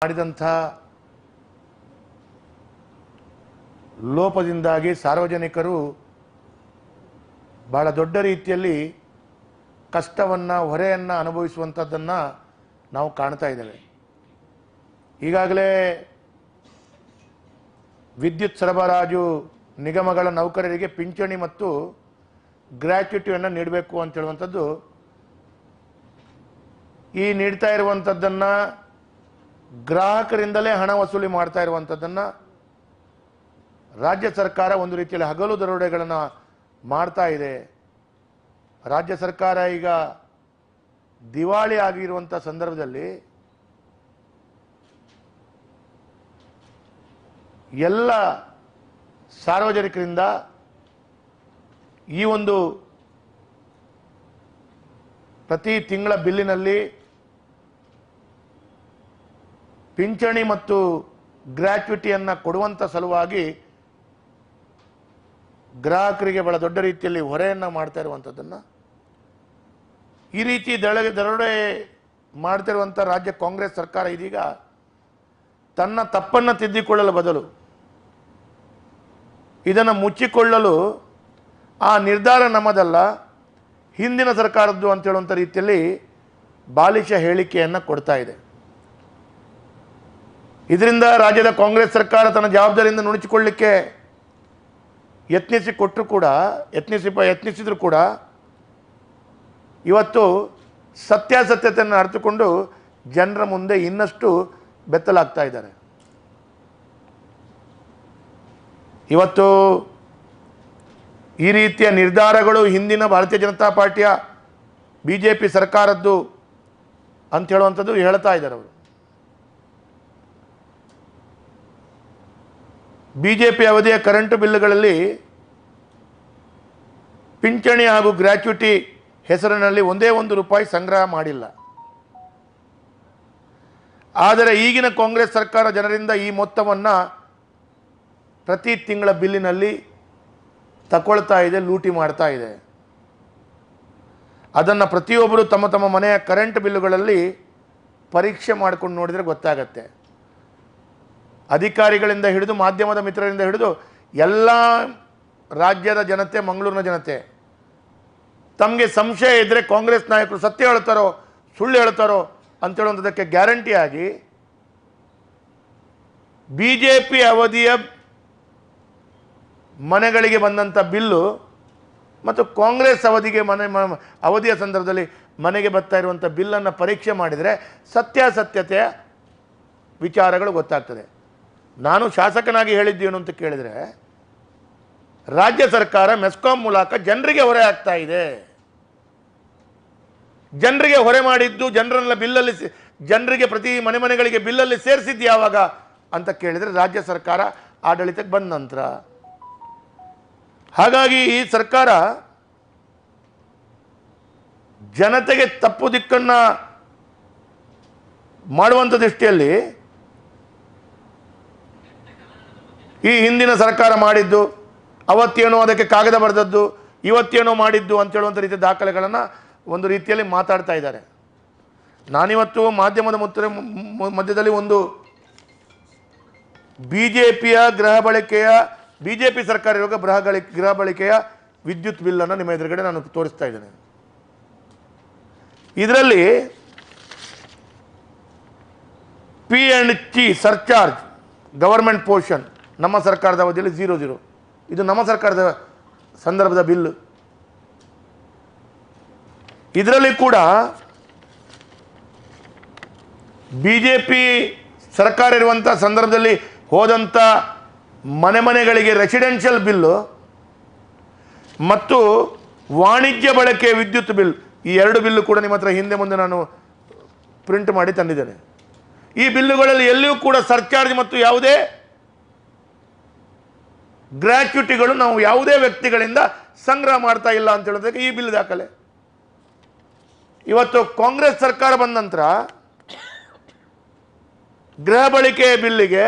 ಮಾಡಿದಂಥ ಲೋಪದಿಂದಾಗಿ ಸಾರ್ವಜನಿಕರು ಬಹಳ ದೊಡ್ಡ ರೀತಿಯಲ್ಲಿ ಕಷ್ಟವನ್ನು ಹೊರೆಯನ್ನು ಅನುಭವಿಸುವಂಥದ್ದನ್ನು ನಾವು ಕಾಣ್ತಾ ಇದ್ದೇವೆ. ಈಗಾಗಲೇ ವಿದ್ಯುತ್ ಸರಬರಾಜು ನಿಗಮಗಳ ನೌಕರರಿಗೆ ಪಿಂಚಣಿ ಮತ್ತು ಗ್ರ್ಯಾಚ್ಯುಟಿಯನ್ನು ನೀಡಬೇಕು ಅಂತ ಹೇಳುವಂಥದ್ದು, ಈ ನೀಡ್ತಾ ಇರುವಂಥದ್ದನ್ನು ಗ್ರಾಹಕರಿಂದಲೇ ಹಣ ವಸೂಲಿ ಮಾಡ್ತಾ ಇರುವಂಥದ್ದನ್ನು ರಾಜ್ಯ ಸರ್ಕಾರ ಒಂದು ರೀತಿಯಲ್ಲಿ ಹಗಲು ದರೋಡೆಗಳನ್ನು ಮಾಡ್ತಾ ಇದೆ. ರಾಜ್ಯ ಸರ್ಕಾರ ಈಗ ದಿವಾಳಿ ಆಗಿರುವಂಥ ಸಂದರ್ಭದಲ್ಲಿ ಎಲ್ಲ ಸಾರ್ವಜನಿಕರಿಂದ ಈ ಒಂದು ಪ್ರತಿ ತಿಂಗಳ ಬಿಲ್ಲಿನಲ್ಲಿ ಪಿಂಚಣಿ ಮತ್ತು ಗ್ರ್ಯಾಚ್ಯುಟಿಯನ್ನು ಕೊಡುವಂಥ ಸಲುವಾಗಿ ಗ್ರಾಹಕರಿಗೆ ಬಹಳ ದೊಡ್ಡ ರೀತಿಯಲ್ಲಿ ಹೊರೆಯನ್ನು ಮಾಡ್ತಾ ಇರುವಂಥದ್ದನ್ನು, ಈ ರೀತಿ ದರೋಡೆ ಮಾಡ್ತಿರುವಂಥ ರಾಜ್ಯ ಕಾಂಗ್ರೆಸ್ ಸರ್ಕಾರ ಇದೀಗ ತನ್ನ ತಪ್ಪನ್ನು ತಿದ್ದಿಕೊಳ್ಳಲು ಬದಲು ಇದನ್ನು ಮುಚ್ಚಿಕೊಳ್ಳಲು ಆ ನಿರ್ಧಾರ ನಮ್ಮದಲ್ಲ, ಹಿಂದಿನ ಸರ್ಕಾರದ್ದು ಅಂತ ಹೇಳುವಂಥ ರೀತಿಯಲ್ಲಿ ಬಾಲಿಶ ಹೇಳಿಕೆಯನ್ನು ಕೊಡ್ತಾ ಇದೆ. ಇದರಿಂದ ರಾಜ್ಯದ ಕಾಂಗ್ರೆಸ್ ಸರ್ಕಾರ ತನ್ನ ಜವಾಬ್ದಾರಿಯಿಂದ ನುಣುಚಿಕೊಳ್ಳಲಿಕ್ಕೆ ಯತ್ನಿಸಿದ್ರು ಕೂಡ ಇವತ್ತು ಸತ್ಯಾಸತ್ಯತೆಯನ್ನು ಅರಿತುಕೊಂಡು ಜನರ ಮುಂದೆ ಇನ್ನಷ್ಟು ಬೆತ್ತಲಾಗ್ತಾ ಇದ್ದಾರೆ. ಇವತ್ತು ಈ ರೀತಿಯ ನಿರ್ಧಾರಗಳು ಹಿಂದಿನ ಭಾರತೀಯ ಜನತಾ ಪಾರ್ಟಿಯ BJP ಸರ್ಕಾರದ್ದು ಅಂತ ಹೇಳುವಂಥದ್ದು ಹೇಳ್ತಾ ಇದ್ದಾರೆ ಅವರು. BJP ಅವಧಿಯ ಕರೆಂಟು ಬಿಲ್ಲುಗಳಲ್ಲಿ ಪಿಂಚಣಿ ಹಾಗೂ ಗ್ರ್ಯಾಚ್ಯುಟಿ ಹೆಸರಿನಲ್ಲಿ ಒಂದೇ ₹1 ಸಂಗ್ರಹ ಮಾಡಿಲ್ಲ. ಆದರೆ ಈಗಿನ ಕಾಂಗ್ರೆಸ್ ಸರ್ಕಾರ ಜನರಿಂದ ಈ ಮೊತ್ತವನ್ನು ಪ್ರತಿ ತಿಂಗಳ ಬಿಲ್ಲಿನಲ್ಲಿ ತಗೊಳ್ತಾ ಇದೆ, ಲೂಟಿ ಮಾಡ್ತಾ ಇದೆ. ಅದನ್ನು ಪ್ರತಿಯೊಬ್ಬರು ತಮ್ಮ ತಮ್ಮ ಮನೆಯ ಕರೆಂಟ್ ಬಿಲ್ಲುಗಳಲ್ಲಿ ಪರೀಕ್ಷೆ ಮಾಡಿಕೊಂಡು ನೋಡಿದರೆ ಗೊತ್ತಾಗತ್ತೆ. ಅಧಿಕಾರಿಗಳಿಂದ ಹಿಡಿದು ಮಾಧ್ಯಮದ ಮಿತ್ರರಿಂದ ಹಿಡಿದು ಎಲ್ಲ ರಾಜ್ಯದ ಜನತೆ, ಮಂಗಳೂರಿನ ಜನತೆ ತಮಗೆ ಸಂಶಯ ಇದ್ದರೆ ಕಾಂಗ್ರೆಸ್ ನಾಯಕರು ಸತ್ಯ ಹೇಳ್ತಾರೋ ಸುಳ್ಳು ಹೇಳ್ತಾರೋ ಅಂತೇಳುವಂಥದ್ದಕ್ಕೆ ಗ್ಯಾರಂಟಿಯಾಗಿ BJP ಅವಧಿಯ ಮನೆಗಳಿಗೆ ಬಂದಂಥ ಬಿಲ್ಲು ಮತ್ತು ಕಾಂಗ್ರೆಸ್ ಅವಧಿಯ ಸಂದರ್ಭದಲ್ಲಿ ಮನೆಗೆ ಬರ್ತಾ ಇರುವಂಥ ಬಿಲ್ಲನ್ನು ಪರೀಕ್ಷೆ ಮಾಡಿದರೆ ಸತ್ಯಾಸತ್ಯತೆಯ ವಿಚಾರಗಳು ಗೊತ್ತಾಗ್ತದೆ. ನಾನು ಶಾಸಕನಾಗಿ ಹೇಳಿದ್ದೇನು ಅಂತ ಕೇಳಿದರೆ, ರಾಜ್ಯ ಸರ್ಕಾರ ಮೆಸ್ಕಾಂ ಮೂಲಕ ಜನರಿಗೆ ಹೊರೆ ಆಗ್ತಾ ಇದೆ. ಜನರಿಗೆ ಹೊರೆ ಮಾಡಿದ್ದು ಜನರನ್ನ ಬಿಲ್ಲಲ್ಲಿ ಜನರಿಗೆ ಪ್ರತಿ ಮನೆಗಳಿಗೆ ಬಿಲ್ಲಲ್ಲಿ ಸೇರಿಸಿದ್ದು ಯಾವಾಗ ಅಂತ ಕೇಳಿದರೆ ರಾಜ್ಯ ಸರ್ಕಾರ ಆಡಳಿತಕ್ಕೆ ಬಂದ ನಂತರ. ಹಾಗಾಗಿ ಈ ಸರ್ಕಾರ ಜನತೆಗೆ ತಪ್ಪು ದಿಕ್ಕನ್ನು ಮಾಡುವಂಥ ದೃಷ್ಟಿಯಲ್ಲಿ ಈ ಹಿಂದಿನ ಸರ್ಕಾರ ಮಾಡಿದ್ದು, ಅವತ್ತೇನೋ ಅದಕ್ಕೆ ಕಾಗದ ಬರೆದದ್ದು, ಇವತ್ತೇನೋ ಮಾಡಿದ್ದು ಅಂತ ಹೇಳುವಂಥ ರೀತಿಯ ದಾಖಲೆಗಳನ್ನು ಒಂದು ರೀತಿಯಲ್ಲಿ ಮಾತಾಡ್ತಾ ಇದ್ದಾರೆ. ನಾನಿವತ್ತು ಮಾಧ್ಯಮದ ಮಧ್ಯದಲ್ಲಿ ಒಂದು BJP ಸರ್ಕಾರ ಇರುವಾಗ ಗೃಹ ಬಳಕೆಯ ವಿದ್ಯುತ್ ಬಿಲ್ಲನ್ನು ನಿಮ್ಮ ಎದುರುಗಡೆ ನಾನು ತೋರಿಸ್ತಾ ಇದ್ದೇನೆ. ಇದರಲ್ಲಿ P&G ಸರ್ಚಾರ್ಜ್ ಗವರ್ಮೆಂಟ್ ಪೋರ್ಷನ್ ನಮ್ಮ ಸರ್ಕಾರದ ಅವಧಿಯಲ್ಲಿ 00. ಇದು ನಮ್ಮ ಸರ್ಕಾರದ ಸಂದರ್ಭದ ಬಿಲ್ಲು. ಇದರಲ್ಲಿ ಕೂಡ BJP ಸರ್ಕಾರ ಇರುವಂಥ ಸಂದರ್ಭದಲ್ಲಿ ಹೋದಂಥ ಮನೆಗಳಿಗೆ ರೆಸಿಡೆನ್ಷಿಯಲ್ ಬಿಲ್ಲು ಮತ್ತು ವಾಣಿಜ್ಯ ಬಳಕೆ ವಿದ್ಯುತ್ ಬಿಲ್, ಈ 2 ಬಿಲ್ಲು ಕೂಡ ನಿಮ್ಮ ಹತ್ರ ಹಿಂದೆ ಮುಂದೆ ನಾನು ಪ್ರಿಂಟ್ ಮಾಡಿ ತಂದಿದ್ದೇನೆ. ಈ ಬಿಲ್ಲುಗಳಲ್ಲಿ ಎಲ್ಲಿಯೂ ಕೂಡ ಸರ್ಚಾರ್ಜ್ ಮತ್ತು ಯಾವುದೇ ಗ್ರ್ಯಾಚ್ಯುಟಿಗಳು ನಾವು ಯಾವುದೇ ವ್ಯಕ್ತಿಗಳಿಂದ ಸಂಗ್ರಹ ಮಾಡ್ತಾ ಇಲ್ಲ ಅಂತ ಹೇಳೋದಕ್ಕೆ ಈ ಬಿಲ್ ದಾಖಲೆ. ಇವತ್ತು ಕಾಂಗ್ರೆಸ್ ಸರ್ಕಾರ ಬಂದ ನಂತರ ಗೃಹ ಬಳಕೆಯ ಬಿಲ್ಲಿಗೆ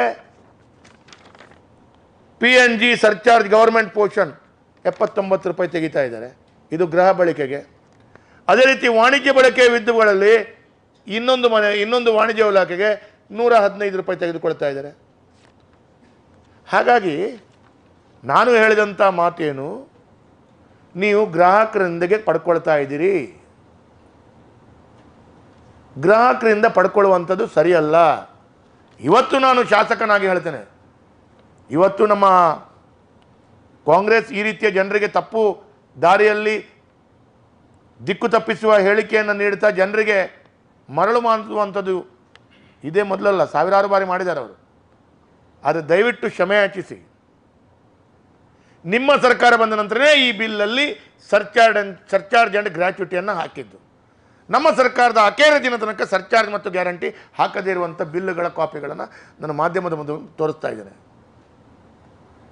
P&G ಸರ್ಚಾರ್ಜ್ ಗವರ್ಮೆಂಟ್ ಪೋರ್ಷನ್ ₹79 ತೆಗಿತಾ ಇದ್ದಾರೆ. ಇದು ಗೃಹ ಬಳಕೆಗೆ. ಅದೇ ರೀತಿ ವಾಣಿಜ್ಯ ಬಳಕೆಯ ವಿದ್ಯುತ್ಗಳಲ್ಲಿ ಇನ್ನೊಂದು ವಾಣಿಜ್ಯ ಇಲಾಖೆಗೆ 115 ರೂಪಾಯಿ ತೆಗೆದುಕೊಳ್ತಾ ಇದ್ದಾರೆ. ಹಾಗಾಗಿ ನಾನು ಹೇಳಿದಂಥ ಮಾತೇನು, ನೀವು ಗ್ರಾಹಕರೊಂದಿಗೆ ಪಡ್ಕೊಳ್ತಾ ಇದ್ದೀರಿ, ಗ್ರಾಹಕರಿಂದ ಪಡ್ಕೊಳ್ಳುವಂಥದ್ದು ಸರಿಯಲ್ಲ. ಇವತ್ತು ನಾನು ಶಾಸಕನಾಗಿ ಹೇಳ್ತೇನೆ, ಇವತ್ತು ನಮ್ಮ ಕಾಂಗ್ರೆಸ್ ಈ ರೀತಿಯ ಜನರಿಗೆ ತಪ್ಪು ದಾರಿಯಲ್ಲಿ ದಿಕ್ಕು ತಪ್ಪಿಸುವ ಹೇಳಿಕೆಯನ್ನು ನೀಡುತ್ತಾ ಜನರಿಗೆ ಮರಳು ಮಾಡುವಂಥದ್ದು ಇದೇ ಮೊದಲಲ್ಲ, ಸಾವಿರಾರು ಬಾರಿ ಮಾಡಿದ್ದಾರೆ ಅವರು. ಆದರೆ ದಯವಿಟ್ಟು ಕ್ಷಮೆ ಯಾಚಿಸಿ. ನಿಮ್ಮ ಸರ್ಕಾರ ಬಂದ ನಂತರನೇ ಈ ಬಿಲ್ಲಲ್ಲಿ ಸರ್ಚಾರ್ಜ್ ಆ್ಯಂಡ್ ಗ್ರ್ಯಾಚ್ಯುಟಿಯನ್ನು ಹಾಕಿದ್ದು. ನಮ್ಮ ಸರ್ಕಾರದ ಅಖೇರ ದಿನ ತನಕ ಸರ್ಚಾರ್ಜ್ ಮತ್ತು ಗ್ಯಾರಂಟಿ ಹಾಕದೇ ಇರುವಂಥ ಬಿಲ್ಲುಗಳ ಕಾಪಿಗಳನ್ನು ನಾನು ಮಾಧ್ಯಮದ ಮುಂದೆ ತೋರಿಸ್ತಾ ಇದ್ದೇನೆ.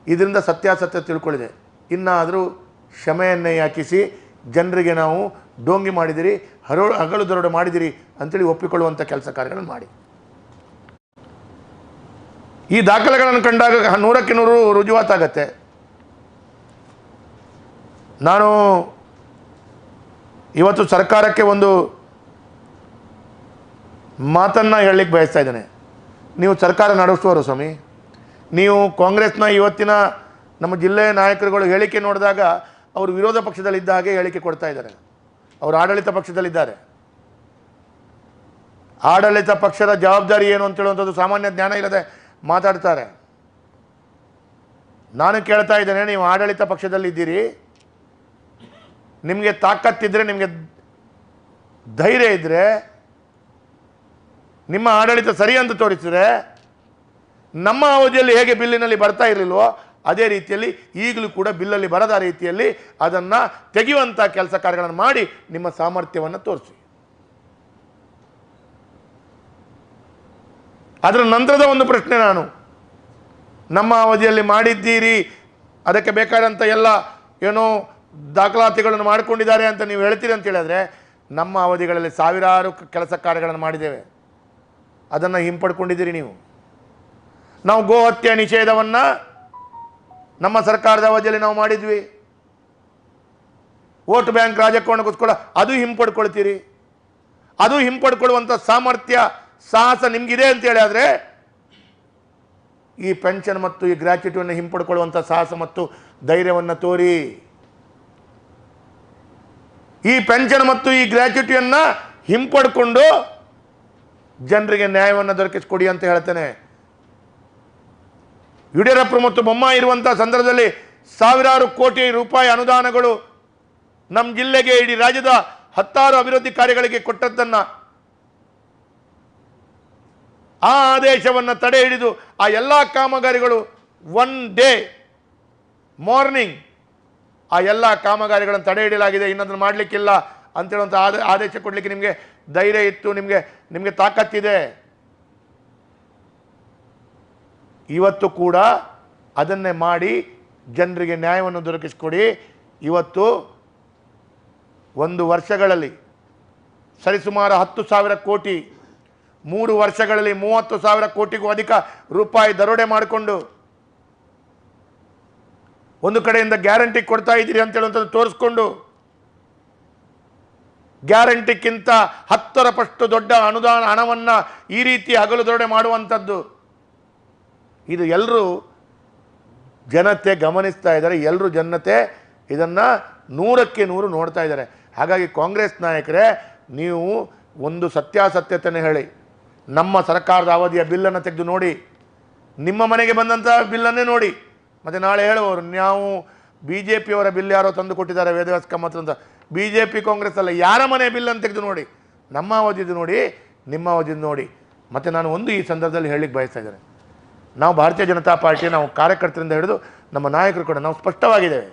ಇದರಿಂದ ಸತ್ಯಾಸತ್ಯ ತಿಳ್ಕೊಳ್ಳಿದೆ. ಇನ್ನಾದರೂ ಕ್ಷಮೆಯನ್ನೇ ಯಾಚಿಸಿ, ಜನರಿಗೆ ನಾವು ಡೋಂಗಿ ಮಾಡಿದಿರಿ, ಹಗಲು ದರೋಡೆ ಮಾಡಿದಿರಿ ಅಂತೇಳಿ ಒಪ್ಪಿಕೊಳ್ಳುವಂಥ ಕೆಲಸ ಕಾರ್ಯಗಳನ್ನು ಮಾಡಿ. ಈ ದಾಖಲೆಗಳನ್ನು ಕಂಡಾಗ 100ಕ್ಕೆ 100 ರುಜುವಾತಾಗತ್ತೆ. ನಾನು ಇವತ್ತು ಸರ್ಕಾರಕ್ಕೆ ಒಂದು ಮಾತನ್ನು ಹೇಳಲಿಕ್ಕೆ ಬಯಸ್ತಾ ಇದ್ದೇನೆ. ನೀವು ಸರ್ಕಾರ ನಡೆಸುವವರು ಸ್ವಾಮಿ. ನೀವು ಕಾಂಗ್ರೆಸ್ನ ಇವತ್ತಿನ ನಮ್ಮ ಜಿಲ್ಲೆಯ ನಾಯಕರುಗಳು ಹೇಳಿಕೆ ನೋಡಿದಾಗ ಅವರು ವಿರೋಧ ಪಕ್ಷದಲ್ಲಿದ್ದ ಹಾಗೆ ಹೇಳಿಕೆ ಕೊಡ್ತಾ ಇದ್ದಾರೆ. ಅವರು ಆಡಳಿತ ಪಕ್ಷದಲ್ಲಿದ್ದಾರೆ. ಆಡಳಿತ ಪಕ್ಷದ ಜವಾಬ್ದಾರಿ ಏನು ಅಂತ ಹೇಳುವಂಥದ್ದು ಸಾಮಾನ್ಯ ಜ್ಞಾನ ಇಲ್ಲದೆ ಮಾತಾಡ್ತಾರೆ. ನಾನು ಕೇಳ್ತಾ ಇದ್ದೇನೆ, ನೀವು ಆಡಳಿತ ಪಕ್ಷದಲ್ಲಿದ್ದೀರಿ, ನಿಮಗೆ ತಾಕತ್ತಿದ್ರೆ, ನಿಮಗೆ ಧೈರ್ಯ ಇದ್ದರೆ, ನಿಮ್ಮ ಆಡಳಿತ ಸರಿ ಅಂತ ತೋರಿಸಿದ್ರೆ, ನಮ್ಮ ಅವಧಿಯಲ್ಲಿ ಹೇಗೆ ಬಿಲ್ಲಿನಲ್ಲಿ ಬರ್ತಾ ಇರಲಿಲ್ವೋ ಅದೇ ರೀತಿಯಲ್ಲಿ ಈಗಲೂ ಕೂಡ ಬಿಲ್ಲಲ್ಲಿ ಬರದ ರೀತಿಯಲ್ಲಿ ಅದನ್ನು ತೆಗೆಯುವಂಥ ಕೆಲಸ ಕಾರ್ಯಗಳನ್ನು ಮಾಡಿ ನಿಮ್ಮ ಸಾಮರ್ಥ್ಯವನ್ನು ತೋರಿಸಿ. ಅದರ ನಂತರದ ಒಂದು ಪ್ರಶ್ನೆ, ನಾನು ನಮ್ಮ ಅವಧಿಯಲ್ಲಿ ಮಾಡಿದ್ದೀರಿ, ಅದಕ್ಕೆ ಬೇಕಾದಂಥ ಎಲ್ಲ ಏನೋ ದಾಖಲಾತಿಗಳನ್ನು ಮಾಡಿಕೊಂಡಿದ್ದಾರೆ ಅಂತ ನೀವು ಹೇಳ್ತೀರಿ ಅಂತ ಹೇಳಿದ್ರೆ, ನಮ್ಮ ಅವಧಿಗಳಲ್ಲಿ ಸಾವಿರಾರು ಕೆಲಸ ಕಾರ್ಯಗಳನ್ನು ಮಾಡಿದ್ದೇವೆ, ಅದನ್ನು ಹಿಂಪಡ್ಕೊಂಡಿದ್ದೀರಿ ನೀವು. ನಾವು ಗೋ ಹತ್ಯೆ ನಿಷೇಧವನ್ನು ನಮ್ಮ ಸರ್ಕಾರದ ಅವಧಿಯಲ್ಲಿ ನಾವು ಮಾಡಿದ್ವಿ. ವೋಟ್ ಬ್ಯಾಂಕ್ ರಾಜಕಾರಣಕ್ಕೋಸ್ಕರ ಅದು ಹಿಂಪಡ್ಕೊಳ್ತೀರಿ. ಅದು ಹಿಂಪಡ್ಕೊಳ್ಳುವಂಥ ಸಾಮರ್ಥ್ಯ ಸಾಹಸ ನಿಮಗಿದೆ ಅಂತೇಳಿ ಆದರೆ ಈ ಪೆನ್ಷನ್ ಮತ್ತು ಈ ಗ್ರ್ಯಾಚ್ಯುಟಿಯನ್ನು ಹಿಂಪಡ್ಕೊಳ್ಳುವಂಥ ಸಾಹಸ ಮತ್ತು ಧೈರ್ಯವನ್ನು ತೋರಿ. ಈ ಪೆನ್ಷನ್ ಮತ್ತು ಈ ಗ್ರ್ಯಾಚ್ಯುಟಿಯನ್ನು ಹಿಂಪಡ್ಕೊಂಡು ಜನರಿಗೆ ನ್ಯಾಯವನ್ನು ದೊರಕಿಸಿಕೊಡಿ ಅಂತ ಹೇಳ್ತೇನೆ. ಯಡಿಯೂರಪ್ಪ ಮತ್ತು ಬೊಮ್ಮಾಯಿ ಇರುವಂಥ ಸಂದರ್ಭದಲ್ಲಿ ಸಾವಿರಾರು ಕೋಟಿ ರೂಪಾಯಿ ಅನುದಾನಗಳು ನಮ್ಮ ಜಿಲ್ಲೆಗೆ, ಇಡೀ ರಾಜ್ಯದ 10 ಅಭಿವೃದ್ಧಿ ಕಾರ್ಯಗಳಿಗೆ ಕೊಟ್ಟದ್ದನ್ನು, ಆ ಆದೇಶವನ್ನು ತಡೆ ಹಿಡಿದು ಆ ಎಲ್ಲ ಕಾಮಗಾರಿಗಳು ಒನ್ ಡೇ ಮಾರ್ನಿಂಗ್ ಆ ಎಲ್ಲ ಕಾಮಗಾರಿಗಳನ್ನು ತಡೆ ಹಿಡಿಯಲಾಗಿದೆ, ಇನ್ನದನ್ನು ಮಾಡಲಿಕ್ಕಿಲ್ಲ ಅಂತೇಳುವಂಥ ಆದೇಶ ಕೊಡಲಿಕ್ಕೆ ನಿಮಗೆ ಧೈರ್ಯ ಇತ್ತು, ನಿಮಗೆ ತಾಕತ್ತಿದೆ. ಇವತ್ತು ಕೂಡ ಅದನ್ನೇ ಮಾಡಿ ಜನರಿಗೆ ನ್ಯಾಯವನ್ನು ದೊರಕಿಸಿಕೊಡಿ. ಇವತ್ತು 1 ವರ್ಷಗಳಲ್ಲಿ ಸರಿಸುಮಾರು 10,000 ಕೋಟಿ, 3 ವರ್ಷಗಳಲ್ಲಿ 30,000 ಕೋಟಿಗೂ ಅಧಿಕ ರೂಪಾಯಿ ದರೋಡೆ ಮಾಡಿಕೊಂಡು ಒಂದು ಕಡೆಯಿಂದ ಗ್ಯಾರಂಟಿ ಕೊಡ್ತಾ ಇದ್ದೀರಿ ಅಂತ ಹೇಳುವಂಥದ್ದು ತೋರಿಸ್ಕೊಂಡು, ಗ್ಯಾರಂಟಿಗಿಂತ 10 ಪಟ್ಟು ದೊಡ್ಡ ಅನುದಾನ ಹಣವನ್ನು ಈ ರೀತಿ ಹಗಲು ದರೋಡೆ ಮಾಡುವಂಥದ್ದು, ಇದು ಎಲ್ಲರೂ ಜನತೆ ಗಮನಿಸ್ತಾ ಇದ್ದಾರೆ. ಎಲ್ಲರೂ ಜನತೆ ಇದನ್ನು 100ಕ್ಕೆ 100 ನೋಡ್ತಾ ಇದ್ದಾರೆ. ಹಾಗಾಗಿ ಕಾಂಗ್ರೆಸ್ ನಾಯಕರೇ, ನೀವು ಒಂದು ಸತ್ಯಾಸತ್ಯತೆಯನ್ನು ಹೇಳಿ, ನಮ್ಮ ಸರ್ಕಾರದ ಅವಧಿಯ ಬಿಲ್ಲನ್ನು ತೆಗೆದು ನೋಡಿ, ನಿಮ್ಮ ಮನೆಗೆ ಬಂದಂಥ ಬಿಲ್ಲನ್ನೇ ನೋಡಿ. ಮತ್ತು ನಾಳೆ ಹೇಳುವವರು ನಾವು BJP ಅವರ ಬಿಲ್ ಯಾರೋ ತಂದು ಕೊಟ್ಟಿದ್ದಾರೆ ವೇದವ್ಯಾಸ ಕಾಮತ್ ಅಂತ. BJP ಕಾಂಗ್ರೆಸ್ ಅಲ್ಲ, ಯಾರ ಮನೆ ಬಿಲ್ಲನ್ನು ತೆಗೆದು ನೋಡಿ, ನಮ್ಮ ಅವಧಿದು ನೋಡಿ, ನಿಮ್ಮ ಅವಧಿದು ನೋಡಿ. ಮತ್ತು ನಾನು ಒಂದು ಈ ಸಂದರ್ಭದಲ್ಲಿ ಹೇಳಲಿಕ್ಕೆ ಬಯಸ್ತಾ ಇದ್ದೇನೆ, ನಾವು ಭಾರತೀಯ ಜನತಾ ಪಾರ್ಟಿ, ನಾವು ಕಾರ್ಯಕರ್ತರಿಂದ ಹಿಡಿದು ನಮ್ಮ ನಾಯಕರು ಕೂಡ ನಾವು ಸ್ಪಷ್ಟವಾಗಿದ್ದೇವೆ.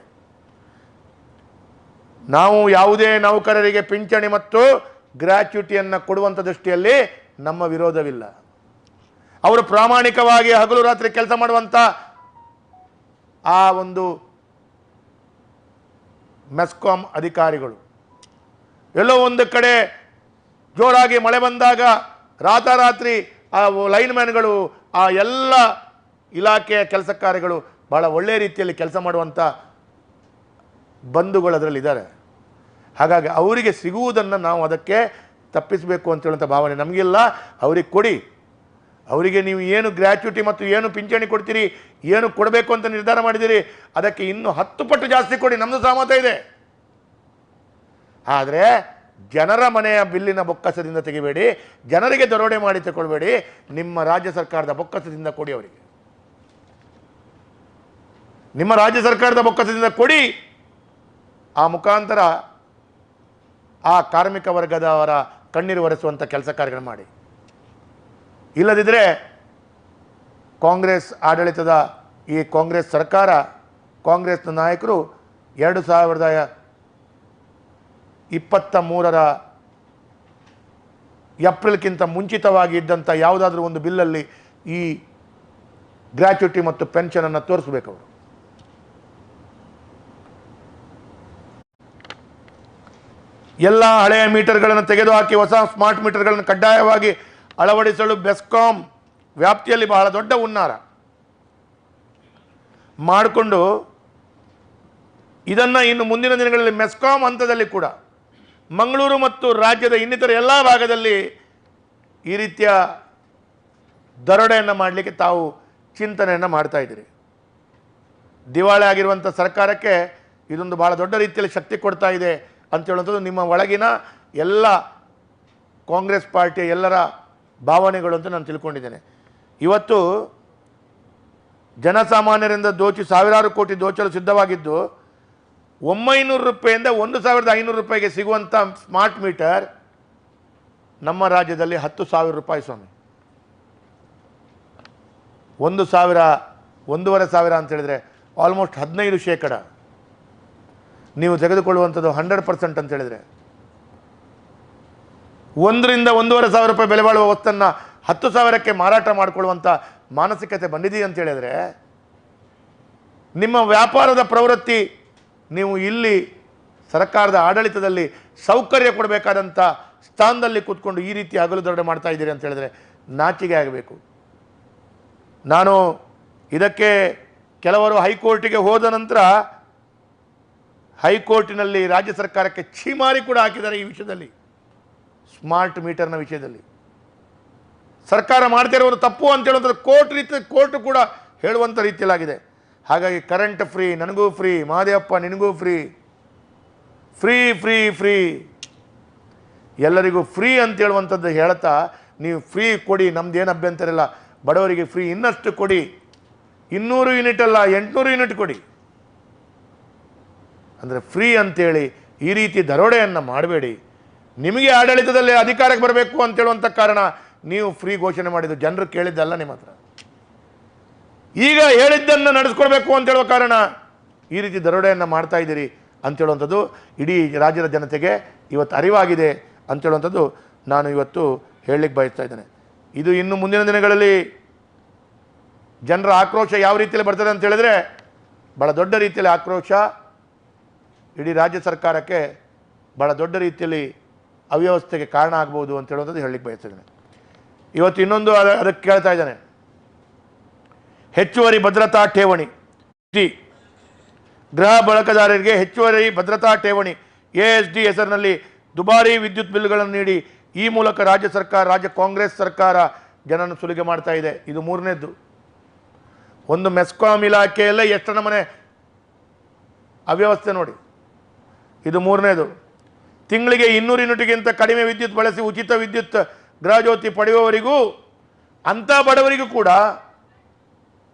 ನಾವು ಯಾವುದೇ ನೌಕರರಿಗೆ ಪಿಂಚಣಿ ಮತ್ತು ಗ್ರ್ಯಾಚ್ಯುಟಿಯನ್ನು ಕೊಡುವಂಥ ದೃಷ್ಟಿಯಲ್ಲಿ ನಮ್ಮ ವಿರೋಧವಿಲ್ಲ. ಅವರು ಪ್ರಾಮಾಣಿಕವಾಗಿ ಹಗಲು ರಾತ್ರಿ ಕೆಲಸ ಮಾಡುವಂಥ ಆ ಒಂದು ಮೆಸ್ಕಾಂ ಅಧಿಕಾರಿಗಳು, ಎಲ್ಲೋ ಒಂದು ಕಡೆ ಜೋರಾಗಿ ಮಳೆ ಬಂದಾಗ ರಾತ್ರಿ ಆ ಲೈನ್ಮ್ಯಾನ್ಗಳು, ಆ ಎಲ್ಲ ಇಲಾಖೆಯ ಕೆಲಸ ಕಾರ್ಯಗಳು ಭಾಳ ಒಳ್ಳೆಯ ರೀತಿಯಲ್ಲಿ ಕೆಲಸ ಮಾಡುವಂಥ ಬಂಧುಗಳು ಅದರಲ್ಲಿದ್ದಾರೆ. ಹಾಗಾಗಿ ಅವರಿಗೆ ಸಿಗುವುದನ್ನು ನಾವು ಅದಕ್ಕೆ ತಪ್ಪಿಸಬೇಕು ಅಂತ ಹೇಳುವಂಥ ಭಾವನೆ ನಮಗಿಲ್ಲ. ಅವ್ರಿಗೆ ಕೊಡಿ, ಅವರಿಗೆ ನೀವು ಏನು ಗ್ರ್ಯಾಚ್ಯುಟಿ ಮತ್ತು ಏನು ಪಿಂಚಣಿ ಕೊಡ್ತೀರಿ, ಏನು ಕೊಡಬೇಕು ಅಂತ ನಿರ್ಧಾರ ಮಾಡಿದ್ದೀರಿ, ಅದಕ್ಕೆ ಇನ್ನೂ 10 ಪಟ್ಟು ಜಾಸ್ತಿ ಕೊಡಿ, ನಮ್ಮದು ಸಹಮತ ಇದೆ. ಆದರೆ ಜನರ ಮನೆಯ ಬಿಲ್ಲಿನ ಬೊಕ್ಕಸದಿಂದ ತೆಗಿಬೇಡಿ, ಜನರಿಗೆ ದರೋಡೆ ಮಾಡಿ ತಗೊಳ್ಬೇಡಿ, ನಿಮ್ಮ ರಾಜ್ಯ ಸರ್ಕಾರದ ಬೊಕ್ಕಸದಿಂದ ಕೊಡಿ. ಅವರಿಗೆ ನಿಮ್ಮ ರಾಜ್ಯ ಸರ್ಕಾರದ ಬೊಕ್ಕಸದಿಂದ ಕೊಡಿ. ಆ ಮುಖಾಂತರ ಆ ಕಾರ್ಮಿಕ ವರ್ಗದವರ ಕಣ್ಣೀರು ಒರೆಸುವಂಥ ಕೆಲಸ ಕಾರ್ಯಗಳು ಮಾಡಿ. ಇಲ್ಲದಿದ್ದರೆ ಕಾಂಗ್ರೆಸ್ ಆಡಳಿತದ ಈ ಕಾಂಗ್ರೆಸ್ ಸರ್ಕಾರ, ಕಾಂಗ್ರೆಸ್ನ ನಾಯಕರು 2023 ಏಪ್ರಿಲ್ಗಿಂತ ಮುಂಚಿತವಾಗಿ ಇದ್ದಂಥ ಯಾವುದಾದ್ರೂ ಒಂದು ಬಿಲ್ಲಲ್ಲಿ ಈ ಗ್ರ್ಯಾಚ್ಯುಟಿ ಮತ್ತು ಪೆನ್ಷನನ್ನು ತೋರಿಸಬೇಕು. ಅವರು ಎಲ್ಲ ಹಳೆಯ ಮೀಟರ್ಗಳನ್ನು ತೆಗೆದುಹಾಕಿ ಹೊಸ ಸ್ಮಾರ್ಟ್ ಮೀಟರ್ಗಳನ್ನು ಕಡ್ಡಾಯವಾಗಿ ಅಳವಡಿಸಲು ಬೆಸ್ಕಾಂ ವ್ಯಾಪ್ತಿಯಲ್ಲಿ ಬಹಳ ದೊಡ್ಡ ಹುನ್ನಾರ ಮಾಡಿಕೊಂಡು ಇದನ್ನು ಇನ್ನು ಮುಂದಿನ ದಿನಗಳಲ್ಲಿ ಮೆಸ್ಕಾಂ ಹಂತದಲ್ಲಿ ಕೂಡ ಮಂಗಳೂರು ಮತ್ತು ರಾಜ್ಯದ ಇನ್ನಿತರ ಎಲ್ಲ ಭಾಗದಲ್ಲಿ ಈ ರೀತಿಯ ದರೋಡೆಯನ್ನು ಮಾಡಲಿಕ್ಕೆ ತಾವು ಚಿಂತನೆಯನ್ನು ಮಾಡ್ತಾ ಇದ್ದೀರಿ. ದಿವಾಳಿ ಆಗಿರುವಂಥ ಸರ್ಕಾರಕ್ಕೆ ಇದೊಂದು ಭಾಳ ದೊಡ್ಡ ರೀತಿಯಲ್ಲಿ ಶಕ್ತಿ ಕೊಡ್ತಾ ಇದೆ ಅಂತ ಹೇಳುವಂಥದ್ದು ನಿಮ್ಮ ಒಳಗಿನ ಎಲ್ಲ ಕಾಂಗ್ರೆಸ್ ಪಾರ್ಟಿಯ ಎಲ್ಲರ ಭಾವನೆಗಳು ಅಂತ ನಾನು ತಿಳ್ಕೊಂಡಿದ್ದೇನೆ. ಇವತ್ತು ಜನಸಾಮಾನ್ಯರಿಂದ ದೋಚಿ ಸಾವಿರಾರು ಕೋಟಿ ದೋಚಲು ಸಿದ್ಧವಾಗಿದ್ದು 900 ರೂಪಾಯಿಂದ 1500 ರೂಪಾಯಿಗೆ ಸಿಗುವಂಥ ಸ್ಮಾರ್ಟ್ ಮೀಟರ್ ನಮ್ಮ ರಾಜ್ಯದಲ್ಲಿ 10,000 ರೂಪಾಯಿ ಸ್ವಾಮಿ. 1,000 1,500 ಅಂತ ಹೇಳಿದರೆ ಆಲ್ಮೋಸ್ಟ್ 15% ನೀವು ತೆಗೆದುಕೊಳ್ಳುವಂಥದ್ದು 100% ಅಂತ ಹೇಳಿದರೆ 1 ರಿಂದ 1,500 ರೂಪಾಯಿ ಬೆಲೆ ಬಾಳುವ ವಸ್ತನ್ನು 10,000ಕ್ಕೆ ಮಾರಾಟ ಮಾಡಿಕೊಳ್ಳುವಂಥ ಮಾನಸಿಕತೆ ಬಂದಿದೆ ಅಂತ ಹೇಳಿದರೆ ನಿಮ್ಮ ವ್ಯಾಪಾರದ ಪ್ರವೃತ್ತಿ, ನೀವು ಇಲ್ಲಿ ಸರ್ಕಾರದ ಆಡಳಿತದಲ್ಲಿ ಸೌಕರ್ಯ ಕೊಡಬೇಕಾದಂಥ ಸ್ಥಾನದಲ್ಲಿ ಕೂತ್ಕೊಂಡು ಈ ರೀತಿ ಹಗಲು ದರೋಡೆ ಮಾಡ್ತಾ ಇದ್ದೀರಿ ಅಂತ ಹೇಳಿದರೆ ನಾಚಿಕೆ ಆಗಬೇಕು. ನಾನು ಇದಕ್ಕೆ ಕೆಲವರು ಹೈಕೋರ್ಟಿಗೆ ಹೋದ ನಂತರ ಹೈಕೋರ್ಟಿನಲ್ಲಿ ರಾಜ್ಯ ಸರ್ಕಾರಕ್ಕೆ ಛೀಮಾರಿ ಕೂಡ ಹಾಕಿದ್ದಾರೆ. ಈ ವಿಷಯದಲ್ಲಿ ಸ್ಮಾರ್ಟ್ ಮೀಟರ್ನ ವಿಷಯದಲ್ಲಿ ಸರ್ಕಾರ ಮಾಡ್ತಿರೋರು ತಪ್ಪು ಅಂತ ಹೇಳುವಂಥದ್ದು ಕೋರ್ಟ್ ಕೂಡ ಹೇಳುವಂಥ ರೀತಿಯಲ್ಲಾಗಿದೆ. ಹಾಗಾಗಿ ಕರೆಂಟ್ ಫ್ರೀ, ನನಗೂ ಫ್ರೀ, ಮಹದೇವಪ್ಪ ನಿನಗೂ ಫ್ರೀ, ಫ್ರೀ ಫ್ರೀ ಫ್ರೀ ಎಲ್ಲರಿಗೂ ಫ್ರೀ ಅಂತ ಹೇಳುವಂಥದ್ದು ಹೇಳ್ತಾ ನೀವು ಫ್ರೀ ಕೊಡಿ, ನಮ್ದೇನು ಅಭ್ಯಂತರ ಇಲ್ಲ, ಬಡವರಿಗೆ ಫ್ರೀ ಇನ್ನಷ್ಟು ಕೊಡಿ, 200 ಯೂನಿಟ್ ಅಲ್ಲ 800 ಯೂನಿಟ್ ಕೊಡಿ ಅಂದರೆ ಫ್ರೀ ಅಂತೇಳಿ ಈ ರೀತಿ ದರೋಡೆಯನ್ನು ಮಾಡಬೇಡಿ. ನಿಮಗೆ ಆಡಳಿತದಲ್ಲಿ ಅಧಿಕಾರಕ್ಕೆ ಬರಬೇಕು ಅಂತ ಹೇಳುವಂಥ ಕಾರಣ ನೀವು ಫ್ರೀ ಘೋಷಣೆ ಮಾಡಿದ್ದು ಜನರು ಕೇಳಿದ್ದಲ್ಲ ನಿಮ್ಮ ಹತ್ರ. ಈಗ ಹೇಳಿದ್ದನ್ನು ನಡೆಸ್ಕೊಡ್ಬೇಕು ಅಂತ ಹೇಳುವ ಕಾರಣ ಈ ರೀತಿ ದರೋಡೆಯನ್ನು ಮಾಡ್ತಾ ಇದ್ದೀರಿ ಅಂತ ಹೇಳುವಂಥದ್ದು ಇಡೀ ರಾಜ್ಯದ ಜನತೆಗೆ ಇವತ್ತು ಅರಿವಾಗಿದೆ ಅಂತ ಹೇಳುವಂಥದ್ದು ನಾನು ಇವತ್ತು ಹೇಳಲಿಕ್ಕೆ ಬಯಸ್ತಾ ಇದ್ದೇನೆ. ಇದು ಇನ್ನು ಮುಂದಿನ ದಿನಗಳಲ್ಲಿ ಜನರ ಆಕ್ರೋಶ ಯಾವ ರೀತಿಯಲ್ಲಿ ಬರ್ತದೆ ಅಂತ ಹೇಳಿದ್ರೆ ಭಾಳ ದೊಡ್ಡ ರೀತಿಯಲ್ಲಿ ಆಕ್ರೋಶ ಇಡೀ ರಾಜ್ಯ ಸರ್ಕಾರಕ್ಕೆ ಭಾಳ ದೊಡ್ಡ ರೀತಿಯಲ್ಲಿ ಅವ್ಯವಸ್ಥೆಗೆ ಕಾರಣ ಆಗ್ಬೋದು ಅಂತ ಹೇಳುವಂಥದ್ದು ಹೇಳಲಿಕ್ಕೆ ಬಯಸ್ತಿದ್ದೇನೆ. ಇವತ್ತು ಇನ್ನೊಂದು ಅದಕ್ಕೆ ಕೇಳ್ತಾ ಇದ್ದಾನೆ, ಹೆಚ್ಚುವರಿ ಭದ್ರತಾ ಠೇವಣಿ, ಗೃಹ ಬಳಕೆದಾರರಿಗೆ ಹೆಚ್ಚುವರಿ ಭದ್ರತಾ ಠೇವಣಿ ASD ಹೆಸರಿನಲ್ಲಿ ದುಬಾರಿ ವಿದ್ಯುತ್ ಬಿಲ್ಗಳನ್ನು ನೀಡಿ ಈ ಮೂಲಕ ರಾಜ್ಯ ಕಾಂಗ್ರೆಸ್ ಸರ್ಕಾರ ಜನನ್ನು ಸುಲಿಗೆ ಮಾಡ್ತಾ ಇದೆ. ಇದು ಮೂರನೇದ್ದು. ಒಂದು ಮೆಸ್ಕಾಂ ಇಲಾಖೆಯಲ್ಲೇ ಎಷ್ಟು ನಮೂನೆ ಅವ್ಯವಸ್ಥೆ ನೋಡಿ, ಇದು ಮೂರನೇದು. ತಿಂಗಳಿಗೆ 200 ಯೂನಿಟ್ಗಿಂತ ಕಡಿಮೆ ವಿದ್ಯುತ್ ಬಳಸಿ ಉಚಿತ ವಿದ್ಯುತ್ ಗೃಹಜ್ಯೋತಿ ಪಡೆಯುವವರಿಗೂ, ಅಂಥ ಬಡವರಿಗೂ ಕೂಡ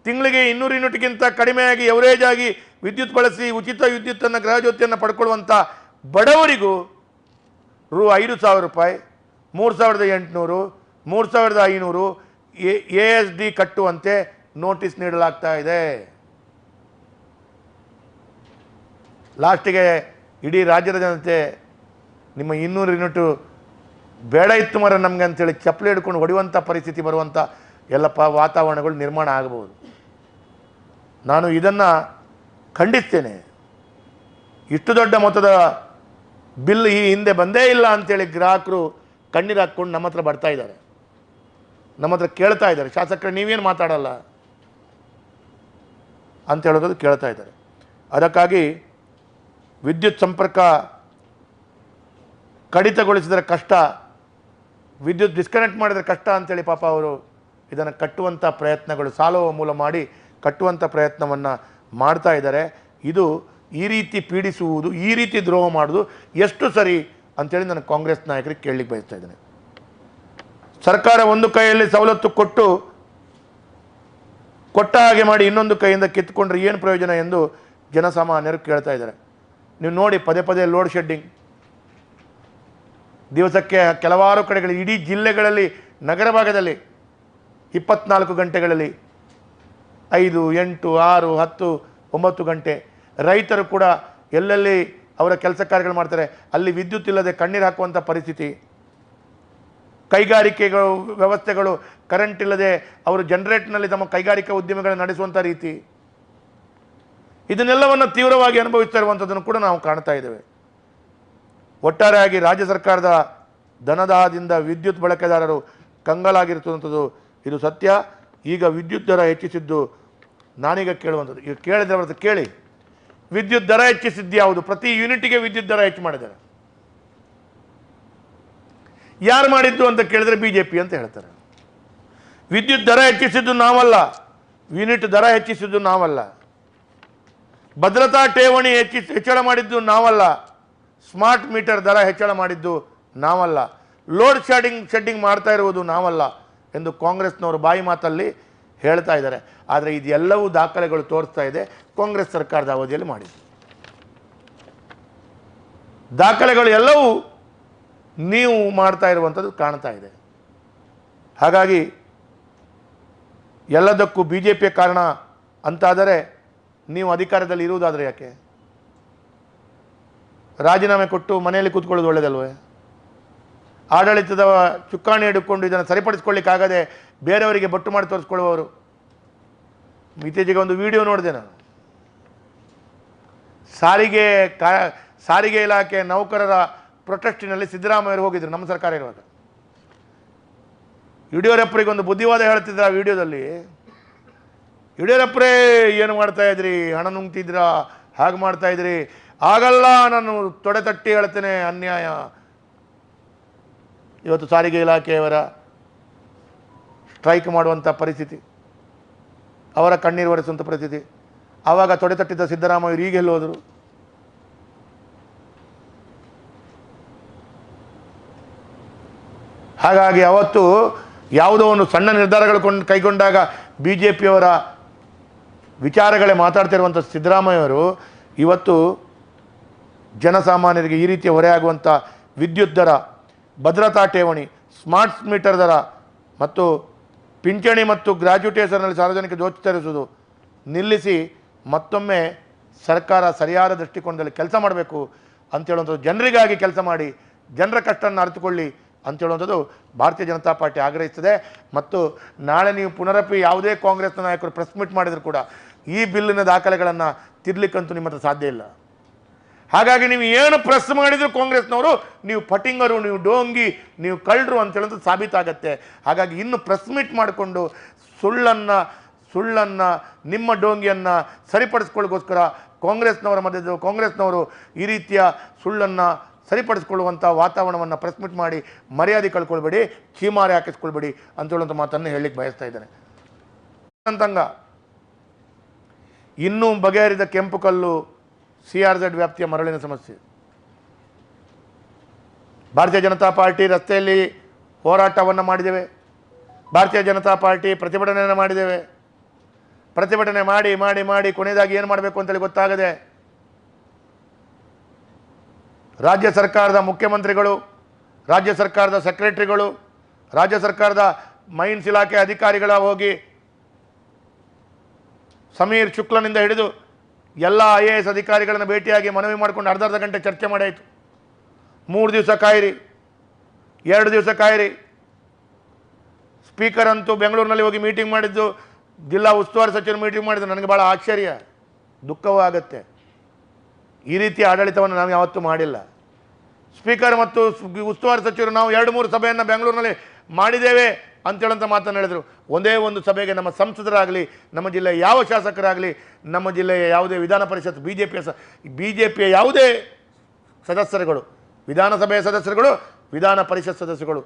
ತಿಂಗಳಿಗೆ 200 ಯೂನಿಟ್ಗಿಂತ ಕಡಿಮೆಯಾಗಿ ಎವರೇಜ್ ಆಗಿ ವಿದ್ಯುತ್ ಬಳಸಿ ಉಚಿತ ವಿದ್ಯುತ್ತನ್ನು ಗೃಹಜ್ಯೋತಿಯನ್ನು ಪಡ್ಕೊಳ್ಳುವಂಥ ಬಡವರಿಗೂ ₹5,000 ರೂಪಾಯಿ, 3,800, 3,500 ASD ಕಟ್ಟುವಂತೆ ನೋಟಿಸ್ ನೀಡಲಾಗ್ತಾ ಇದೆ. ಲಾಸ್ಟಿಗೆ ಇಡೀ ರಾಜ್ಯದ ಜನತೆ ನಿಮ್ಮ 200 ಯೂನಿಟು ಬೇಡ ಇತ್ತು ಮರ ನಮಗೆ ಅಂತೇಳಿ ಚಪ್ಪಲಿ ಹಿಡ್ಕೊಂಡು ಹೊಡೆಯುವಂಥ ಪರಿಸ್ಥಿತಿ ಬರುವಂಥ ಎಲ್ಲ ವಾತಾವರಣಗಳು ನಿರ್ಮಾಣ ಆಗಬಹುದು. ನಾನು ಇದನ್ನು ಖಂಡಿಸ್ತೇನೆ. ಇಷ್ಟು ದೊಡ್ಡ ಮೊತ್ತದ ಬಿಲ್ ಈ ಹಿಂದೆ ಬಂದೇ ಇಲ್ಲ ಅಂಥೇಳಿ ಗ್ರಾಹಕರು ಕಣ್ಣೀರು ಹಾಕ್ಕೊಂಡು ನಮ್ಮ ಹತ್ರ ಬರ್ತಾ ಇದ್ದಾರೆ, ನಮ್ಮ ಹತ್ರ ಕೇಳ್ತಾ ಇದ್ದಾರೆ, ಶಾಸಕರೇ ನೀವೇನು ಮಾತಾಡಲ್ಲ ಅಂತ ಹೇಳೋದು ಕೇಳ್ತಾ ಇದ್ದಾರೆ. ಅದಕ್ಕಾಗಿ ವಿದ್ಯುತ್ ಸಂಪರ್ಕ ಕಡಿತಗೊಳಿಸಿದರೆ ಕಷ್ಟ, ವಿದ್ಯುತ್ ಡಿಸ್ಕನೆಕ್ಟ್ ಮಾಡಿದರೆ ಕಷ್ಟ ಅಂಥೇಳಿ ಪಾಪ ಅವರು ಇದನ್ನು ಕಟ್ಟುವಂಥ ಪ್ರಯತ್ನಗಳು ಸಾಲುವ ಮೂಲ ಮಾಡಿ ಕಟ್ಟುವಂಥ ಪ್ರಯತ್ನವನ್ನು ಮಾಡ್ತಾ ಇದ್ದಾರೆ. ಇದು ಈ ರೀತಿ ಪೀಡಿಸುವುದು, ಈ ರೀತಿ ದ್ರೋಹ ಮಾಡೋದು ಎಷ್ಟು ಸರಿ ಅಂಥೇಳಿ ನಾನು ಕಾಂಗ್ರೆಸ್ ನಾಯಕರಿಗೆ ಕೇಳಲಿಕ್ಕೆ ಬಯಸ್ತಾ ಇದ್ದೇನೆ. ಸರ್ಕಾರ ಒಂದು ಕೈಯಲ್ಲಿ ಸವಲತ್ತು ಕೊಟ್ಟ ಹಾಗೆ ಮಾಡಿ ಇನ್ನೊಂದು ಕೈಯಿಂದ ಕಿತ್ತುಕೊಂಡ್ರೆ ಏನು ಪ್ರಯೋಜನ ಎಂದು ಜನಸಾಮಾನ್ಯರು ಕೇಳ್ತಾ ಇದ್ದಾರೆ. ನೀವು ನೋಡಿ, ಪದೇ ಪದೇ ಲೋಡ್ ಶೆಡ್ಡಿಂಗ್, ದಿವಸಕ್ಕೆ ಕೆಲವಾರು ಕಡೆಗಳಲ್ಲಿ, ಇಡೀ ಜಿಲ್ಲೆಗಳಲ್ಲಿ, ನಗರ ಭಾಗದಲ್ಲಿ 24 ಗಂಟೆಗಳಲ್ಲಿ 5, 8, 6, 10, 9 ಗಂಟೆ. ರೈತರು ಕೂಡ ಎಲ್ಲೆಲ್ಲಿ ಅವರ ಕೆಲಸ ಕಾರ್ಯಗಳು ಮಾಡ್ತಾರೆ ಅಲ್ಲಿ ವಿದ್ಯುತ್ ಇಲ್ಲದೆ ಕಣ್ಣೀರು ಹಾಕುವಂಥ ಪರಿಸ್ಥಿತಿ. ಕೈಗಾರಿಕೆಗಳು ವ್ಯವಸ್ಥೆಗಳು ಕರೆಂಟ್ ಇಲ್ಲದೆ ಅವರು ಜನರೇಟ್ನಲ್ಲಿ ತಮ್ಮ ಕೈಗಾರಿಕಾ ಉದ್ಯಮಗಳನ್ನು ನಡೆಸುವಂಥ ರೀತಿ, ಇದನ್ನೆಲ್ಲವನ್ನು ತೀವ್ರವಾಗಿ ಅನುಭವಿಸ್ತಾ ಇರುವಂಥದ್ದನ್ನು ಕೂಡ ನಾವು ಕಾಣ್ತಾ ಇದ್ದೇವೆ. ಒಟ್ಟಾರೆಯಾಗಿ ರಾಜ್ಯ ಸರ್ಕಾರದ ಧನದಾಹದಿಂದ ವಿದ್ಯುತ್ ಬಳಕೆದಾರರು ಕಂಗಾಲಾಗಿರುವಂಥದ್ದು ಇದು ಸತ್ಯ. ಈಗ ವಿದ್ಯುತ್ ದರ ಹೆಚ್ಚಿಸಿದ್ದು ನಾನೀಗ ಕೇಳುವಂಥದ್ದು, ಈಗ ಕೇಳಿದ್ರೆ ಅವ್ರದ್ದು ಕೇಳಿ, ವಿದ್ಯುತ್ ದರ ಹೆಚ್ಚಿಸಿದ್ದು ಯಾವುದು? ಪ್ರತಿ ಯೂನಿಟ್ಗೆ ವಿದ್ಯುತ್ ದರ ಹೆಚ್ಚು ಮಾಡಿದ್ದಾರೆ. ಯಾರು ಮಾಡಿದ್ದು ಅಂತ ಕೇಳಿದ್ರೆ BJP ಅಂತ ಹೇಳ್ತಾರೆ. ವಿದ್ಯುತ್ ದರ ಹೆಚ್ಚಿಸಿದ್ದು ನಾವಲ್ಲ, ಯೂನಿಟ್ ದರ ಹೆಚ್ಚಿಸಿದ್ದು ನಾವಲ್ಲ, ಭದ್ರತಾ ಠೇವಣಿ ಹೆಚ್ಚಳ ಮಾಡಿದ್ದು ನಾವಲ್ಲ, ಸ್ಮಾರ್ಟ್ ಮೀಟರ್ ದರ ಹೆಚ್ಚಳ ಮಾಡಿದ್ದು ನಾವಲ್ಲ, ಲೋಡ್ ಶೆಡ್ಡಿಂಗ್ ಮಾಡ್ತಾ ಇರುವುದು ನಾವಲ್ಲ ಎಂದು ಕಾಂಗ್ರೆಸ್ನವರು ಬಾಯಿ ಮಾತಲ್ಲಿ ಹೇಳ್ತಾ ಇದ್ದಾರೆ. ಆದರೆ ಇದೆಲ್ಲವೂ ದಾಖಲೆಗಳು ತೋರಿಸ್ತಾ ಇದೆ ಕಾಂಗ್ರೆಸ್ ಸರ್ಕಾರದ ಅವಧಿಯಲ್ಲಿ ಮಾಡಿದ್ದು. ದಾಖಲೆಗಳು ಎಲ್ಲವೂ ನೀವು ಮಾಡ್ತಾ ಇರುವಂಥದ್ದು ಕಾಣ್ತಾ ಇದೆ. ಹಾಗಾಗಿ ಎಲ್ಲದಕ್ಕೂ BJP ಕಾರಣ ಅಂತಾದರೆ ನೀವು ಅಧಿಕಾರದಲ್ಲಿ ಇರುವುದಾದರೆ ಯಾಕೆ? ರಾಜೀನಾಮೆ ಕೊಟ್ಟು ಮನೆಯಲ್ಲಿ ಕೂತ್ಕೊಳ್ಳೋದು ಒಳ್ಳೆಯದಲ್ವೇ? ಆಡಳಿತದ ಚುಕ್ಕಾಣಿ ಹಿಡ್ಕೊಂಡು ಇದನ್ನು ಸರಿಪಡಿಸ್ಕೊಳ್ಳಿಕ್ಕಾಗದೆ ಬೇರೆಯವರಿಗೆ ಬೊಟ್ಟು ಮಾಡಿ ತೋರಿಸ್ಕೊಳ್ಳುವವರು. ಇತ್ತೀಚೆಗೆ ಒಂದು ವಿಡಿಯೋ ನೋಡಿದೆ ನಾನು. ಸಾರಿಗೆ ಇಲಾಖೆ ನೌಕರರ ಪ್ರೊಟೆಸ್ಟಿನಲ್ಲಿ ಸಿದ್ದರಾಮಯ್ಯರು ಹೋಗಿದ್ರು ನಮ್ಮ ಸರ್ಕಾರ ಇರುವಾಗ. ಯಡಿಯೂರಪ್ಪರಿಗೆ ಒಂದು ಬುದ್ಧಿವಾದ ಹೇಳ್ತಿದ್ರು ಆ ವಿಡಿಯೋದಲ್ಲಿ. ಯಡಿಯೂರಪ್ಪರೇ ಏನು ಮಾಡ್ತಾ ಇದ್ರಿ, ಹಣ ನುಂಗ್ತಿದ್ರಾ, ಹಾಗೆ ಮಾಡ್ತಾ ಇದ್ರಿ, ಆಗಲ್ಲ, ನಾನು ತೊಡೆ ತಟ್ಟಿ ಹೇಳ್ತೇನೆ, ಅನ್ಯಾಯ. ಇವತ್ತು ಸಾರಿಗೆ ಇಲಾಖೆಯವರ ಸ್ಟ್ರೈಕ್ ಮಾಡುವಂಥ ಪರಿಸ್ಥಿತಿ, ಅವರ ಕಣ್ಣೀರು ಒರೆಸುವಂಥ ಪರಿಸ್ಥಿತಿ. ಆವಾಗ ತೊಡೆ ತಟ್ಟಿದ್ದ ಸಿದ್ದರಾಮಯ್ಯರು ಈಗ ಎಲ್ಲಿ ಹೋದರು? ಹಾಗಾಗಿ ಅವತ್ತು ಯಾವುದೋ ಒಂದು ಸಣ್ಣ ನಿರ್ಧಾರಗಳು ಕೈಗೊಂಡಾಗ BJPಯವರ ವಿಚಾರಗಳೇ ಮಾತಾಡ್ತಿರುವಂಥ ಸಿದ್ದರಾಮಯ್ಯವರು ಇವತ್ತು ಜನಸಾಮಾನ್ಯರಿಗೆ ಈ ರೀತಿಯ ಹೊರೆಯಾಗುವಂಥ ವಿದ್ಯುತ್ ದರ, ಭದ್ರತಾ ಠೇವಣಿ, ಸ್ಮಾರ್ಟ್ ಮೀಟರ್ ದರ ಮತ್ತು ಪಿಂಚಣಿ ಮತ್ತು ಗ್ರ್ಯಾಚ್ಯುಟಿ ಹೆಸರಿನಲ್ಲಿ ಸಾರ್ವಜನಿಕ ದೋಚಿತರಿಸುವುದು ನಿಲ್ಲಿಸಿ ಮತ್ತೊಮ್ಮೆ ಸರ್ಕಾರ ಸರಿಯಾದ ದೃಷ್ಟಿಕೋನದಲ್ಲಿ ಕೆಲಸ ಮಾಡಬೇಕು ಅಂತೇಳುವಂಥದ್ದು, ಜನರಿಗಾಗಿ ಕೆಲಸ ಮಾಡಿ ಜನರ ಕಷ್ಟವನ್ನು ಅರಿತುಕೊಳ್ಳಿ ಅಂತೇಳುವಂಥದ್ದು ಭಾರತೀಯ ಜನತಾ ಪಾರ್ಟಿ ಆಗ್ರಹಿಸ್ತದೆ. ಮತ್ತು ನಾಳೆ ನೀವು ಪುನರಪಿ ಯಾವುದೇ ಕಾಂಗ್ರೆಸ್ನ ನಾಯಕರು ಪ್ರೆಸ್ ಮೀಟ್ ಮಾಡಿದರೂ ಕೂಡ ಈ ಬಿಲ್ಲಿನ ದಾಖಲೆಗಳನ್ನು ತಿರ್ಲಿಕ್ಕಂತೂ ನಿಮ್ಮ ಹತ್ರ ಸಾಧ್ಯ ಇಲ್ಲ. ಹಾಗಾಗಿ ನೀವು ಏನು ಪ್ರೆಸ್ ಮಾಡಿದ್ರು ಕಾಂಗ್ರೆಸ್ನವರು ನೀವು ಫಟಿಂಗರು, ನೀವು ಡೋಂಗಿ, ನೀವು ಕಳ್ಳರು ಅಂತ ಹೇಳೋದು ಸಾಬೀತಾಗತ್ತೆ. ಹಾಗಾಗಿ ಇನ್ನು ಪ್ರೆಸ್ ಮೀಟ್ ಮಾಡಿಕೊಂಡು ಸುಳ್ಳನ್ನು ನಿಮ್ಮ ಡೋಂಗಿಯನ್ನು ಸರಿಪಡಿಸ್ಕೊಳ್ಳೋಕ್ಕೋಸ್ಕರ ಕಾಂಗ್ರೆಸ್ನವರು ಈ ರೀತಿಯ ಸುಳ್ಳನ್ನು ಸರಿಪಡಿಸ್ಕೊಳ್ಳುವಂಥ ವಾತಾವರಣವನ್ನು ಪ್ರೆಸ್ ಮೀಟ್ ಮಾಡಿ ಮರ್ಯಾದೆ ಕಳ್ಕೊಳ್ಬೇಡಿ, ಚೀಮಾರಿ ಹಾಕಿಸ್ಕೊಳ್ಬೇಡಿ ಅಂತ ಹೇಳುವಂಥ ಮಾತನ್ನು ಹೇಳಲಿಕ್ಕೆ ಬಯಸ್ತಾ ಇದ್ದೇನೆ. ಅಂತಂಗ ಇನ್ನೂ ಬಗೆಹರಿದ ಕೆಂಪು ಕಲ್ಲು CRZ ವ್ಯಾಪ್ತಿಯ ಮರಳಿನ ಸಮಸ್ಯೆ. ಭಾರತೀಯ ಜನತಾ ಪಾರ್ಟಿ ರಸ್ತೆಯಲ್ಲಿ ಹೋರಾಟವನ್ನು ಮಾಡಿದ್ದೇವೆ, ಭಾರತೀಯ ಜನತಾ ಪಾರ್ಟಿ ಪ್ರತಿಭಟನೆಯನ್ನು ಮಾಡಿದ್ದೇವೆ. ಪ್ರತಿಭಟನೆ ಮಾಡಿ ಮಾಡಿ ಮಾಡಿ ಕೊನೆಯದಾಗಿ ಏನು ಮಾಡಬೇಕು ಅಂತೇಳಿ ಗೊತ್ತಾಗದೆ ರಾಜ್ಯ ಸರ್ಕಾರದ ಮುಖ್ಯಮಂತ್ರಿಗಳು, ರಾಜ್ಯ ಸರ್ಕಾರದ ಸೆಕ್ರೆಟರಿಗಳು, ರಾಜ್ಯ ಸರ್ಕಾರದ ಮೈನ್ಸ್ ಇಲಾಖೆ ಅಧಿಕಾರಿಗಳ ಹೋಗಿ ಸಮೀರ್ ಶುಕ್ಲನಿಂದ ಹಿಡಿದು ಎಲ್ಲ IAS ಅಧಿಕಾರಿಗಳನ್ನು ಭೇಟಿಯಾಗಿ ಮನವಿ ಮಾಡಿಕೊಂಡು ಅರ್ಧ ಗಂಟೆ ಚರ್ಚೆ ಮಾಡಾಯಿತು. 3 ದಿವಸ ಕಾಯಿರಿ, 2 ದಿವಸ ಕಾಯಿರಿ. ಸ್ಪೀಕರ್ ಅಂತೂ ಬೆಂಗಳೂರಿನಲ್ಲಿ ಹೋಗಿ ಮೀಟಿಂಗ್ ಮಾಡಿದ್ದು, ಜಿಲ್ಲಾ ಉಸ್ತುವಾರಿ ಸಚಿವರು ಮೀಟಿಂಗ್ ಮಾಡಿದ್ದು. ನನಗೆ ಭಾಳ ಆಶ್ಚರ್ಯ, ದುಃಖವೂ ಆಗುತ್ತೆ. ಈ ರೀತಿಯ ಆಡಳಿತವನ್ನು ನಾವು ಯಾವತ್ತೂ ಮಾಡಿಲ್ಲ. ಸ್ಪೀಕರ್ ಮತ್ತು ಉಸ್ತುವಾರಿ ಸಚಿವರು ನಾವು 2-3 ಸಭೆಯನ್ನು ಬೆಂಗಳೂರಿನಲ್ಲಿ ಮಾಡಿದ್ದೇವೆ ಅಂತೇಳಂತ ಮಾತನ್ನು ಹೇಳಿದರು. ಒಂದೇ ಒಂದು ಸಭೆಗೆ ನಮ್ಮ ಸಂಸದರಾಗಲಿ, ನಮ್ಮ ಜಿಲ್ಲೆಯ ಯಾವ ಶಾಸಕರಾಗಲಿ, ನಮ್ಮ ಜಿಲ್ಲೆಯ ಯಾವುದೇ ವಿಧಾನ ಪರಿಷತ್ BJPಯ ಯಾವುದೇ ಸದಸ್ಯರುಗಳು, ವಿಧಾನಸಭೆಯ ಸದಸ್ಯರುಗಳು, ವಿಧಾನ ಪರಿಷತ್ ಸದಸ್ಯರುಗಳು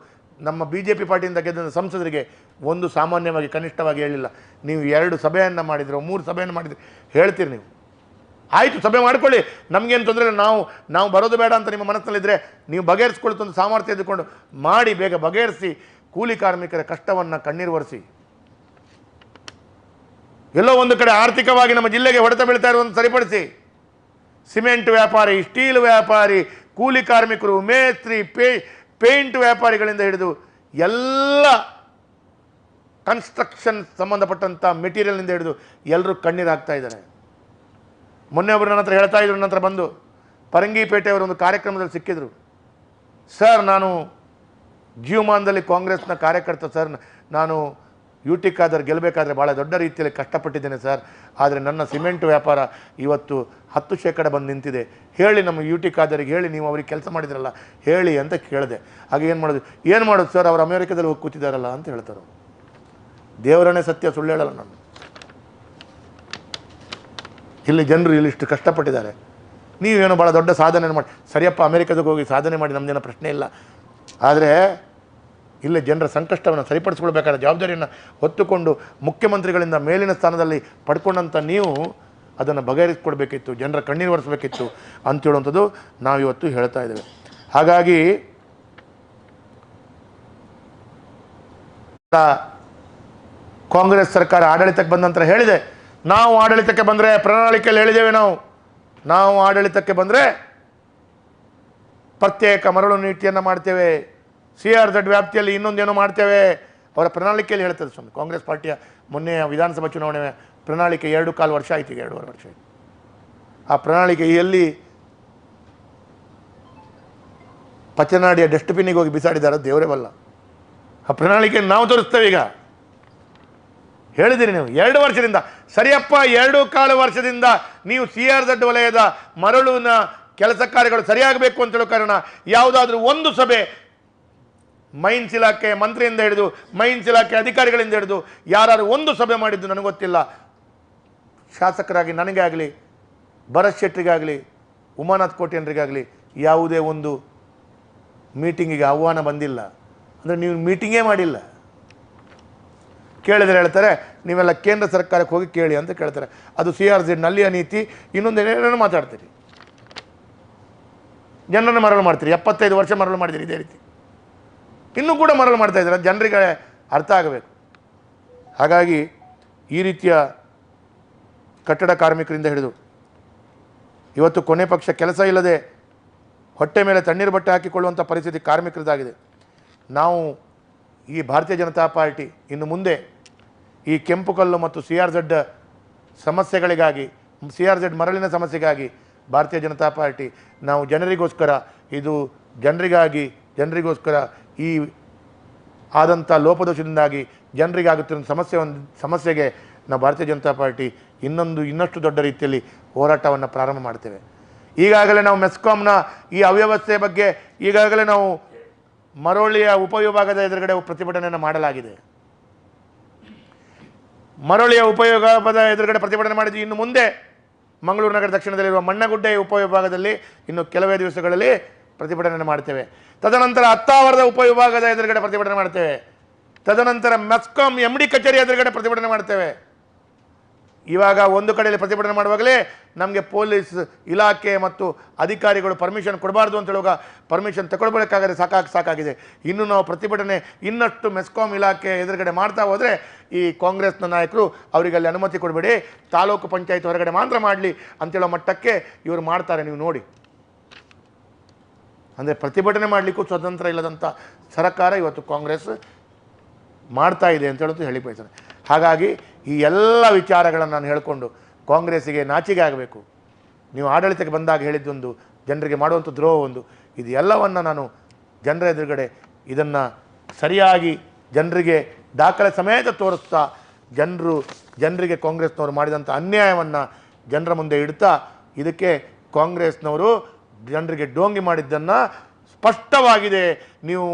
ನಮ್ಮ BJP ಪಾರ್ಟಿಯಿಂದ ಗೆದ್ದ ಸಂಸದರಿಗೆ ಒಂದು ಸಾಮಾನ್ಯವಾಗಿ ಕನಿಷ್ಠವಾಗಿ ಹೇಳಿಲ್ಲ. ನೀವು 2 ಸಭೆಯನ್ನು ಮಾಡಿದ್ರು, 3 ಸಭೆಯನ್ನು ಮಾಡಿದ್ರಿ, ಹೇಳ್ತೀರಿ ನೀವು. ಆಯಿತು, ಸಭೆ ಮಾಡ್ಕೊಳ್ಳಿ, ನಮಗೇನು ತೊಂದರೆ ಇಲ್ಲ. ನಾವು ಬರೋದು ಬೇಡ ಅಂತ ನಿಮ್ಮ ಮನಸ್ಸಿನಲ್ಲಿದ್ದರೆ ನೀವು ಬಗೆಹರಿಸ್ಕೊಳ್ತೊಂದು ಸಾಮರ್ಥ್ಯ ಇದ್ದುಕೊಂಡು ಮಾಡಿ, ಬೇಗ ಬಗೆಹರಿಸಿ, ಕೂಲಿ ಕಾರ್ಮಿಕರ ಕಷ್ಟವನ್ನು ಕಣ್ಣೀರು ಒರೆಸಿ. ಎಲ್ಲೋ ಒಂದು ಕಡೆ ಆರ್ಥಿಕವಾಗಿ ನಮ್ಮ ಜಿಲ್ಲೆಗೆ ಹೊಡೆತ ಬೀಳ್ತಾ ಇರುವಂಥ ಸರಿಪಡಿಸಿ. ಸಿಮೆಂಟ್ ವ್ಯಾಪಾರಿ, ಸ್ಟೀಲ್ ವ್ಯಾಪಾರಿ, ಕೂಲಿ ಕಾರ್ಮಿಕರು, ಮೇಸ್ತ್ರಿ, ಪೇಂಟ್ ವ್ಯಾಪಾರಿಗಳಿಂದ ಹಿಡಿದು ಎಲ್ಲ ಕನ್ಸ್ಟ್ರಕ್ಷನ್ ಸಂಬಂಧಪಟ್ಟಂಥ ಮೆಟೀರಿಯಲ್ನಿಂದ ಹಿಡಿದು ಎಲ್ಲರೂ ಕಣ್ಣೀರು ಹಾಕ್ತಾ ಇದ್ದಾರೆ. ಮೊನ್ನೆ ಒಬ್ಬರು ನನ್ನ ಹತ್ರ ಹೇಳ್ತಾ ಇದ್ರು, ನಂತರ ಬಂದು ಪರಂಗಿಪೇಟೆಯವರ ಒಂದು ಕಾರ್ಯಕ್ರಮದಲ್ಲಿ ಸಿಕ್ಕಿದ್ರು. ಸರ್, ನಾನು ಜೀವಮಾನದಲ್ಲಿ ಕಾಂಗ್ರೆಸ್ನ ಕಾರ್ಯಕರ್ತ ಸರ್, ನಾನು UT ಖಾದರ್ ಗೆಲ್ಲಬೇಕಾದ್ರೆ ಭಾಳ ದೊಡ್ಡ ರೀತಿಯಲ್ಲಿ ಕಷ್ಟಪಟ್ಟಿದ್ದೇನೆ ಸರ್, ಆದರೆ ನನ್ನ ಸಿಮೆಂಟ್ ವ್ಯಾಪಾರ ಇವತ್ತು 10% ಬಂದು ನಿಂತಿದೆ. ಹೇಳಿ ನಮ್ಮ UT ಖಾದರಿಗೆ ಹೇಳಿ, ನೀವು ಅವ್ರಿಗೆ ಕೆಲಸ ಮಾಡಿದ್ರಲ್ಲ ಹೇಳಿ ಅಂತ ಕೇಳಿದೆ. ಹಾಗೆ ಏನು ಮಾಡೋದು ಸರ್, ಅವರು ಅಮೇರಿಕಾದಲ್ಲಿ ಹೋಗಿ ಕೂತಿದ್ದಾರಲ್ಲ ಅಂತ ಹೇಳ್ತಾರೆ. ದೇವರನ್ನೇ ಸತ್ಯ, ಸುಳ್ಳು ಹೇಳಲ್ಲ ನಾನು. ಇಲ್ಲಿ ಜನರು ಇಲ್ಲಿಷ್ಟು ಕಷ್ಟಪಟ್ಟಿದ್ದಾರೆ, ನೀವೇನೋ ಭಾಳ ದೊಡ್ಡ ಸಾಧನೆ ಮಾಡಿ, ಸರಿಯಪ್ಪ ಅಮೇರಿಕಾದಾಗ ಹೋಗಿ ಸಾಧನೆ ಮಾಡಿ, ನಮ್ಮದೇನೋ ಪ್ರಶ್ನೆ ಇಲ್ಲ. ಆದರೆ ಇಲ್ಲಿ ಜನರ ಸಂಕಷ್ಟವನ್ನು ಸರಿಪಡಿಸ್ಕೊಳ್ಬೇಕಾದ ಜವಾಬ್ದಾರಿಯನ್ನು ಹೊತ್ತುಕೊಂಡು ಮುಖ್ಯಮಂತ್ರಿಗಳಿಂದ ಮೇಲಿನ ಸ್ಥಾನದಲ್ಲಿ ಪಡ್ಕೊಂಡಂಥ ನೀವು ಅದನ್ನು ಬಗೆಹರಿಸ್ಕೊಡ್ಬೇಕಿತ್ತು, ಜನರ ಕಣ್ಣೀರು ಒರೆಸಬೇಕಿತ್ತು ಅಂತೇಳುವಂಥದ್ದು ನಾವಿವತ್ತು ಹೇಳ್ತಾ ಇದ್ದೇವೆ. ಹಾಗಾಗಿ ಕಾಂಗ್ರೆಸ್ ಸರ್ಕಾರ ಆಡಳಿತಕ್ಕೆ ಬಂದ ನಂತರ ಹೇಳಿದೆ, ನಾವು ಆಡಳಿತಕ್ಕೆ ಬಂದರೆ ಪ್ರಣಾಳಿಕೆಯಲ್ಲಿ ಹೇಳಿದ್ದೇವೆ, ನಾವು ಆಡಳಿತಕ್ಕೆ ಬಂದರೆ ಪ್ರತ್ಯೇಕ ಮರಳು ನೀತಿಯನ್ನು ಮಾಡ್ತೇವೆ, CRZ ವ್ಯಾಪ್ತಿಯಲ್ಲಿ ಇನ್ನೊಂದೇನೋ ಮಾಡ್ತೇವೆ. ಅವರ ಪ್ರಣಾಳಿಕೆಯಲ್ಲಿ ಹೇಳ್ತದೆ. ಸ್ವಾಮಿ, ಕಾಂಗ್ರೆಸ್ ಪಾರ್ಟಿಯ ಮೊನ್ನೆ ವಿಧಾನಸಭಾ ಚುನಾವಣೆ ಪ್ರಣಾಳಿಕೆ 2.25 ವರ್ಷ ಆಯ್ತು, ಈಗ 2.5 ವರ್ಷ ಆಯಿತು. ಆ ಪ್ರಣಾಳಿಕೆಯಲ್ಲಿ ಪಚ್ಚನಾಡಿಯ ಡಸ್ಟ್ಬಿನ್ನಿಗೆ ಹೋಗಿ ಬಿಸಾಡಿದಾರ ದೇವರೇ ಬಲ್ಲ. ಆ ಪ್ರಣಾಳಿಕೆಯನ್ನು ನಾವು ತೋರಿಸ್ತೇವೆ. ಈಗ ಹೇಳಿದ್ದೀರಿ ನೀವು 2 ವರ್ಷದಿಂದ, ಸರಿಯಪ್ಪ 2.25 ವರ್ಷದಿಂದ ನೀವು CRZ ವಲಯದ ಮರಳುನ ಕೆಲಸ ಕಾರ್ಯಗಳು ಸರಿಯಾಗಬೇಕು ಅಂತ ಹೇಳೋ ಕಾರಣ ಯಾವುದಾದ್ರೂ ಒಂದು ಸಭೆ ಮೈನ್ಸ್ ಇಲಾಖೆ ಮಂತ್ರಿಯಿಂದ ಹಿಡಿದು ಮೈನ್ಸ್ ಇಲಾಖೆ ಅಧಿಕಾರಿಗಳಿಂದ ಹಿಡಿದು ಯಾರು ಒಂದು ಸಭೆ ಮಾಡಿದ್ದು ನನಗೆ ಗೊತ್ತಿಲ್ಲ. ಶಾಸಕರಾಗಿ ನನಗೆ ಆಗಲಿ, ಭರತ್ ಶೆಟ್ಟಿಗಾಗಲಿ, ಉಮಾನಾಥ್ ಕೋಟ್ಯಾನ್ರಿಗಾಗಲಿ ಯಾವುದೇ ಒಂದು ಮೀಟಿಂಗಿಗೆ ಆಹ್ವಾನ ಬಂದಿಲ್ಲ. ಅಂದರೆ ನೀವು ಮೀಟಿಂಗೇ ಮಾಡಿಲ್ಲ. ಕೇಳಿದರೆ ಹೇಳ್ತಾರೆ ನೀವೆಲ್ಲ ಕೇಂದ್ರ ಸರ್ಕಾರಕ್ಕೆ ಹೋಗಿ ಕೇಳಿ ಅಂತ ಕೇಳ್ತಾರೆ. ಅದು CRZ ನಲ್ಲಿಯ ನೀತಿ. ಇನ್ನೊಂದು ಏನೇನೋ ಮಾತಾಡ್ತೀರಿ, ಜನರನ್ನು ಮರಳು ಮಾಡ್ತೀರಿ. 75 ವರ್ಷ ಮರಳು ಮಾಡಿದ್ದೀರಿ ಇದೇ ರೀತಿ, ಇನ್ನೂ ಕೂಡ ಮರಳು ಮಾಡ್ತಾ ಇದ್ದಾರೆ. ಜನರಿಗೆ ಅರ್ಥ ಆಗಬೇಕು. ಹಾಗಾಗಿ ಈ ರೀತಿಯ ಕಟ್ಟಡ ಕಾರ್ಮಿಕರಿಂದ ಹಿಡಿದು ಇವತ್ತು ಕೊನೆ ಪಕ್ಷ ಕೆಲಸ ಇಲ್ಲದೆ ಹೊಟ್ಟೆ ಮೇಲೆ ತಣ್ಣೀರು ಬಟ್ಟೆ ಹಾಕಿಕೊಳ್ಳುವಂಥ ಪರಿಸ್ಥಿತಿ ಕಾರ್ಮಿಕರದಾಗಿದೆ. ನಾವು ಈ ಭಾರತೀಯ ಜನತಾ ಪಾರ್ಟಿ ಇನ್ನು ಮುಂದೆ ಈ ಕೆಂಪು ಕಲ್ಲು ಮತ್ತು CRZ ಸಮಸ್ಯೆಗಳಿಗಾಗಿ, CRZ ಮರಳಿನ ಸಮಸ್ಯೆಗಾಗಿ ಭಾರತೀಯ ಜನತಾ ಪಾರ್ಟಿ ನಾವು ಜನರಿಗೋಸ್ಕರ, ಇದು ಜನರಿಗೋಸ್ಕರ ಈ ಆದಂಥ ಲೋಪದೋಷದಿಂದಾಗಿ ಜನರಿಗಾಗುತ್ತಿರೋ ಸಮಸ್ಯೆಗೆ ನಾವು ಭಾರತೀಯ ಜನತಾ ಪಾರ್ಟಿ ಇನ್ನಷ್ಟು ದೊಡ್ಡ ರೀತಿಯಲ್ಲಿ ಹೋರಾಟವನ್ನು ಪ್ರಾರಂಭ ಮಾಡ್ತೇವೆ. ಈಗಾಗಲೇ ನಾವು ಮೆಸ್ಕಾಂನ ಈ ಅವ್ಯವಸ್ಥೆ ಬಗ್ಗೆ ಈಗಾಗಲೇ ನಾವು ಮರಳಿಯ ಉಪವಿಭಾಗದ ಎದುರುಗಡೆ ಪ್ರತಿಭಟನೆಯನ್ನು ಮಾಡಲಾಗಿದೆ. ಮರಳಿಯ ಉಪವಿಭಾಗದ ಎದುರುಗಡೆ ಪ್ರತಿಭಟನೆ ಮಾಡಿದ್ವಿ. ಇನ್ನು ಮುಂದೆ ಮಂಗಳೂರು ನಗರ ದಕ್ಷಿಣದಲ್ಲಿರುವ ಮಣ್ಣಗುಡ್ಡೆ ಉಪವಿಭಾಗದಲ್ಲಿ ಇನ್ನು ಕೆಲವೇ ದಿವಸಗಳಲ್ಲಿ ಪ್ರತಿಭಟನೆ ಮಾಡ್ತೇವೆ. ತದನಂತರ ಹತ್ತಾವರದ ಉಪವಿಭಾಗದ ಎದುರುಗಡೆ ಪ್ರತಿಭಟನೆ ಮಾಡ್ತೇವೆ. ತದನಂತರ ಮೆಸ್ಕಾಂ MD ಕಚೇರಿ ಎದುರುಗಡೆ ಪ್ರತಿಭಟನೆ ಮಾಡ್ತೇವೆ. ಇವಾಗ ಒಂದು ಕಡೆಯಲ್ಲಿ ಪ್ರತಿಭಟನೆ ಮಾಡುವಾಗಲೇ ನಮಗೆ ಪೊಲೀಸ್ ಇಲಾಖೆ ಮತ್ತು ಅಧಿಕಾರಿಗಳು ಪರ್ಮಿಷನ್ ಕೊಡಬಾರ್ದು ಅಂತ ಹೇಳುವಾಗ ಪರ್ಮಿಷನ್ ತಗೊಳ್ಬೇಕಾದ್ರೆ ಸಾಕಾಗಿದೆ. ಇನ್ನು ನಾವು ಪ್ರತಿಭಟನೆ ಇನ್ನಷ್ಟು ಮೆಸ್ಕಾಂ ಇಲಾಖೆ ಎದುರುಗಡೆ ಮಾಡ್ತಾ ಹೋದರೆ ಈ ಕಾಂಗ್ರೆಸ್ನ ನಾಯಕರು ಅವರಿಗೆ ಅಲ್ಲಿ ಅನುಮತಿ ಕೊಡಬೇಡಿ, ತಾಲೂಕು ಪಂಚಾಯತ್ ಹೊರಗಡೆ ಮಾತ್ರ ಮಾಡಲಿ ಅಂತೇಳೋ ಮಟ್ಟಕ್ಕೆ ಇವರು ಮಾಡ್ತಾರೆ. ನೀವು ನೋಡಿ, ಅಂದರೆ ಪ್ರತಿಭಟನೆ ಮಾಡಲಿಕ್ಕೂ ಸ್ವತಂತ್ರ ಇಲ್ಲದಂಥ ಸರ್ಕಾರ ಇವತ್ತು ಕಾಂಗ್ರೆಸ್ ಮಾಡ್ತಾ ಇದೆ ಅಂತ ಹೇಳೋದು ಹೇಳಿ ಬಯಸ್ತಾರೆ. ಹಾಗಾಗಿ ಈ ಎಲ್ಲ ವಿಚಾರಗಳನ್ನು ನಾನು ಹೇಳಿಕೊಂಡು ಕಾಂಗ್ರೆಸ್ಸಿಗೆ ನಾಚಿಕೆ ಆಗಬೇಕು. ನೀವು ಆಡಳಿತಕ್ಕೆ ಬಂದಾಗ ಹೇಳಿದ್ದೊಂದು, ಜನರಿಗೆ ಮಾಡುವಂಥ ದ್ರೋಹ ಒಂದು, ಇದು ಎಲ್ಲವನ್ನು ನಾನು ಜನರ ಎದುರುಗಡೆ ಇದನ್ನು ಸರಿಯಾಗಿ ಜನರಿಗೆ ದಾಖಲೆ ಸಮೇತ ತೋರಿಸ್ತಾ ಜನರಿಗೆ ಕಾಂಗ್ರೆಸ್ನವರು ಮಾಡಿದಂಥ ಅನ್ಯಾಯವನ್ನು ಜನರ ಮುಂದೆ ಇಡ್ತಾ ಇದಕ್ಕೆ ಕಾಂಗ್ರೆಸ್ನವರು ಜನರಿಗೆ ಡೋಂಗಿ ಮಾಡಿದ್ದನ್ನು ಸ್ಪಷ್ಟವಾಗಿದೆ, ನೀವು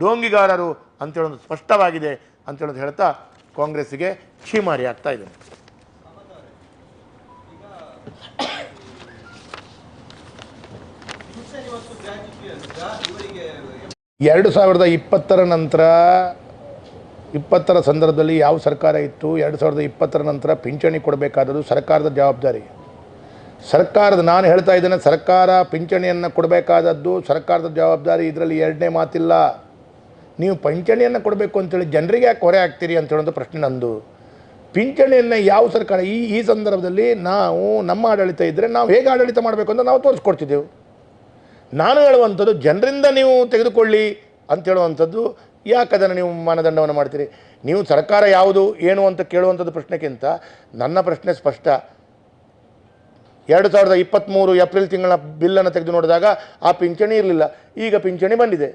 ಡೋಂಗಿಗಾರರು ಅಂತೇಳೋದು ಸ್ಪಷ್ಟವಾಗಿದೆ ಅಂತೇಳೋದು ಹೇಳ್ತಾ ಕಾಂಗ್ರೆಸ್ಸಿಗೆ ಛೀಮಾರಿ ಆಗ್ತಾ ಇದೆ. 2020 ನಂತರ 20 ಸಂದರ್ಭದಲ್ಲಿ ಯಾವ ಸರ್ಕಾರ ಇತ್ತು, 2020 ನಂತರ ಪಿಂಚಣಿ ಕೊಡಬೇಕಾದದ್ದು ಸರ್ಕಾರದ ಜವಾಬ್ದಾರಿ. ಸರ್ಕಾರದ, ನಾನು ಹೇಳ್ತಾ ಇದ್ದೇನೆ, ಸರ್ಕಾರ ಪಿಂಚಣಿಯನ್ನು ಕೊಡಬೇಕಾದದ್ದು ಸರ್ಕಾರದ ಜವಾಬ್ದಾರಿ. ಇದರಲ್ಲಿ ಎರಡನೇ ಮಾತಿಲ್ಲ. ನೀವು ಪಿಂಚಣಿಯನ್ನು ಕೊಡಬೇಕು ಅಂತೇಳಿ ಜನರಿಗೆ ಯಾಕೆ ಹೊರೆ ಆಗ್ತೀರಿ ಅಂತ ಹೇಳೋದು ಪ್ರಶ್ನೆ ನಂದು. ಪಿಂಚಣಿಯನ್ನು ಯಾವ ಸರ್ಕಾರ ಈ ಸಂದರ್ಭದಲ್ಲಿ ನಾವು ನಮ್ಮ ಆಡಳಿತ ಇದ್ದರೆ ನಾವು ಹೇಗೆ ಆಡಳಿತ ಮಾಡಬೇಕು ಅಂತ ನಾವು ತೋರಿಸ್ಕೊಡ್ತಿದ್ದೆವು. ನಾನು ಹೇಳುವಂಥದ್ದು ಜನರಿಂದ ನೀವು ತೆಗೆದುಕೊಳ್ಳಿ ಅಂತ ಹೇಳುವಂಥದ್ದು. ಯಾಕೆ ಅದನ್ನು ನೀವು ಮಾನದಂಡವನ್ನು ಮಾಡ್ತೀರಿ? ನೀವು ಸರ್ಕಾರ ಯಾವುದು ಏನು ಅಂತ ಕೇಳುವಂಥದ್ದು ಪ್ರಶ್ನೆಗಿಂತ ನನ್ನ ಪ್ರಶ್ನೆ ಸ್ಪಷ್ಟ. 2023 ಏಪ್ರಿಲ್ ತಿಂಗಳ ಬಿಲ್ಲನ್ನು ತೆಗೆದು ನೋಡಿದಾಗ ಆ ಪಿಂಚಣಿ ಇರಲಿಲ್ಲ. ಈಗ ಪಿಂಚಣಿ ಬಂದಿದೆ.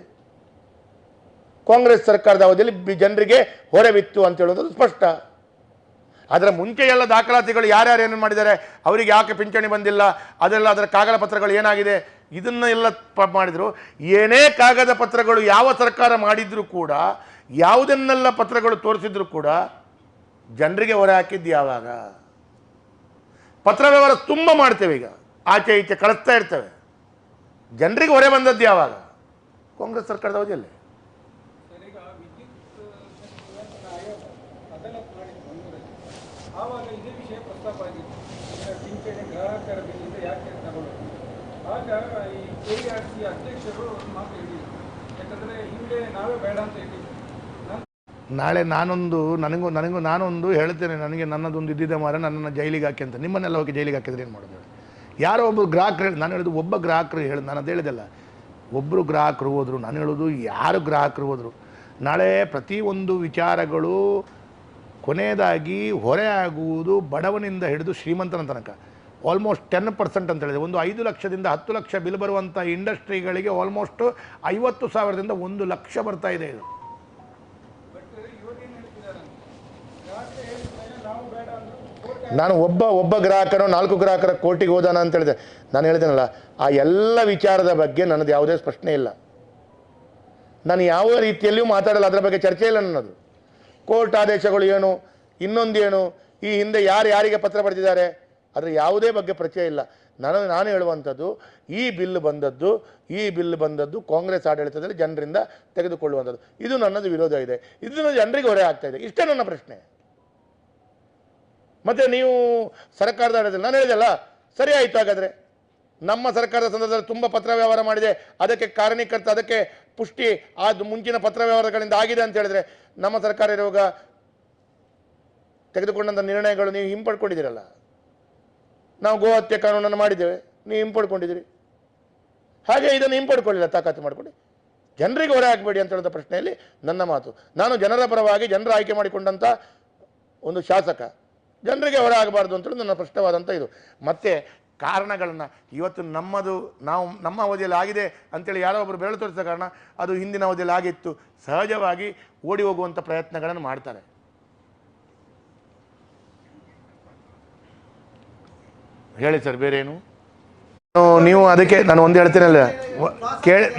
ಕಾಂಗ್ರೆಸ್ ಸರ್ಕಾರದ ಅವಧಿಯಲ್ಲಿ ಜನರಿಗೆ ಹೊರೆ ಬಿತ್ತು ಅಂತ ಹೇಳುವಂಥದ್ದು ಸ್ಪಷ್ಟ. ಅದರ ಮುಂಚೆ ಎಲ್ಲ ದಾಖಲಾತಿಗಳು ಯಾರ್ಯಾರು ಏನೇನು ಮಾಡಿದ್ದಾರೆ, ಅವರಿಗೆ ಯಾಕೆ ಪಿಂಚಣಿ ಬಂದಿಲ್ಲ, ಅದೆಲ್ಲ ಅದರ ಕಾಗದ ಪತ್ರಗಳು ಏನಾಗಿದೆ, ಇದನ್ನೆಲ್ಲ ಮಾಡಿದರು. ಏನೇ ಕಾಗದ ಪತ್ರಗಳು ಯಾವ ಸರ್ಕಾರ ಮಾಡಿದರೂ ಕೂಡ, ಯಾವುದನ್ನೆಲ್ಲ ಪತ್ರಗಳು ತೋರಿಸಿದ್ರು ಕೂಡ ಜನರಿಗೆ ಹೊರೆ ಹಾಕಿದ್ದು ಯಾವಾಗ? ಪತ್ರ ವ್ಯವಹಾರ ತುಂಬ ಮಾಡ್ತೇವೆ, ಈಗ ಆಚೆ ಈಚೆ ಕಳಿಸ್ತಾ ಇರ್ತೇವೆ. ಜನರಿಗೆ ಹೊರೆ ಬಂದದ್ದು ಯಾವಾಗ? ಕಾಂಗ್ರೆಸ್ ಸರ್ಕಾರದ ಅವಧಿಯಲ್ಲಿ. ಆವಾಗ ಇದೇ ವಿಷಯ ಪ್ರಸ್ತಾಪ ಆಗಿತ್ತು. ಪಿಂಚಣಿ ಗ್ರಾಹಕರ ಬಿಲ್ಲಿಂದ ಯಾಕೆ ತಗೊಳ್ಳೋದು? ಆಗ ಈ KRC ಅಧ್ಯಕ್ಷರು ಮಾತು ಹೇಳಿದರು. ಯಾಕಂದರೆ ಹಿಂದೆ ನಾವೇ ಬೇಡ ಅಂತ ಹೇಳಿದ್ವಿ. ನಾಳೆ ನಾನೊಂದು ಹೇಳ್ತೇನೆ, ನನಗೆ ನನ್ನದೊಂದು ಇದ್ದಿದ್ದೆ ಮಾರ, ನನ್ನನ್ನು ಜೈಲಿಗೆ ಹಾಕಿ ಅಂತ. ನಿಮ್ಮನ್ನೆಲ್ಲ ಹೋಗಿ ಜೈಲಿಗೆ ಹಾಕಿದ್ರೆ ಏನು ಮಾಡೋದು? ಯಾರೋ ಒಬ್ಬರು ಗ್ರಾಹಕರು ಹೇಳಿ, ನಾನು ಹೇಳೋದು ಒಬ್ಬ ಗ್ರಾಹಕರು ಹೇಳಿ, ನಾನು ಅದು ಹೇಳಿದೆಲ್ಲ, ಒಬ್ಬರು ಗ್ರಾಹಕರು ಹೋದರು. ನಾನು ಹೇಳೋದು ಯಾರು ಗ್ರಾಹಕರು ಹೋದರು. ನಾಳೆ ಪ್ರತಿಯೊಂದು ವಿಚಾರಗಳು ಕೊನೆಯದಾಗಿ ಹೊರೆ ಆಗುವುದು ಬಡವನಿಂದ ಹಿಡಿದು ಶ್ರೀಮಂತನ ತನಕ. ಆಲ್ಮೋಸ್ಟ್ 10% ಅಂತ ಹೇಳಿದೆ. ಒಂದು 5 ಲಕ್ಷದಿಂದ 10 ಲಕ್ಷ ಬಿಲ್ ಬರುವಂಥ ಇಂಡಸ್ಟ್ರಿಗಳಿಗೆ ಆಲ್ಮೋಸ್ಟ್ 50,000ದಿಂದ 1 ಲಕ್ಷ ಬರ್ತಾ ಇದೆ ಇದು. ನಾನು ಒಬ್ಬ ಗ್ರಾಹಕನು 4 ಗ್ರಾಹಕರ ಕೋರ್ಟಿಗೆ ಹೋದಾನ ಅಂತ ಹೇಳಿದೆ. ನಾನು ಹೇಳಿದೆನಲ್ಲ, ಆ ಎಲ್ಲ ವಿಚಾರದ ಬಗ್ಗೆ ನನ್ನದು ಯಾವುದೇ ಪ್ರಶ್ನೆ ಇಲ್ಲ. ನಾನು ಯಾವ ರೀತಿಯಲ್ಲಿಯೂ ಮಾತಾಡಲ್ಲ, ಅದರ ಬಗ್ಗೆ ಚರ್ಚೆ ಇಲ್ಲ ನನ್ನದು. ಕೋರ್ಟ್ ಆದೇಶಗಳು ಏನು, ಇನ್ನೊಂದು ಏನು, ಈ ಹಿಂದೆ ಯಾರಿಗೆ ಪತ್ರ ಬರೆದಿದ್ದಾರೆ, ಅದರ ಯಾವುದೇ ಬಗ್ಗೆ ಪರಿಚಯ ಇಲ್ಲ. ನಾನು ಹೇಳುವಂಥದ್ದು, ಈ ಬಿಲ್ ಬಂದದ್ದು ಕಾಂಗ್ರೆಸ್ ಆಡಳಿತದಲ್ಲಿ ಜನರಿಂದ ತೆಗೆದುಕೊಳ್ಳುವಂಥದ್ದು. ಇದು ನನ್ನದು ವಿರೋಧ ಇದೆ. ಇದನ್ನು ಜನರಿಗೆ ಹೊರೆ ಆಗ್ತಾ ಇದೆ. ಇಷ್ಟೇ ನನ್ನ ಪ್ರಶ್ನೆ. ಮತ್ತು ನೀವು ಸರ್ಕಾರದ ಆಡಳಿತದಲ್ಲಿ, ನಾನು ಹೇಳಿದೆಲ್ಲ, ಸರಿ ಆಯಿತು. ಹಾಗಾದರೆ ನಮ್ಮ ಸರ್ಕಾರದ ಸಂದರ್ಭದಲ್ಲಿ ತುಂಬ ಪತ್ರ ವ್ಯವಹಾರ ಮಾಡಿದೆ, ಅದಕ್ಕೆ ಕಾರಣೀಕರ್ತ, ಅದಕ್ಕೆ ಪುಷ್ಟಿ ಅದು ಮುಂಚಿನ ಪತ್ರ ವ್ಯವಹಾರಗಳಿಂದ ಆಗಿದೆ ಅಂತ ಹೇಳಿದ್ರೆ, ನಮ್ಮ ಸರ್ಕಾರ ಇರುವಾಗ ತೆಗೆದುಕೊಂಡಂಥ ನಿರ್ಣಯಗಳು ನೀವು ಹಿಂಪಡ್ಕೊಂಡಿದ್ದೀರಲ್ಲ. ನಾವು ಗೋ ಹತ್ಯೆ ಕಾನೂನನ್ನು ಮಾಡಿದ್ದೇವೆ, ನೀವು ಹಿಂಪಡ್ಕೊಂಡಿದ್ದೀರಿ. ಹಾಗೆ ಇದನ್ನು ಹಿಂಪಡ್ಕೊಳ್ಳಿಲ್ಲ, ತಾಕತ್ತು ಮಾಡಿಕೊಂಡು ಜನರಿಗೆ ಹೊರೆ ಹಾಕಬೇಡಿ ಅಂತ ಹೇಳೋದ ಪ್ರಶ್ನೆಯಲ್ಲಿ ನನ್ನ ಮಾತು. ನಾನು ಜನರ ಪರವಾಗಿ, ಜನರ ಆಯ್ಕೆ ಮಾಡಿಕೊಂಡಂಥ ಒಂದು ಶಾಸಕ, ಜನರಿಗೆ ಹೊರೆ ಆಗಬಾರ್ದು ಅಂತೇಳಿ ನನ್ನ ಸ್ಪಷ್ಟವಾದಂಥ ಇದು. ಮತ್ತು ಕಾರಣಗಳನ್ನು ಇವತ್ತು ನಮ್ಮ ಅವಧಿಯಲ್ಲಿ ಆಗಿದೆ ಅಂತೇಳಿ ಯಾರೋ ಒಬ್ಬರು ಬೆರಳು ತೋರಿಸಿದ ಕಾರಣ ಅದು ಹಿಂದಿನ ಅವಧಿಯಲ್ಲಿ ಆಗಿತ್ತು, ಸಹಜವಾಗಿ ಓಡಿ ಹೋಗುವಂಥ ಪ್ರಯತ್ನಗಳನ್ನು ಮಾಡ್ತಾರೆ. ಹೇಳಿ ಸರ್, ಬೇರೆ ಏನು? ನೀವು ಅದಕ್ಕೆ ನಾನು ಒಂದು ಹೇಳ್ತೀನಲ್ಲ,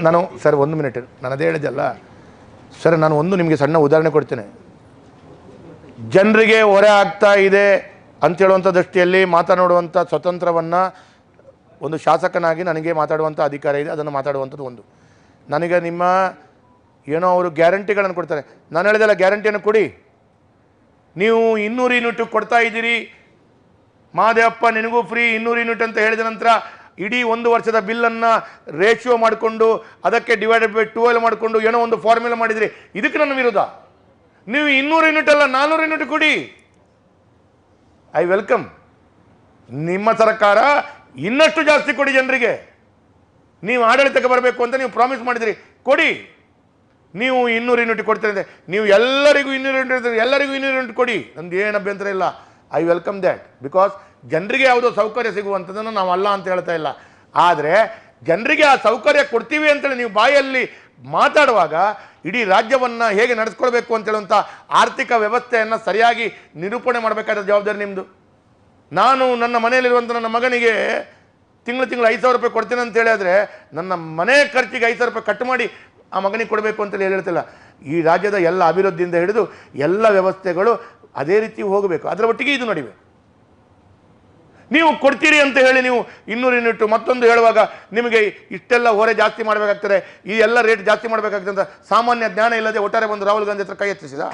ನಾನು ಸರ್ 1 ಮಿನಿಟ್, ನಾನು ಅದೇ ಹೇಳಿದೆಲ್ಲ ಸರ್. ನಾನು ನಿಮಗೆ ಸಣ್ಣ ಉದಾಹರಣೆ ಕೊಡ್ತೇನೆ. ಜನರಿಗೆ ಹೊರೆ ಆಗ್ತಾ ಇದೆ ಅಂತೇಳುವಂಥ ದೃಷ್ಟಿಯಲ್ಲಿ ಮಾತನಾಡುವಂಥ ಸ್ವತಂತ್ರವನ್ನು ಒಂದು ಶಾಸಕನಾಗಿ ನನಗೆ ಮಾತಾಡುವಂಥ ಅಧಿಕಾರ ಇದೆ. ಅದನ್ನು ಮಾತಾಡುವಂಥದ್ದು ಒಂದು. ನನಗೆ ಏನೋ ಅವರು ಗ್ಯಾರಂಟಿಗಳನ್ನು ಕೊಡ್ತಾರೆ. ನಾನು ಹೇಳಿದೆಲ್ಲ, ಗ್ಯಾರಂಟಿಯನ್ನು ಕೊಡಿ. ನೀವು 200 ಯೂನಿಟ್ ಕೊಡ್ತಾ ಇದ್ದೀರಿ, ಮಹಾದೇವಪ್ಪ ನಿನಗೂ ಫ್ರೀ 200 ಯೂನಿಟ್ ಅಂತ ಹೇಳಿದ ನಂತರ ಇಡೀ 1 ವರ್ಷದ ಬಿಲ್ಲನ್ನು ರೇಷಿಯೋ ಮಾಡಿಕೊಂಡು ಅದಕ್ಕೆ ಡಿವೈಡೆಡ್ ಬೈ 12 ಮಾಡಿಕೊಂಡು ಏನೋ ಒಂದು ಫಾರ್ಮುಲಾ ಮಾಡಿದಿರಿ. ಇದಕ್ಕೆ ನನ್ನ ವಿರೋಧ. ನೀವು 200 ಯೂನಿಟ್ ಅಲ್ಲ 400 ಯೂನಿಟ್ ಕೊಡಿ, ಐ ವೆಲ್ಕಮ್. ನಿಮ್ಮ ಸರ್ಕಾರ ಇನ್ನಷ್ಟು ಜಾಸ್ತಿ ಕೊಡಿ ಜನರಿಗೆ. ನೀವು ಆಡಳಿತಕ್ಕೆ ಬರಬೇಕು ಅಂತ ನೀವು ಪ್ರಾಮಿಸ್ ಮಾಡಿದಿರಿ, ಕೊಡಿ. ನೀವು 200 ಯೂನಿಟ್ ಕೊಡ್ತೀರಿ ಅಂದರೆ ನೀವು ಎಲ್ಲರಿಗೂ 200 ಯೂನಿಟ್ ಕೊಡಿ, ನಂದು ಏನು ಅಭ್ಯಂತರ ಇಲ್ಲ. I welcome that. ಬಿಕಾಸ್ ಜನರಿಗೆ ಯಾವುದೋ ಸೌಕರ್ಯ ಸಿಗುವಂಥದ್ದನ್ನು ನಾವು ಅಲ್ಲ ಅಂತ ಹೇಳ್ತಾ ಇಲ್ಲ. ಆದರೆ ಜನರಿಗೆ ಆ ಸೌಕರ್ಯ ಕೊಡ್ತೀವಿ ಅಂತೇಳಿ ನೀವು ಬಾಯಲ್ಲಿ ಮಾತಾಡುವಾಗ ಇಡೀ ರಾಜ್ಯವನ್ನು ಹೇಗೆ ನಡೆಸ್ಕೊಳ್ಬೇಕು ಅಂತ ಹೇಳುವಂಥ ಆರ್ಥಿಕ ವ್ಯವಸ್ಥೆಯನ್ನು ಸರಿಯಾಗಿ ನಿರೂಪಣೆ ಮಾಡಬೇಕಾದ ಜವಾಬ್ದಾರಿ ನಿಮ್ಮದು. ನಾನು ನನ್ನ ಮನೆಯಲ್ಲಿರುವಂಥ ನನ್ನ ಮಗನಿಗೆ ತಿಂಗಳು 5,000 ರೂಪಾಯಿ ಕೊಡ್ತೀನಿ ಅಂತ ಹೇಳಿದ್ರೆ ನನ್ನ ಮನೆ ಖರ್ಚಿಗೆ 5,000 ರೂಪಾಯಿ ಕಟ್ ಮಾಡಿ ಆ ಮಗನಿಗೆ ಕೊಡಬೇಕು ಅಂತೇಳಿ ಹೇಳ್ತಿಲ್ಲ. ಈ ರಾಜ್ಯದ ಎಲ್ಲ ಅಭಿವೃದ್ಧಿಯಿಂದ ಹಿಡಿದು ಎಲ್ಲ ವ್ಯವಸ್ಥೆಗಳು ಅದೇ ರೀತಿ ಹೋಗಬೇಕು, ಅದರ ಒಟ್ಟಿಗೆ ಇದು ನಡಿಬೇಕು. ನೀವು ಕೊಡ್ತೀರಿ ಅಂತ ಹೇಳಿ ನೀವು 200 ಯೂನಿಟ್ ಮತ್ತೊಂದು ಹೇಳುವಾಗ ನಿಮಗೆ ಇಷ್ಟೆಲ್ಲ ಹೊರೆ ಜಾಸ್ತಿ ಮಾಡಬೇಕಾಗ್ತದೆ, ಈ ಎಲ್ಲ ರೇಟ್ ಜಾಸ್ತಿ ಮಾಡಬೇಕಾಗ್ತದೆ ಅಂತ ಸಾಮಾನ್ಯ ಜ್ಞಾನ ಇಲ್ಲದೆ ಒಟ್ಟಾರೆ ಬಂದು ರಾಹುಲ್ ಗಾಂಧಿ ಹತ್ರ ಕೈ ಎತ್ತಿಸಿದ.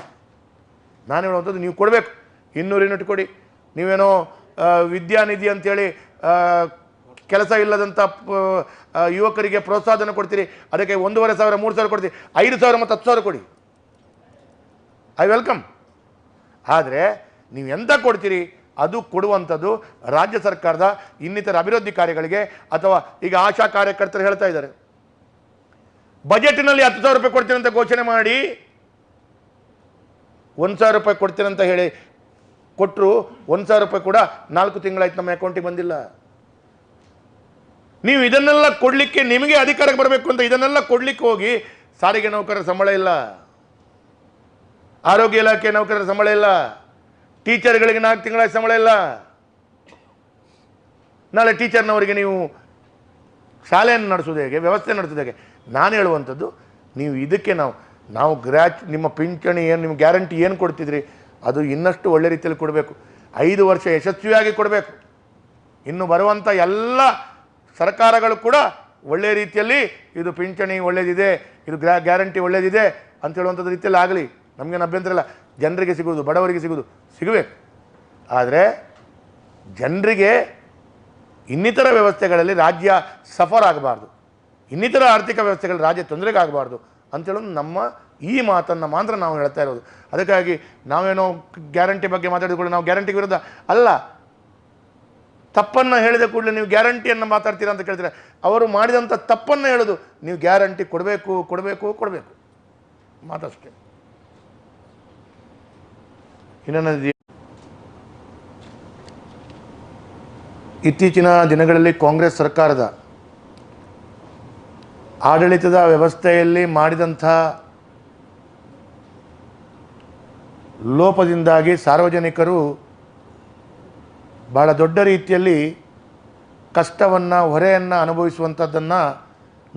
ನಾನು ಹೇಳುವಂಥದ್ದು ನೀವು ಕೊಡಬೇಕು, 200 ಯೂನಿಟ್ ಕೊಡಿ. ನೀವೇನೋ ವಿದ್ಯಾನಿಧಿ ಅಂತೇಳಿ ಕೆಲಸ ಇಲ್ಲದಂಥ ಯುವಕರಿಗೆ ಪ್ರೋತ್ಸಾಹನ ಕೊಡ್ತೀರಿ, ಅದಕ್ಕೆ 1,500 3,000 ಕೊಡ್ತೀರಿ, 5,000 ಮತ್ತು 10,000 ಕೊಡಿ, ಐ ವೆಲ್ಕಮ್. ಆದರೆ ನೀವು ಎಂತ ಕೊಡ್ತೀರಿ ಅದು ಕೊಡುವಂಥದ್ದು ರಾಜ್ಯ ಸರ್ಕಾರದ ಇನ್ನಿತರ ಅಭಿವೃದ್ಧಿ ಕಾರ್ಯಗಳಿಗೆ. ಅಥವಾ ಈಗ ಆಶಾ ಕಾರ್ಯಕರ್ತರು ಹೇಳ್ತಾ ಇದ್ದಾರೆ, ಬಜೆಟ್ನಲ್ಲಿ 10,000 ರೂಪಾಯಿ ಕೊಡ್ತೀರಂತ ಘೋಷಣೆ ಮಾಡಿ 1,000 ರೂಪಾಯಿ ಕೊಡ್ತೀರಂತ ಹೇಳಿ ಕೊಟ್ಟರು, 1,000 ರೂಪಾಯಿ ಕೂಡ 4 ತಿಂಗಳಾಯ್ತು ನಮ್ಮ ಅಕೌಂಟಿಗೆ ಬಂದಿಲ್ಲ. ನೀವು ಇದನ್ನೆಲ್ಲ ಕೊಡಲಿಕ್ಕೆ ನಿಮಗೆ ಅಧಿಕಾರಕ್ಕೆ ಬರಬೇಕು ಅಂತ ಇದನ್ನೆಲ್ಲ ಕೊಡಲಿಕ್ಕೆ ಹೋಗಿ ಸಾರಿಗೆ ನೌಕರರ ಸಂಬಳ ಇಲ್ಲ, ಆರೋಗ್ಯ ಇಲಾಖೆ ನೌಕರರ ಸಂಬಳ ಇಲ್ಲ, ಟೀಚರ್ಗಳಿಗೆ 4 ತಿಂಗಳ ಸಂಬಳ ಇಲ್ಲ. ನಾಳೆ ಟೀಚರ್ನವರಿಗೆ ನೀವು ಶಾಲೆಯನ್ನು ನಡೆಸೋದು ಹೇಗೆ, ವ್ಯವಸ್ಥೆ ನಡೆಸೋದು ಹೇಗೆ? ನಾನು ಹೇಳುವಂಥದ್ದು, ನೀವು ಇದಕ್ಕೆ ನಾವು ನಿಮ್ಮ ಪಿಂಚಣಿ ಏನು, ನಿಮ್ಮ ಗ್ಯಾರಂಟಿ ಏನು ಕೊಡ್ತಿದ್ರಿ ಅದು ಇನ್ನಷ್ಟು ಒಳ್ಳೆ ರೀತಿಯಲ್ಲಿ ಕೊಡಬೇಕು. 5 ವರ್ಷ ಯಶಸ್ವಿಯಾಗಿ ಕೊಡಬೇಕು. ಇನ್ನು ಬರುವಂಥ ಎಲ್ಲ ಸರ್ಕಾರಗಳು ಕೂಡ ಒಳ್ಳೆಯ ರೀತಿಯಲ್ಲಿ ಇದು ಪಿಂಚಣಿ ಒಳ್ಳೆಯದಿದೆ, ಇದು ಗ್ಯಾರಂಟಿ ಒಳ್ಳೆಯದಿದೆ ಅಂತ ಹೇಳುವಂಥದ್ದು ರೀತಿಯಲ್ಲಿ ಆಗಲಿ, ನಮಗೇನು ಅಭ್ಯಂತರ ಇಲ್ಲ. ಜನರಿಗೆ ಸಿಗೋದು, ಬಡವರಿಗೆ ಸಿಗಬೇಕು. ಆದರೆ ಜನರಿಗೆ ಇನ್ನಿತರ ವ್ಯವಸ್ಥೆಗಳಲ್ಲಿ ರಾಜ್ಯ ಸಫರ್ ಆಗಬಾರ್ದು, ಇನ್ನಿತರ ಆರ್ಥಿಕ ವ್ಯವಸ್ಥೆಗಳಲ್ಲಿ ರಾಜ್ಯ ತೊಂದರೆಗಾಗಬಾರ್ದು ಅಂತೇಳೋದು ನಮ್ಮ ಈ ಮಾತನ್ನು ಮಾತ್ರ ನಾವು ಹೇಳ್ತಾ ಇರೋದು. ಅದಕ್ಕಾಗಿ ನಾವೇನೋ ಗ್ಯಾರಂಟಿ ಬಗ್ಗೆ ಮಾತಾಡಿದ ನಾವು ಗ್ಯಾರಂಟಿ ವಿರುದ್ಧ ಅಲ್ಲ. ತಪ್ಪನ್ನು ಹೇಳಿದ ಕೂಡಲೇ ನೀವು ಗ್ಯಾರಂಟಿಯನ್ನು ಮಾತಾಡ್ತೀರಾ ಅಂತ ಕೇಳ್ತೀರಾ. ಅವರು ಮಾಡಿದಂಥ ತಪ್ಪನ್ನು ಹೇಳೋದು, ನೀವು ಗ್ಯಾರಂಟಿ ಕೊಡಬೇಕು ಮಾತಷ್ಟೇ. ಇನ್ನೊಂದು, ಇತ್ತೀಚಿನ ದಿನಗಳಲ್ಲಿ ಕಾಂಗ್ರೆಸ್ ಸರ್ಕಾರದ ಆಡಳಿತದ ವ್ಯವಸ್ಥೆಯಲ್ಲಿ ಮಾಡಿದಂಥ ಲೋಪದಿಂದಾಗಿ ಸಾರ್ವಜನಿಕರು ಬಹಳ ದೊಡ್ಡ ರೀತಿಯಲ್ಲಿ ಕಷ್ಟವನ್ನು, ಹೊರೆಯನ್ನು ಅನುಭವಿಸುವಂಥದ್ದನ್ನು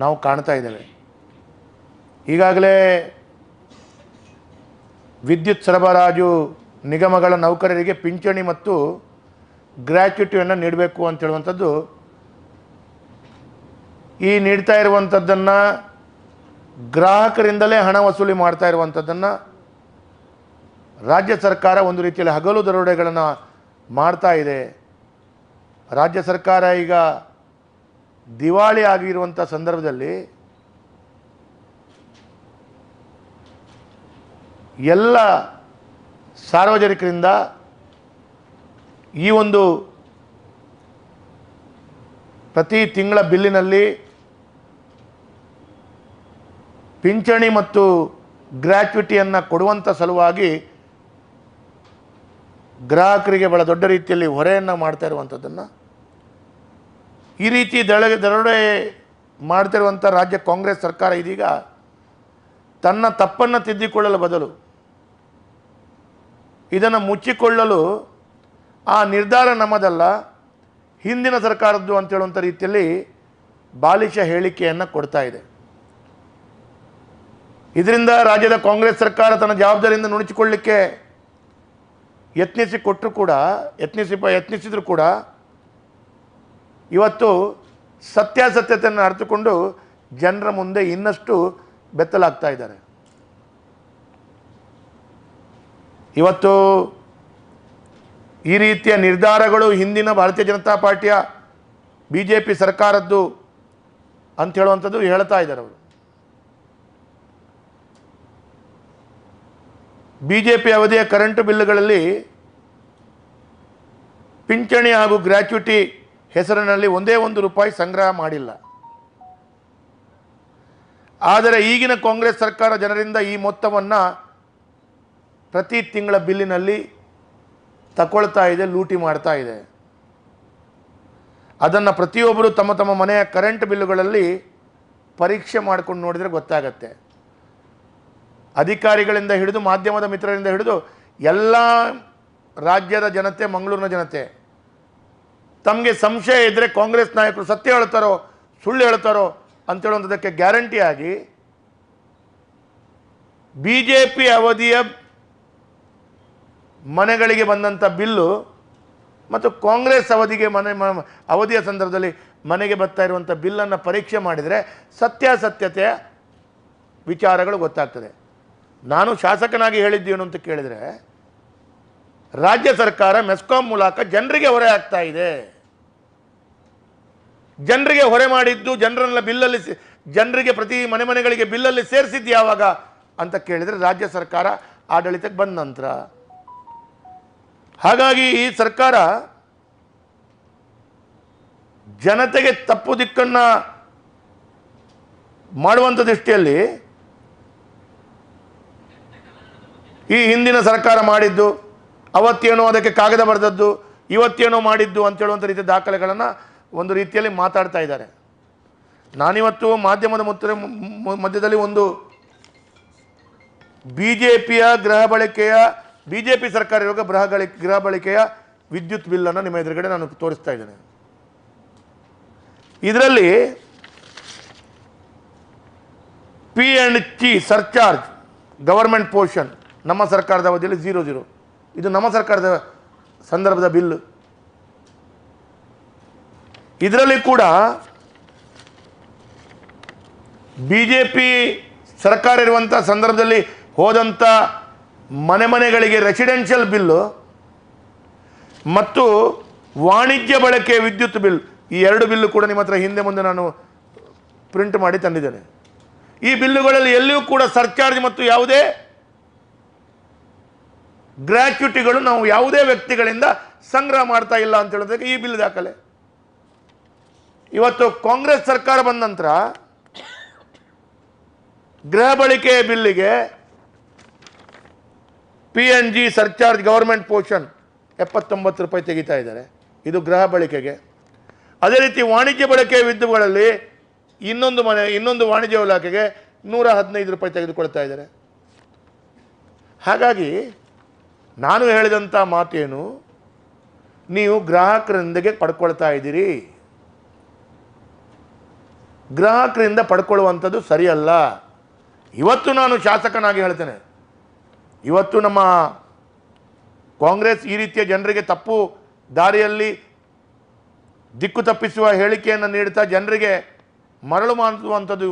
ನಾವು ಕಾಣ್ತಾ ಇದ್ದೇವೆ. ಈಗಾಗಲೇ ವಿದ್ಯುತ್ ಸರಬರಾಜು ನಿಗಮಗಳ ನೌಕರರಿಗೆ ಪಿಂಚಣಿ ಮತ್ತು ಗ್ರ್ಯಾಚ್ಯುಟಿಯನ್ನು ನೀಡಬೇಕು ಅಂತ ಹೇಳುವಂಥದ್ದು, ಈ ನೀಡ್ತಾ ಇರುವಂಥದ್ದನ್ನು ಗ್ರಾಹಕರಿಂದಲೇ ಹಣ ವಸೂಲಿ ಮಾಡ್ತಾ ಇರುವಂಥದ್ದನ್ನು ರಾಜ್ಯ ಸರ್ಕಾರ ಒಂದು ರೀತಿಯಲ್ಲಿ ಹಗಲು ದರೋಡೆಗಳನ್ನು ಮಾಡ್ತಾ ಇದೆ. ರಾಜ್ಯ ಸರ್ಕಾರ ಈಗ ದಿವಾಳಿ ಆಗಿರುವಂಥ ಸಂದರ್ಭದಲ್ಲಿ ಎಲ್ಲ ಸಾರ್ವಜನಿಕರಿಂದ ಈ ಒಂದು ಪ್ರತಿ ತಿಂಗಳ ಬಿಲ್ಲಿನಲ್ಲಿ ಪಿಂಚಣಿ ಮತ್ತು ಗ್ರ್ಯಾಚ್ಯುಟಿಯನ್ನು ಕೊಡುವಂಥ ಸಲುವಾಗಿ ಗ್ರಾಹಕರಿಗೆ ಬಹಳ ದೊಡ್ಡ ರೀತಿಯಲ್ಲಿ ಹೊರೆಯನ್ನು ಮಾಡ್ತಾ ಇರುವಂಥದ್ದನ್ನು, ಈ ರೀತಿ ದರೋಡೆ ಮಾಡ್ತಿರುವಂಥ ರಾಜ್ಯ ಕಾಂಗ್ರೆಸ್ ಸರ್ಕಾರ ಇದೀಗ ತನ್ನ ತಪ್ಪನ್ನು ತಿದ್ದಿಕೊಳ್ಳಲು ಬದಲು ಇದನ್ನು ಮುಚ್ಚಿಕೊಳ್ಳಲು ಆ ನಿರ್ಧಾರ ನಮ್ಮದಲ್ಲ, ಹಿಂದಿನ ಸರ್ಕಾರದ್ದು ಅಂತ ಹೇಳುವಂಥ ರೀತಿಯಲ್ಲಿ ಬಾಲಿಶ ಹೇಳಿಕೆಯನ್ನು ಕೊಡ್ತಾ ಇದೆ. ಇದರಿಂದ ರಾಜ್ಯದ ಕಾಂಗ್ರೆಸ್ ಸರ್ಕಾರ ತನ್ನ ಜವಾಬ್ದಾರಿಯಿಂದ ನುಣುಚಿಕೊಳ್ಳಲಿಕ್ಕೆ ಯತ್ನಿಸಿದರೂ ಕೂಡ ಇವತ್ತು ಸತ್ಯಾಸತ್ಯತೆಯನ್ನು ಅರಿತುಕೊಂಡು ಜನರ ಮುಂದೆ ಇನ್ನಷ್ಟು ಬೆತ್ತಲಾಗ್ತಾ ಇದ್ದಾರೆ. ಇವತ್ತು ಈ ರೀತಿಯ ನಿರ್ಧಾರಗಳು ಹಿಂದಿನ ಭಾರತೀಯ ಜನತಾ ಪಾರ್ಟಿಯ BJP ಸರ್ಕಾರದ್ದು ಅಂತ ಹೇಳುವಂಥದ್ದು ಹೇಳ್ತಾ ಇದ್ದಾರೆ ಅವರು. BJP ಅವಧಿಯ ಕರೆಂಟು ಬಿಲ್ಲುಗಳಲ್ಲಿ ಪಿಂಚಣಿ ಹಾಗೂ ಗ್ರ್ಯಾಚ್ಯುಟಿ ಹೆಸರಿನಲ್ಲಿ ಒಂದೇ ₹1 ಸಂಗ್ರಹ ಮಾಡಿಲ್ಲ. ಆದರೆ ಈಗಿನ ಕಾಂಗ್ರೆಸ್ ಸರ್ಕಾರ ಜನರಿಂದ ಈ ಮೊತ್ತವನ್ನು ಪ್ರತಿ ತಿಂಗಳ ಬಿಲ್ಲಿನಲ್ಲಿ ತಗೊಳ್ತಾ ಇದೆ, ಲೂಟಿ ಮಾಡ್ತಾ ಇದೆ. ಅದನ್ನು ಪ್ರತಿಯೊಬ್ಬರು ತಮ್ಮ ತಮ್ಮ ಮನೆಯ ಕರೆಂಟ್ ಬಿಲ್ಲುಗಳಲ್ಲಿ ಪರೀಕ್ಷೆ ಮಾಡಿಕೊಂಡು ನೋಡಿದರೆ ಗೊತ್ತಾಗತ್ತೆ. ಅಧಿಕಾರಿಗಳಿಂದ ಹಿಡಿದು ಮಾಧ್ಯಮದ ಮಿತ್ರರಿಂದ ಹಿಡಿದು ಎಲ್ಲ ರಾಜ್ಯದ ಜನತೆ, ಮಂಗಳೂರಿನ ಜನತೆ ತಮಗೆ ಸಂಶಯ ಇದ್ದರೆ ಕಾಂಗ್ರೆಸ್ ನಾಯಕರು ಸತ್ಯ ಹೇಳ್ತಾರೋ ಸುಳ್ಳು ಹೇಳ್ತಾರೋ ಅಂತೇಳುವಂಥದ್ದಕ್ಕೆ ಗ್ಯಾರಂಟಿಯಾಗಿ BJP ಅವಧಿಯ ಮನೆಗಳಿಗೆ ಬಂದಂಥ ಬಿಲ್ಲು ಮತ್ತು ಕಾಂಗ್ರೆಸ್ ಅವಧಿಯ ಸಂದರ್ಭದಲ್ಲಿ ಮನೆಗೆ ಬರ್ತಾ ಇರುವಂಥ ಬಿಲ್ಲನ್ನು ಪರೀಕ್ಷೆ ಮಾಡಿದರೆ ಸತ್ಯಾಸತ್ಯತೆಯ ವಿಚಾರಗಳು ಗೊತ್ತಾಗ್ತದೆ. ನಾನು ಶಾಸಕನಾಗಿ ಹೇಳಿದ್ದೇನು ಅಂತ ಕೇಳಿದರೆ, ರಾಜ್ಯ ಸರ್ಕಾರ ಮೆಸ್ಕಾಂ ಮೂಲಕ ಜನರಿಗೆ ಹೊರೆ ಆಗ್ತಾ ಇದೆ. ಜನರಿಗೆ ಹೊರೆ ಮಾಡಿದ್ದು ಜನರನ್ನ ಬಿಲ್ಲಲ್ಲಿ ಜನರಿಗೆ ಪ್ರತಿ ಮನೆಗಳಿಗೆ ಬಿಲ್ಲಲ್ಲಿ ಸೇರಿಸಿದ್ದು ಯಾವಾಗ ಅಂತ ಕೇಳಿದರೆ ರಾಜ್ಯ ಸರ್ಕಾರ ಆಡಳಿತಕ್ಕೆ ಬಂದ ನಂತರ. ಹಾಗಾಗಿ ಈ ಸರ್ಕಾರ ಜನತೆಗೆ ತಪ್ಪು ದಿಕ್ಕನ್ನು ಮಾಡುವಂಥ ದೃಷ್ಟಿಯಲ್ಲಿ ಈ ಹಿಂದಿನ ಸರ್ಕಾರ ಮಾಡಿದ್ದು, ಅವತ್ತೇನೋ ಅದಕ್ಕೆ ಕಾಗದ ಬರೆದದ್ದು, ಇವತ್ತೇನೋ ಮಾಡಿದ್ದು ಅಂತ ಹೇಳುವಂಥ ರೀತಿಯ ದಾಖಲೆಗಳನ್ನು ಒಂದು ರೀತಿಯಲ್ಲಿ ಮಾತಾಡ್ತಾ ಇದ್ದಾರೆ. ನಾನಿವತ್ತು ಮಾಧ್ಯಮದ ಮಧ್ಯದಲ್ಲಿ ಒಂದು ಬಿಜೆಪಿ ಸರ್ಕಾರ ಇರುವಾಗ ಗೃಹ ಬಳಕೆಯ ವಿದ್ಯುತ್ ಬಿಲ್ಲನ್ನು ನಿಮ್ಮ ಎದುರುಗಡೆ ನಾನು ತೋರಿಸ್ತಾ ಇದ್ದೇನೆ. ಇದರಲ್ಲಿ P&C ಸರ್ಚಾರ್ಜ್ ಗವರ್ಮೆಂಟ್ ಪೋರ್ಷನ್ ನಮ್ಮ ಸರ್ಕಾರದ ಅವಧಿಯಲ್ಲಿ 00. ಇದು ನಮ್ಮ ಸರ್ಕಾರದ ಸಂದರ್ಭದ ಬಿಲ್ಲು. ಇದರಲ್ಲಿ ಕೂಡ ಬಿಜೆಪಿ ಸರ್ಕಾರ ಇರುವಂಥ ಸಂದರ್ಭದಲ್ಲಿ ಹೋದಂಥ ಮನೆಗಳಿಗೆ ರೆಸಿಡೆನ್ಷಿಯಲ್ ಬಿಲ್ಲು ಮತ್ತು ವಾಣಿಜ್ಯ ಬಳಕೆ ವಿದ್ಯುತ್ ಬಿಲ್, ಈ 2 ಬಿಲ್ಲು ಕೂಡ ನಿಮ್ಮ ಹತ್ರ ಹಿಂದೆ ಮುಂದೆ ನಾನು ಪ್ರಿಂಟ್ ಮಾಡಿ ತಂದಿದ್ದೇನೆ. ಈ ಬಿಲ್ಲುಗಳಲ್ಲಿ ಎಲ್ಲಿಯೂ ಕೂಡ ಸರ್ಚಾರ್ಜ್ ಮತ್ತು ಯಾವುದೇ ಗ್ರ್ಯಾಚ್ಯುಟಿಗಳು ನಾವು ಯಾವುದೇ ವ್ಯಕ್ತಿಗಳಿಂದ ಸಂಗ್ರಹ ಮಾಡ್ತಾ ಇಲ್ಲ ಅಂತ ಹೇಳೋದಕ್ಕೆ ಈ ಬಿಲ್ ದಾಖಲೆ. ಇವತ್ತು ಕಾಂಗ್ರೆಸ್ ಸರ್ಕಾರ ಬಂದ ನಂತರ ಗೃಹ ಬಳಕೆಯ ಬಿಲ್ಲಿಗೆ P&G ಸರ್ಚಾರ್ಜ್ ಗವರ್ಮೆಂಟ್ ಪೋರ್ಷನ್ 79 ರೂಪಾಯಿ ತೆಗಿತಾ ಇದ್ದಾರೆ. ಇದು ಗೃಹ ಬಳಕೆಗೆ. ಅದೇ ರೀತಿ ವಾಣಿಜ್ಯ ಬಳಕೆಯ ವಿದ್ಯುತ್ಗಳಲ್ಲಿ ಇನ್ನೊಂದು ವಾಣಿಜ್ಯ ಇಲಾಖೆಗೆ 115 ರೂಪಾಯಿ ತೆಗೆದುಕೊಳ್ತಾ ಇದ್ದಾರೆ. ಹಾಗಾಗಿ ನಾನು ಹೇಳಿದಂಥ ಮಾತೇನು, ನೀವು ಗ್ರಾಹಕರೊಂದಿಗೆ ಪಡ್ಕೊಳ್ತಾ ಇದ್ದೀರಿ, ಗ್ರಾಹಕರಿಂದ ಪಡ್ಕೊಳ್ಳುವಂಥದ್ದು ಸರಿಯಲ್ಲ. ಇವತ್ತು ನಾನು ಶಾಸಕನಾಗಿ ಹೇಳ್ತೇನೆ, ಇವತ್ತು ನಮ್ಮ ಕಾಂಗ್ರೆಸ್ ಈ ರೀತಿಯ ಜನರಿಗೆ ತಪ್ಪು ದಾರಿಯಲ್ಲಿ ದಿಕ್ಕು ತಪ್ಪಿಸುವ ಹೇಳಿಕೆಯನ್ನು ನೀಡುತ್ತಾ ಜನರಿಗೆ ಮರಳು ಮಾಡುವಂಥದ್ದು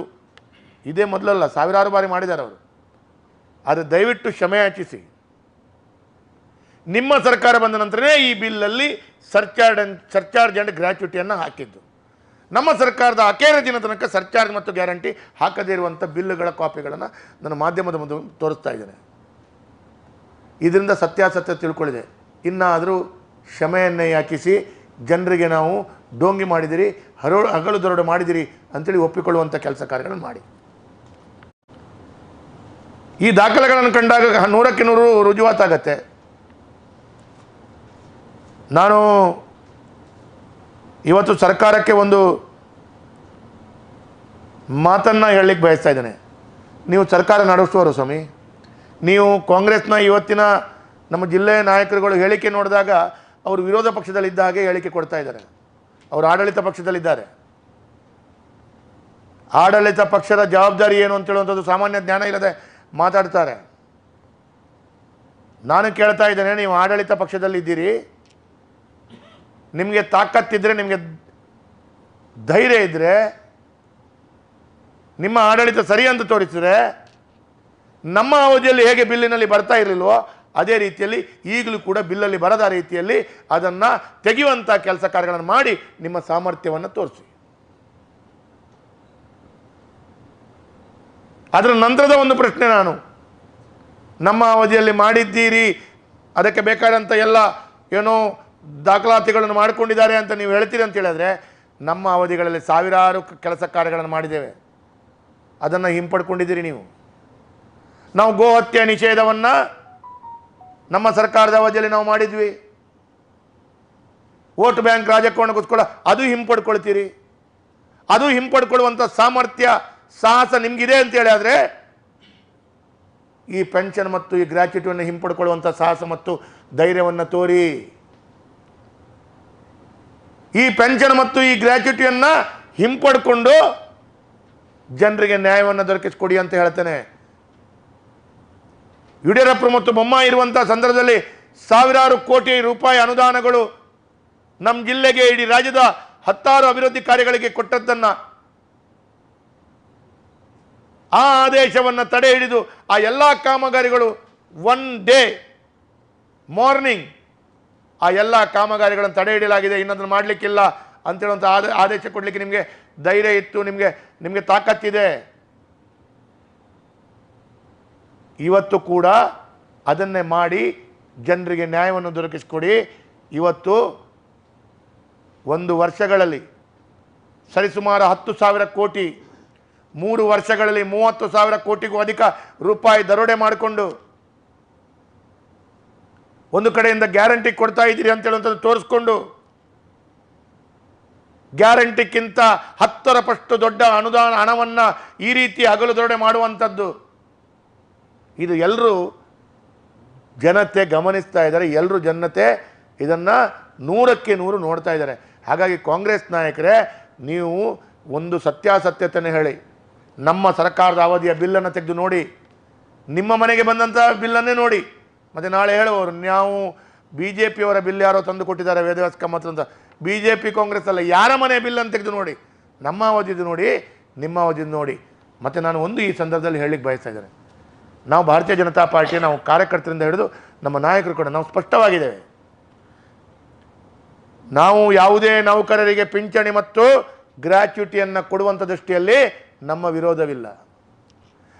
ಇದೇ ಮೊದಲಲ್ಲ, ಸಾವಿರಾರು ಬಾರಿ ಮಾಡಿದ್ದಾರೆ ಅವರು. ಆದರೆ ದಯವಿಟ್ಟು ಕ್ಷಮೆ ಯಾಚಿಸಿ. ನಿಮ್ಮ ಸರ್ಕಾರ ಬಂದ ನಂತರನೇ ಈ ಬಿಲ್ಲಲ್ಲಿ ಸರ್ಚಾರ್ಜ್ ಆ್ಯಂಡ್ ಗ್ರ್ಯಾಚ್ಯುಟಿಯನ್ನು ಹಾಕಿದ್ದು. ನಮ್ಮ ಸರ್ಕಾರದ ಅಖೇರ ದಿನ ತನಕ ಸರ್ಚಾರ್ಜ್ ಮತ್ತು ಗ್ಯಾರಂಟಿ ಹಾಕದೇ ಇರುವಂಥ ಬಿಲ್ಲುಗಳ ಕಾಪಿಗಳನ್ನು ನಾನು ಮಾಧ್ಯಮದ ಮುಂದೆ ತೋರಿಸ್ತಾ ಇದ್ದೇನೆ. ಇದರಿಂದ ಸತ್ಯಾಸತ್ಯ ತಿಳ್ಕೊಳ್ಳಿದೆ. ಇನ್ನಾದರೂ ಕ್ಷಮೆಯನ್ನೇ ಯಾಚಿಸಿ, ಜನರಿಗೆ ನಾವು ಡೋಂಗಿ ಮಾಡಿದಿರಿ, ಹಗಲು ದರೋಡೆ ಮಾಡಿದಿರಿ ಅಂತೇಳಿ ಒಪ್ಪಿಕೊಳ್ಳುವಂಥ ಕೆಲಸ ಕಾರ್ಯಗಳನ್ನು ಮಾಡಿ. ಈ ದಾಖಲೆಗಳನ್ನು ಕಂಡಾಗ 100ಕ್ಕೆ 100 ರುಜುವಾತಾಗತ್ತೆ. ನಾನು ಇವತ್ತು ಸರ್ಕಾರಕ್ಕೆ ಒಂದು ಮಾತನ್ನು ಹೇಳಲಿಕ್ಕೆ ಬಯಸ್ತಾ ಇದ್ದೇನೆ. ನೀವು ಸರ್ಕಾರ ನಡೆಸುವವರು ಸ್ವಾಮಿ. ನೀವು ಕಾಂಗ್ರೆಸ್ನ ಇವತ್ತಿನ ನಮ್ಮ ಜಿಲ್ಲೆಯ ನಾಯಕರುಗಳು ಹೇಳಿಕೆ ನೋಡಿದಾಗ ಅವರು ವಿರೋಧ ಪಕ್ಷದಲ್ಲಿದ್ದ ಹಾಗೆ ಹೇಳಿಕೆ ಕೊಡ್ತಾ ಇದ್ದಾರೆ. ಅವರು ಆಡಳಿತ ಪಕ್ಷದಲ್ಲಿದ್ದಾರೆ. ಆಡಳಿತ ಪಕ್ಷದ ಜವಾಬ್ದಾರಿ ಏನು ಅಂತ ಹೇಳುವಂಥದ್ದು ಸಾಮಾನ್ಯ ಜ್ಞಾನ ಇಲ್ಲದೆ ಮಾತಾಡ್ತಾರೆ. ನಾನು ಕೇಳ್ತಾ ಇದ್ದೇನೆ, ನೀವು ಆಡಳಿತ ಪಕ್ಷದಲ್ಲಿದ್ದೀರಿ, ನಿಮಗೆ ತಾಕತ್ತಿದ್ರೆ, ನಿಮಗೆ ಧೈರ್ಯ ಇದ್ದರೆ, ನಿಮ್ಮ ಆಡಳಿತ ಸರಿ ಅಂತ ತೋರಿಸಿದ್ರೆ, ನಮ್ಮ ಅವಧಿಯಲ್ಲಿ ಹೇಗೆ ಬಿಲ್ಲಿನಲ್ಲಿ ಬರ್ತಾ ಇರಲಿಲ್ವೋ ಅದೇ ರೀತಿಯಲ್ಲಿ ಈಗಲೂ ಕೂಡ ಬಿಲ್ಲಲ್ಲಿ ಬರದ ರೀತಿಯಲ್ಲಿ ಅದನ್ನು ತೆಗೆಯುವಂಥ ಕೆಲಸ ಕಾರ್ಯಗಳನ್ನು ಮಾಡಿ ನಿಮ್ಮ ಸಾಮರ್ಥ್ಯವನ್ನು ತೋರಿಸಿ. ಅದರ ನಂತರದ ಒಂದು ಪ್ರಶ್ನೆ, ನಾನು ನಮ್ಮ ಅವಧಿಯಲ್ಲಿ ಮಾಡಿದ್ದೀರಿ, ಅದಕ್ಕೆ ಬೇಕಾದಂಥ ಎಲ್ಲ ಏನೋ ದಾಖಲಾತಿಗಳನ್ನು ಮಾಡಿಕೊಂಡಿದ್ದಾರೆ ಅಂತ ನೀವು ಹೇಳ್ತೀರಿ ಅಂತ ಹೇಳಿದ್ರೆ, ನಮ್ಮ ಅವಧಿಗಳಲ್ಲಿ ಸಾವಿರಾರು ಕೆಲಸ ಕಾರ್ಯಗಳನ್ನು ಮಾಡಿದ್ದೇವೆ, ಅದನ್ನು ಹಿಂಪಡ್ಕೊಂಡಿದ್ದೀರಿ ನೀವು. ನಾವು ಗೋಹತ್ಯೆ ನಿಷೇಧವನ್ನು ನಮ್ಮ ಸರ್ಕಾರದ ಅವಧಿಯಲ್ಲಿ ನಾವು ಮಾಡಿದ್ವಿ. ವೋಟ್ ಬ್ಯಾಂಕ್ ರಾಜಕಾರಣಕ್ಕೋಸ್ಕರ ಅದು ಹಿಂಪಡ್ಕೊಳ್ತೀರಿ. ಅದು ಹಿಂಪಡ್ಕೊಳ್ಳುವಂಥ ಸಾಮರ್ಥ್ಯ ಸಾಹಸ ನಿಮಗಿದೆ ಅಂತೇಳಿ ಆದರೆ ಈ ಪೆನ್ಷನ್ ಮತ್ತು ಈ ಗ್ರ್ಯಾಚ್ಯುಟಿಯನ್ನು ಹಿಂಪಡ್ಕೊಳ್ಳುವಂಥ ಸಾಹಸ ಮತ್ತು ಧೈರ್ಯವನ್ನು ತೋರಿ. ಈ ಪೆನ್ಷನ್ ಮತ್ತು ಈ ಗ್ರ್ಯಾಚ್ಯುಟಿಯನ್ನು ಹಿಂಪಡ್ಕೊಂಡು ಜನರಿಗೆ ನ್ಯಾಯವನ್ನು ದೊರಕಿಸಿಕೊಡಿ ಅಂತ ಹೇಳ್ತೇನೆ. ಯಡಿಯೂರಪ್ಪ ಮತ್ತು ಬೊಮ್ಮಾಯಿ ಇರುವಂಥ ಸಂದರ್ಭದಲ್ಲಿ ಸಾವಿರಾರು ಕೋಟಿ ರೂಪಾಯಿ ಅನುದಾನಗಳು ನಮ್ಮ ಜಿಲ್ಲೆಗೆ ಇಡೀ ರಾಜ್ಯದ 10 ಅಭಿವೃದ್ಧಿ ಕಾರ್ಯಗಳಿಗೆ ಕೊಟ್ಟದ್ದನ್ನು ಆ ಆದೇಶವನ್ನು ತಡೆ ಹಿಡಿದು ಆ ಎಲ್ಲ ಕಾಮಗಾರಿಗಳು ಒನ್ ಡೇ ಮಾರ್ನಿಂಗ್ ಆ ಎಲ್ಲ ಕಾಮಗಾರಿಗಳನ್ನು ತಡೆ ಹಿಡಿಯಲಾಗಿದೆ, ಇನ್ನೊಂದನ್ನು ಮಾಡಲಿಕ್ಕಿಲ್ಲ ಅಂತೇಳುವಂಥ ಆದೇಶ ಕೊಡಲಿಕ್ಕೆ ನಿಮಗೆ ಧೈರ್ಯ ಇತ್ತು, ನಿಮಗೆ ತಾಕತ್ತಿದೆ. ಇವತ್ತು ಕೂಡ ಅದನ್ನೇ ಮಾಡಿ ಜನರಿಗೆ ನ್ಯಾಯವನ್ನು ದೊರಕಿಸಿಕೊಡಿ. ಇವತ್ತು 1 ವರ್ಷಗಳಲ್ಲಿ ಸರಿಸುಮಾರು 10,000 ಕೋಟಿ, 3 ವರ್ಷಗಳಲ್ಲಿ 30,000 ಕೋಟಿಗೂ ಅಧಿಕ ರೂಪಾಯಿ ದರೋಡೆ ಮಾಡಿಕೊಂಡು ಒಂದು ಕಡೆಯಿಂದ ಗ್ಯಾರಂಟಿ ಕೊಡ್ತಾ ಇದ್ದೀರಿ ಅಂತೇಳುವಂಥದ್ದು ತೋರಿಸ್ಕೊಂಡು ಗ್ಯಾರಂಟಿಕ್ಕಿಂತ 10 ಪಟ್ಟು ದೊಡ್ಡ ಅನುದಾನ ಹಣವನ್ನು ಈ ರೀತಿ ಹಗಲು ದರೋಡೆ ಮಾಡುವಂಥದ್ದು, ಇದು ಎಲ್ಲರೂ ಜನತೆ ಗಮನಿಸ್ತಾ ಇದ್ದಾರೆ. ಎಲ್ಲರೂ ಜನತೆ ಇದನ್ನು 100ಕ್ಕೆ 100 ನೋಡ್ತಾ ಇದ್ದಾರೆ. ಹಾಗಾಗಿ ಕಾಂಗ್ರೆಸ್ ನಾಯಕರೇ, ನೀವು ಒಂದು ಸತ್ಯಾಸತ್ಯತೆಯನ್ನು ಹೇಳಿ, ನಮ್ಮ ಸರ್ಕಾರದ ಅವಧಿಯ ಬಿಲ್ಲನ್ನು ತೆಗೆದು ನೋಡಿ, ನಿಮ್ಮ ಮನೆಗೆ ಬಂದಂಥ ಬಿಲ್ಲನ್ನೇ ನೋಡಿ, ಮತ್ತು ನಾಳೆ ಹೇಳುವವರು ನಾವು BJP ಅವರ ಬಿಲ್ ಯಾರೋ ತಂದು ಕೊಟ್ಟಿದ್ದಾರೆ ವೇದವ್ಯಾಸ ಕಾಮತ್ ಅಂತ. BJP ಕಾಂಗ್ರೆಸ್ ಅಲ್ಲ, ಯಾರ ಮನೆ ಬಿಲ್ಲನ್ನು ತೆಗೆದು ನೋಡಿ, ನಮ್ಮ ಅವಧಿದು ನೋಡಿ, ನಿಮ್ಮ ಅವಧಿದು ನೋಡಿ. ಮತ್ತು ನಾನು ಒಂದು ಈ ಸಂದರ್ಭದಲ್ಲಿ ಹೇಳಲಿಕ್ಕೆ ಬಯಸ್ತಾ ಇದ್ದೇನೆ, ನಾವು ಭಾರತೀಯ ಜನತಾ ಪಾರ್ಟಿ, ನಾವು ಕಾರ್ಯಕರ್ತರಿಂದ ಹಿಡಿದು ನಮ್ಮ ನಾಯಕರು ಕೂಡ ನಾವು ಸ್ಪಷ್ಟವಾಗಿದ್ದೇವೆ. ನಾವು ಯಾವುದೇ ನೌಕರರಿಗೆ ಪಿಂಚಣಿ ಮತ್ತು ಗ್ರ್ಯಾಚ್ಯುಟಿಯನ್ನು ಕೊಡುವಂಥ ದೃಷ್ಟಿಯಲ್ಲಿ ನಮ್ಮ ವಿರೋಧವಿಲ್ಲ.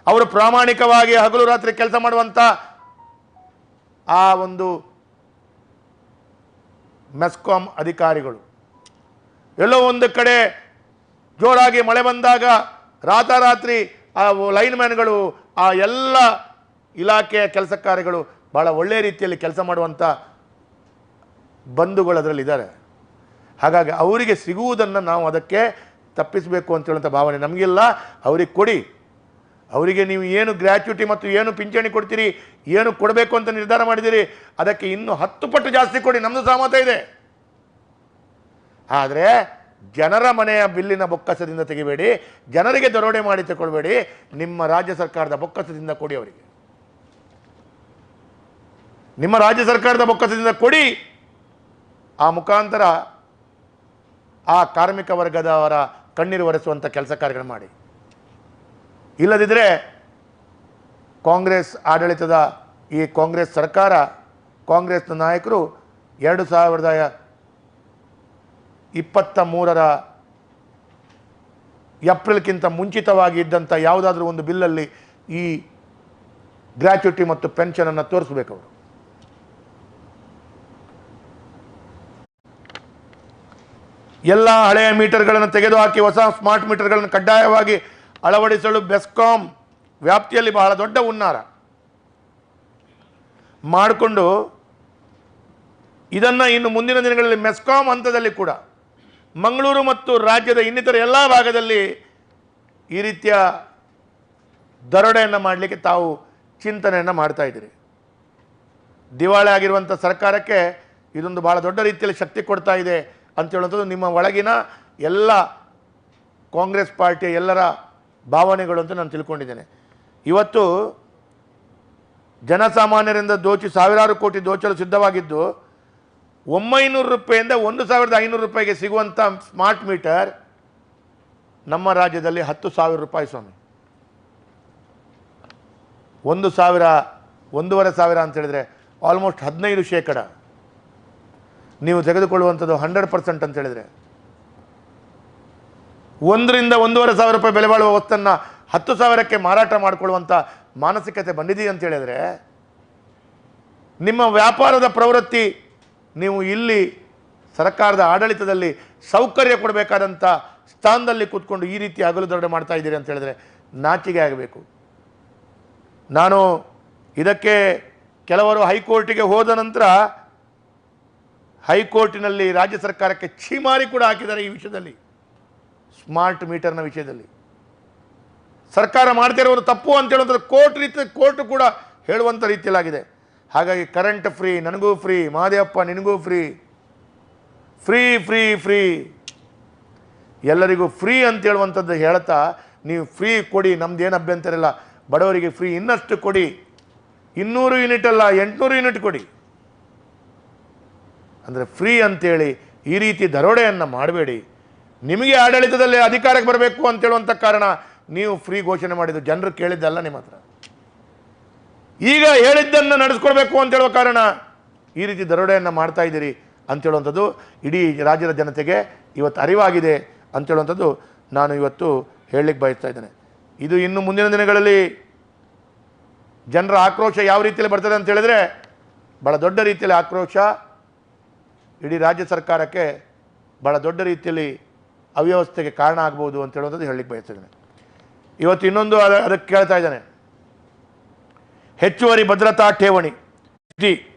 ಅವರು ಪ್ರಾಮಾಣಿಕವಾಗಿ ಹಗಲು ರಾತ್ರಿ ಕೆಲಸ ಮಾಡುವಂಥ ಆ ಒಂದು ಮೆಸ್ಕಾಂ ಅಧಿಕಾರಿಗಳು, ಎಲ್ಲೋ ಒಂದು ಕಡೆ ಜೋರಾಗಿ ಮಳೆ ಬಂದಾಗ ರಾತ್ರಿ ಆ ಲೈನ್ ಮ್ಯಾನ್ಗಳು, ಆ ಎಲ್ಲ ಇಲಾಖೆಯ ಕೆಲಸ ಕಾರ್ಯಗಳು ಭಾಳ ಒಳ್ಳೆಯ ರೀತಿಯಲ್ಲಿ ಕೆಲಸ ಮಾಡುವಂಥ ಬಂಧುಗಳು ಅದರಲ್ಲಿದ್ದಾರೆ. ಹಾಗಾಗಿ ಅವರಿಗೆ ಸಿಗುವುದನ್ನು ನಾವು ಅದಕ್ಕೆ ತಪ್ಪಿಸಬೇಕು ಅಂತೇಳುವಂಥ ಭಾವನೆ ನಮಗಿಲ್ಲ. ಅವ್ರಿಗೆ ಕೊಡಿ, ಅವರಿಗೆ ನೀವು ಏನು ಗ್ರ್ಯಾಚ್ಯುಟಿ ಮತ್ತು ಏನು ಪಿಂಚಣಿ ಕೊಡ್ತೀರಿ, ಏನು ಕೊಡಬೇಕು ಅಂತ ನಿರ್ಧಾರ ಮಾಡಿದ್ದೀರಿ, ಅದಕ್ಕೆ ಇನ್ನೂ 10 ಪಟ್ಟು ಜಾಸ್ತಿ ಕೊಡಿ, ನಮ್ಮದು ಸಹಮತ ಇದೆ. ಆದರೆ ಜನರ ಮನೆಯ ಬಿಲ್ಲಿನ ಬೊಕ್ಕಸದಿಂದ ತೆಗಿಬೇಡಿ, ಜನರಿಗೆ ದರೋಡೆ ಮಾಡಿ ತಗೊಳ್ಬೇಡಿ, ನಿಮ್ಮ ರಾಜ್ಯ ಸರ್ಕಾರದ ಬೊಕ್ಕಸದಿಂದ ಕೊಡಿ. ಅವರಿಗೆ ನಿಮ್ಮ ರಾಜ್ಯ ಸರ್ಕಾರದ ಬೊಕ್ಕಸದಿಂದ ಕೊಡಿ. ಆ ಮುಖಾಂತರ ಆ ಕಾರ್ಮಿಕ ವರ್ಗದವರ ಕಣ್ಣೀರು ಒರೆಸುವಂಥ ಕೆಲಸ ಕಾರ್ಯಗಳು ಮಾಡಿ. ಇಲ್ಲದಿದ್ದರೆ ಕಾಂಗ್ರೆಸ್ ಆಡಳಿತದ ಈ ಕಾಂಗ್ರೆಸ್ ಸರ್ಕಾರ, ಕಾಂಗ್ರೆಸ್ನ ನಾಯಕರು 2023 ಏಪ್ರಿಲ್ಗಿಂತ ಮುಂಚಿತವಾಗಿ ಇದ್ದಂಥ ಯಾವುದಾದ್ರೂ ಒಂದು ಬಿಲ್ಲಲ್ಲಿ ಈ ಗ್ರ್ಯಾಚ್ಯುಟಿ ಮತ್ತು ಪೆನ್ಷನನ್ನು ತೋರಿಸಬೇಕು. ಅವರು ಎಲ್ಲ ಹಳೆಯ ಮೀಟರ್ಗಳನ್ನು ತೆಗೆದುಹಾಕಿ ಹೊಸ ಸ್ಮಾರ್ಟ್ ಮೀಟರ್ಗಳನ್ನು ಕಡ್ಡಾಯವಾಗಿ ಅಳವಡಿಸಲು ಬೆಸ್ಕಾಂ ವ್ಯಾಪ್ತಿಯಲ್ಲಿ ಬಹಳ ದೊಡ್ಡ ಹುನ್ನಾರ ಮಾಡಿಕೊಂಡು ಇದನ್ನು ಇನ್ನು ಮುಂದಿನ ದಿನಗಳಲ್ಲಿ ಮೆಸ್ಕಾಂ ಹಂತದಲ್ಲಿ ಕೂಡ ಮಂಗಳೂರು ಮತ್ತು ರಾಜ್ಯದ ಇನ್ನಿತರ ಎಲ್ಲ ಭಾಗದಲ್ಲಿ ಈ ರೀತಿಯ ದರೋಡೆಯನ್ನು ಮಾಡಲಿಕ್ಕೆ ತಾವು ಚಿಂತನೆಯನ್ನು ಮಾಡ್ತಾ ಇದ್ದೀರಿ. ದಿವಾಳಿ ಆಗಿರುವಂಥ ಸರ್ಕಾರಕ್ಕೆ ಇದೊಂದು ಭಾಳ ದೊಡ್ಡ ರೀತಿಯಲ್ಲಿ ಶಕ್ತಿ ಕೊಡ್ತಾ ಇದೆ ಅಂತ ಹೇಳುವಂಥದ್ದು ನಿಮ್ಮ ಒಳಗಿನ ಎಲ್ಲ ಕಾಂಗ್ರೆಸ್ ಪಾರ್ಟಿಯ ಎಲ್ಲರ ಭಾವನೆಗಳು ಅಂತ ನಾನು ತಿಳ್ಕೊಂಡಿದ್ದೇನೆ. ಇವತ್ತು ಜನಸಾಮಾನ್ಯರಿಂದ ದೋಚಿ ಸಾವಿರಾರು ಕೋಟಿ ದೋಚಲು ಸಿದ್ಧವಾಗಿದ್ದು 900 ರೂಪಾಯಿಂದ 1,500 ರೂಪಾಯಿಗೆ ಸಿಗುವಂಥ ಸ್ಮಾರ್ಟ್ ಮೀಟರ್ ನಮ್ಮ ರಾಜ್ಯದಲ್ಲಿ 10,000 ರೂಪಾಯಿ ಸ್ವಾಮಿ. 1,000 1,500 ಅಂತ ಹೇಳಿದರೆ ಆಲ್ಮೋಸ್ಟ್ 15% ನೀವು ತೆಗೆದುಕೊಳ್ಳುವಂಥದ್ದು 100% ಅಂತ ಹೇಳಿದರೆ 1ರಿಂದ 1,500 ರೂಪಾಯಿ ಬೆಲೆ ಬಾಳುವ ವಸ್ತನ್ನು 10,000ಕ್ಕೆ ಮಾರಾಟ ಮಾಡಿಕೊಳ್ಳುವಂಥ ಮಾನಸಿಕತೆ ಬಂದಿದೆ ಅಂತ ಹೇಳಿದರೆ ನಿಮ್ಮ ವ್ಯಾಪಾರದ ಪ್ರವೃತ್ತಿ, ನೀವು ಇಲ್ಲಿ ಸರ್ಕಾರದ ಆಡಳಿತದಲ್ಲಿ ಸೌಕರ್ಯ ಕೊಡಬೇಕಾದಂಥ ಸ್ಥಾನದಲ್ಲಿ ಕೂತ್ಕೊಂಡು ಈ ರೀತಿ ಹಗಲು ದರೋಡೆ ಮಾಡ್ತಾ ಇದ್ದೀರಿ ಅಂತ ಹೇಳಿದರೆ ನಾಚಿಕೆ ಆಗಬೇಕು. ನಾನು ಇದಕ್ಕೆ ಕೆಲವರು ಹೈಕೋರ್ಟಿಗೆ ಹೋದ ನಂತರ ಹೈಕೋರ್ಟಿನಲ್ಲಿ ರಾಜ್ಯ ಸರ್ಕಾರಕ್ಕೆ ಛೀಮಾರಿ ಕೂಡ ಹಾಕಿದ್ದಾರೆ. ಈ ವಿಷಯದಲ್ಲಿ ಸ್ಮಾರ್ಟ್ ಮೀಟರ್ನ ವಿಷಯದಲ್ಲಿ ಸರ್ಕಾರ ಮಾಡ್ತಿರೋರು ತಪ್ಪು ಅಂತ ಹೇಳುವಂಥದ್ದು ಕೋರ್ಟ್ ಕೂಡ ಹೇಳುವಂಥ ರೀತಿಯಲ್ಲಾಗಿದೆ. ಹಾಗಾಗಿ ಕರೆಂಟ್ ಫ್ರೀ, ನನಗೂ ಫ್ರೀ, ಮಹದೇವಪ್ಪ ನಿನಗೂ ಫ್ರೀ, ಫ್ರೀ ಫ್ರೀ ಫ್ರೀ ಎಲ್ಲರಿಗೂ ಫ್ರೀ ಅಂತ ಹೇಳುವಂಥದ್ದು ಹೇಳ್ತಾ ನೀವು ಫ್ರೀ ಕೊಡಿ, ನಮ್ದೇನು ಅಭ್ಯಂತರ ಇಲ್ಲ, ಬಡವರಿಗೆ ಫ್ರೀ ಇನ್ನಷ್ಟು ಕೊಡಿ, 200 ಯೂನಿಟ್ ಅಲ್ಲ 800 ಯೂನಿಟ್ ಕೊಡಿ ಅಂದರೆ ಫ್ರೀ ಅಂತೇಳಿ ಈ ರೀತಿ ದರೋಡೆಯನ್ನು ಮಾಡಬೇಡಿ. ನಿಮಗೆ ಆಡಳಿತದಲ್ಲಿ ಅಧಿಕಾರಕ್ಕೆ ಬರಬೇಕು ಅಂತೇಳುವಂಥ ಕಾರಣ ನೀವು ಫ್ರೀ ಘೋಷಣೆ ಮಾಡಿದ್ದು ಜನರು ಕೇಳಿದ್ದಲ್ಲ ನಿಮ್ಮ ಹತ್ರ. ಈಗ ಹೇಳಿದ್ದನ್ನು ನಡೆಸ್ಕೊಳ್ಬೇಕು ಅಂತೇಳುವ ಕಾರಣ ಈ ರೀತಿ ದರೋಡೆಯನ್ನು ಮಾಡ್ತಾ ಇದ್ದೀರಿ ಅಂತೇಳುವಂಥದ್ದು ಇಡೀ ರಾಜ್ಯದ ಜನತೆಗೆ ಇವತ್ತು ಅರಿವಾಗಿದೆ ಅಂತೇಳುವಂಥದ್ದು ನಾನು ಇವತ್ತು ಹೇಳಲಿಕ್ಕೆ ಬಯಸ್ತಾ ಇದ್ದೇನೆ. ಇದು ಇನ್ನು ಮುಂದಿನ ದಿನಗಳಲ್ಲಿ ಜನರ ಆಕ್ರೋಶ ಯಾವ ರೀತಿಯಲ್ಲಿ ಬರ್ತದೆ ಅಂತ ಹೇಳಿದ್ರೆ ಭಾಳ ದೊಡ್ಡ ರೀತಿಯಲ್ಲಿ ಆಕ್ರೋಶ ಇಡೀ ರಾಜ್ಯ ಸರ್ಕಾರಕ್ಕೆ ಭಾಳ ದೊಡ್ಡ ರೀತಿಯಲ್ಲಿ ಅವ್ಯವಸ್ಥೆಗೆ ಕಾರಣ ಆಗ್ಬೋದು ಅಂತ ಹೇಳುವಂಥದ್ದು ಹೇಳಲಿಕ್ಕೆ ಬಯಸ್ತಿದ್ದೇನೆ. ಇವತ್ತು ಇನ್ನೊಂದು ಅದಕ್ಕೆ ಕೇಳ್ತಾ ಇದ್ದಾನೆ, ಹೆಚ್ಚುವರಿ ಭದ್ರತಾ ಠೇವಣಿ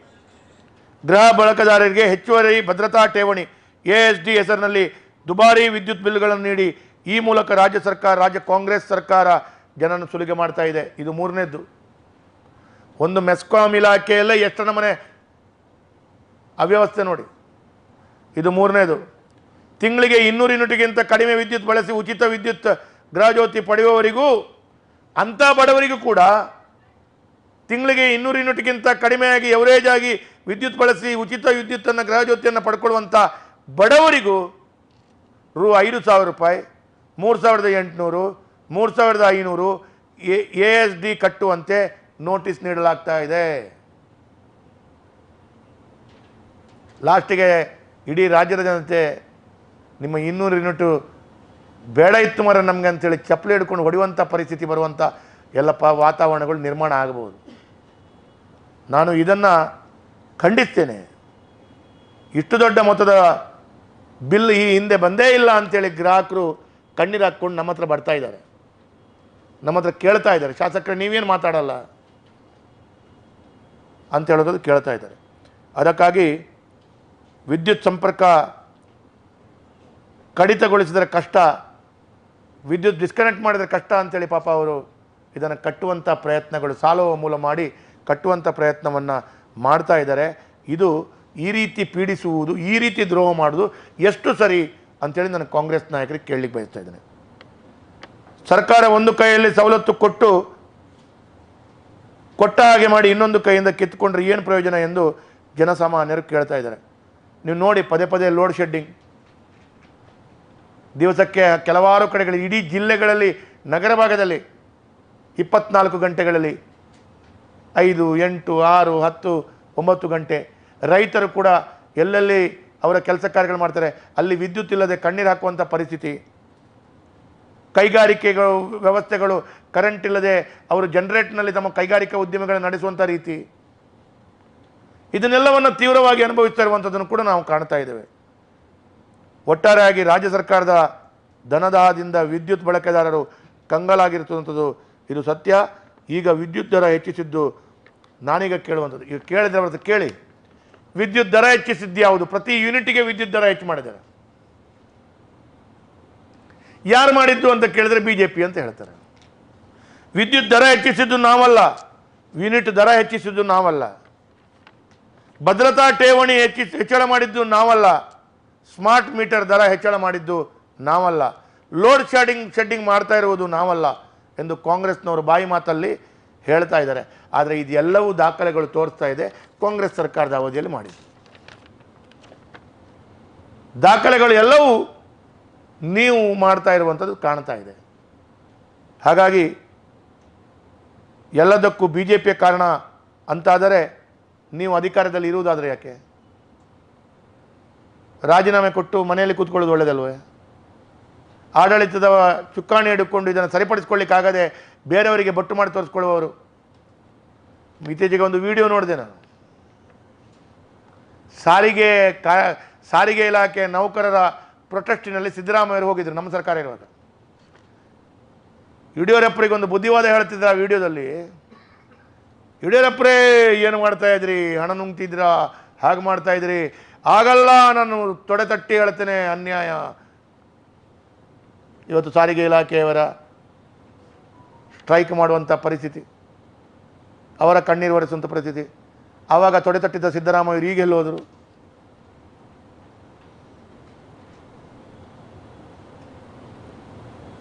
ಗೃಹ ಬಳಕೆದಾರರಿಗೆ ಹೆಚ್ಚುವರಿ ಭದ್ರತಾ ಠೇವಣಿ ASD ಹೆಸರಿನಲ್ಲಿ ದುಬಾರಿ ವಿದ್ಯುತ್ ಬಿಲ್ಗಳನ್ನು ನೀಡಿ ಈ ಮೂಲಕ ರಾಜ್ಯ ಕಾಂಗ್ರೆಸ್ ಸರ್ಕಾರ ಜನರನ್ನು ಸುಲಿಗೆ ಮಾಡ್ತಾ ಇದೆ. ಇದು ಮೂರನೇದ್ದು. ಒಂದು ಮೆಸ್ಕಾಂ ಇಲಾಖೆಯಲ್ಲೇ ಎಷ್ಟು ನಮನೆ ಅವ್ಯವಸ್ಥೆ ನೋಡಿ. ಇದು ಮೂರನೇದು. ತಿಂಗಳಿಗೆ 200 ಯೂನಿಟ್ಗಿಂತ ಕಡಿಮೆ ವಿದ್ಯುತ್ ಬಳಸಿ ಉಚಿತ ವಿದ್ಯುತ್ ಗೃಹಜ್ಯೋತಿ ಪಡೆಯುವವರಿಗೂ ಅಂಥ ಬಡವರಿಗೂ ಕೂಡ ತಿಂಗಳಿಗೆ 200 ಯೂನಿಟ್ಗಿಂತ ಕಡಿಮೆಯಾಗಿ ಎವರೇಜ್ ಆಗಿ ವಿದ್ಯುತ್ ಬಳಸಿ ಉಚಿತ ವಿದ್ಯುತ್ತನ್ನು ಗೃಹಜ್ಯೋತಿಯನ್ನು ಪಡ್ಕೊಳ್ಳುವಂಥ ಬಡವರಿಗೂ ₹5,000 3,800 3,500 ASD ಕಟ್ಟುವಂತೆ ನೋಟಿಸ್ ನೀಡಲಾಗ್ತಾ ಇದೆ. ಲಾಸ್ಟಿಗೆ ಇಡೀ ರಾಜ್ಯದ ಜನತೆ ನಿಮ್ಮ 200 ಯೂನಿಟು ಬೇಡ ಇತ್ತು ಮರ ನಮಗೆ ಅಂತೇಳಿ ಚಪ್ಪಲಿ ಹಿಡ್ಕೊಂಡು ಹೊಡೆಯುವಂಥ ಪರಿಸ್ಥಿತಿ ಬರುವಂಥ ಎಲ್ಲ ವಾತಾವರಣಗಳು ನಿರ್ಮಾಣ ಆಗಬಹುದು. ನಾನು ಇದನ್ನು ಖಂಡಿಸ್ತೇನೆ. ಇಷ್ಟು ದೊಡ್ಡ ಮೊತ್ತದ ಬಿಲ್ ಈ ಹಿಂದೆ ಬಂದೇ ಇಲ್ಲ ಅಂಥೇಳಿ ಗ್ರಾಹಕರು ಕಣ್ಣೀರು ಹಾಕ್ಕೊಂಡು ನಮ್ಮ ಹತ್ರ ಬರ್ತಾ ಇದ್ದಾರೆ, ನಮ್ಮ ಹತ್ರ ಕೇಳ್ತಾ ಇದ್ದಾರೆ, ಶಾಸಕರೇ ನೀವೇನು ಮಾತಾಡಲ್ಲ ಅಂತ ಹೇಳೋದು ಕೇಳ್ತಾ ಇದ್ದಾರೆ. ಅದಕ್ಕಾಗಿ ವಿದ್ಯುತ್ ಸಂಪರ್ಕ ಕಡಿತಗೊಳಿಸಿದರೆ ಕಷ್ಟ, ವಿದ್ಯುತ್ ಡಿಸ್ಕನೆಕ್ಟ್ ಮಾಡಿದರೆ ಕಷ್ಟ ಅಂಥೇಳಿ ಪಾಪ ಅವರು ಇದನ್ನು ಕಟ್ಟುವಂಥ ಪ್ರಯತ್ನಗಳು ಸಾಲುವ ಮೂಲ ಮಾಡಿ ಕಟ್ಟುವಂಥ ಪ್ರಯತ್ನವನ್ನು ಮಾಡ್ತಾ ಇದ್ದಾರೆ. ಇದು ಈ ರೀತಿ ಪೀಡಿಸುವುದು, ಈ ರೀತಿ ದ್ರೋಹ ಮಾಡೋದು ಎಷ್ಟು ಸರಿ ಅಂಥೇಳಿ ನಾನು ಕಾಂಗ್ರೆಸ್ ನಾಯಕರಿಗೆ ಕೇಳಲಿಕ್ಕೆ ಬಯಸ್ತಾ ಇದ್ದೇನೆ. ಸರ್ಕಾರ ಒಂದು ಕೈಯಲ್ಲಿ ಸವಲತ್ತು ಕೊಟ್ಟ ಹಾಗೆ ಮಾಡಿ ಇನ್ನೊಂದು ಕೈಯಿಂದ ಕಿತ್ತುಕೊಂಡ್ರೆ ಏನು ಪ್ರಯೋಜನ ಎಂದು ಜನಸಾಮಾನ್ಯರು ಕೇಳ್ತಾ ಇದ್ದಾರೆ. ನೀವು ನೋಡಿ, ಪದೇ ಪದೇ ಲೋಡ್ ಶೆಡ್ಡಿಂಗ್, ದಿವಸಕ್ಕೆ ಕೆಲವಾರು ಕಡೆಗಳಲ್ಲಿ ಇಡೀ ಜಿಲ್ಲೆಗಳಲ್ಲಿ ನಗರ ಭಾಗದಲ್ಲಿ 24 ಗಂಟೆಗಳಲ್ಲಿ 5, 8, 6, 10, 9 ಗಂಟೆ. ರೈತರು ಕೂಡ ಎಲ್ಲೆಲ್ಲಿ ಅವರ ಕೆಲಸ ಕಾರ್ಯಗಳು ಮಾಡ್ತಾರೆ ಅಲ್ಲಿ ವಿದ್ಯುತ್ ಇಲ್ಲದೆ ಕಣ್ಣೀರು ಹಾಕುವಂಥ ಪರಿಸ್ಥಿತಿ. ಕೈಗಾರಿಕೆಗಳು ವ್ಯವಸ್ಥೆಗಳು ಕರೆಂಟ್ ಇಲ್ಲದೆ ಅವರು ಜನರೇಟ್ನಲ್ಲಿ ತಮ್ಮ ಕೈಗಾರಿಕಾ ಉದ್ಯಮಗಳನ್ನು ನಡೆಸುವಂಥ ರೀತಿ, ಇದನ್ನೆಲ್ಲವನ್ನು ತೀವ್ರವಾಗಿ ಅನುಭವಿಸ್ತಾ ಇರುವಂಥದ್ದನ್ನು ಕೂಡ ನಾವು ಕಾಣ್ತಾ ಇದ್ದೇವೆ. ಒಟ್ಟಾರೆಯಾಗಿ ರಾಜ್ಯ ಸರ್ಕಾರದ ಧನದಾಹದಿಂದ ವಿದ್ಯುತ್ ಬಳಕೆದಾರರು ಕಂಗಾಲಾಗಿರುವಂಥದ್ದು ಇದು ಸತ್ಯ. ಈಗ ವಿದ್ಯುತ್ ದರ ಹೆಚ್ಚಿಸಿದ್ದು ನಾನೀಗ ಕೇಳುವಂಥದ್ದು, ಈಗ ಕೇಳಿದ್ರೆ ಅವ್ರದ್ದು ಕೇಳಿ, ವಿದ್ಯುತ್ ದರ ಹೆಚ್ಚಿಸಿದ್ದು ಯಾವುದು? ಪ್ರತಿ ಯೂನಿಟ್ಗೆ ವಿದ್ಯುತ್ ದರ ಹೆಚ್ಚು ಮಾಡಿದ್ದಾರೆ. ಯಾರು ಮಾಡಿದ್ದು ಅಂತ ಕೇಳಿದ್ರೆ BJP ಅಂತ ಹೇಳ್ತಾರೆ. ವಿದ್ಯುತ್ ದರ ಹೆಚ್ಚಿಸಿದ್ದು ನಾವಲ್ಲ, ಯೂನಿಟ್ ದರ ಹೆಚ್ಚಿಸಿದ್ದು ನಾವಲ್ಲ, ಭದ್ರತಾ ಠೇವಣಿ ಹೆಚ್ಚಳ ಮಾಡಿದ್ದು ನಾವಲ್ಲ, ಸ್ಮಾರ್ಟ್ ಮೀಟರ್ ದರ ಹೆಚ್ಚಳ ಮಾಡಿದ್ದು ನಾವಲ್ಲ, ಲೋಡ್ ಶೆಡ್ಡಿಂಗ್ ಮಾಡ್ತಾ ಇರುವುದು ನಾವಲ್ಲ ಎಂದು ಕಾಂಗ್ರೆಸ್ನವರು ಬಾಯಿ ಮಾತಲ್ಲಿ ಹೇಳ್ತಾ ಇದ್ದಾರೆ. ಆದರೆ ಇದೆಲ್ಲವೂ ದಾಖಲೆಗಳು ತೋರಿಸ್ತಾ ಇದೆ ಕಾಂಗ್ರೆಸ್ ಸರ್ಕಾರದ ಅವಧಿಯಲ್ಲಿ ಮಾಡಿದ್ದು. ದಾಖಲೆಗಳು ಎಲ್ಲವೂ ನೀವು ಮಾಡ್ತಾ ಇರುವಂಥದ್ದು ಕಾಣ್ತಾ ಇದೆ. ಹಾಗಾಗಿ ಎಲ್ಲದಕ್ಕೂ BJP ಕಾರಣ ಅಂತಾದರೆ ನೀವು ಅಧಿಕಾರದಲ್ಲಿ ಇರುವುದಾದರೆ ಯಾಕೆ? ರಾಜೀನಾಮೆ ಕೊಟ್ಟು ಮನೆಯಲ್ಲಿ ಕೂತ್ಕೊಳ್ಳೋದು ಒಳ್ಳೆಯದಲ್ವೇ? ಆಡಳಿತದ ಚುಕ್ಕಾಣಿ ಹಿಡ್ಕೊಂಡು ಇದನ್ನು ಸರಿಪಡಿಸ್ಕೊಳ್ಳಿಕ್ಕಾಗದೆ ಬೇರೆಯವರಿಗೆ ಬೊಟ್ಟು ಮಾಡಿ ತೋರಿಸ್ಕೊಳ್ಳುವವರು. ಇತ್ತೀಚೆಗೆ ಒಂದು ವಿಡಿಯೋ ನೋಡಿದೆ ನಾನು. ಸಾರಿಗೆ ಇಲಾಖೆ ನೌಕರರ ಪ್ರೊಟೆಸ್ಟಿನಲ್ಲಿ ಸಿದ್ದರಾಮಯ್ಯರು ಹೋಗಿದ್ರು ನಮ್ಮ ಸರ್ಕಾರ ಇರುವಾಗ. ಯಡಿಯೂರಪ್ಪರಿಗೆ ಒಂದು ಬುದ್ಧಿವಾದ ಹೇಳ್ತಿದ್ರು ಆ ವಿಡಿಯೋದಲ್ಲಿ. ಯಡಿಯೂರಪ್ಪರೇ ಏನು ಮಾಡ್ತಾ ಇದ್ರಿ, ಹಣ ನುಂಗ್ತಿದ್ರಾ, ಹಾಗೆ ಮಾಡ್ತಾ ಇದ್ರಿ, ಆಗಲ್ಲ, ನಾನು ತೊಡೆ ತಟ್ಟಿ ಹೇಳ್ತೇನೆ, ಅನ್ಯಾಯ. ಇವತ್ತು ಸಾರಿಗೆ ಇಲಾಖೆಯವರ ಸ್ಟ್ರೈಕ್ ಮಾಡುವಂಥ ಪರಿಸ್ಥಿತಿ, ಅವರ ಕಣ್ಣೀರು ಒರೆಸುವಂಥ ಪರಿಸ್ಥಿತಿ. ಆವಾಗ ತೊಡೆ ತಟ್ಟಿದ್ದ ಸಿದ್ದರಾಮಯ್ಯರು ಈಗ ಎಲ್ಲಿ ಹೋದರು?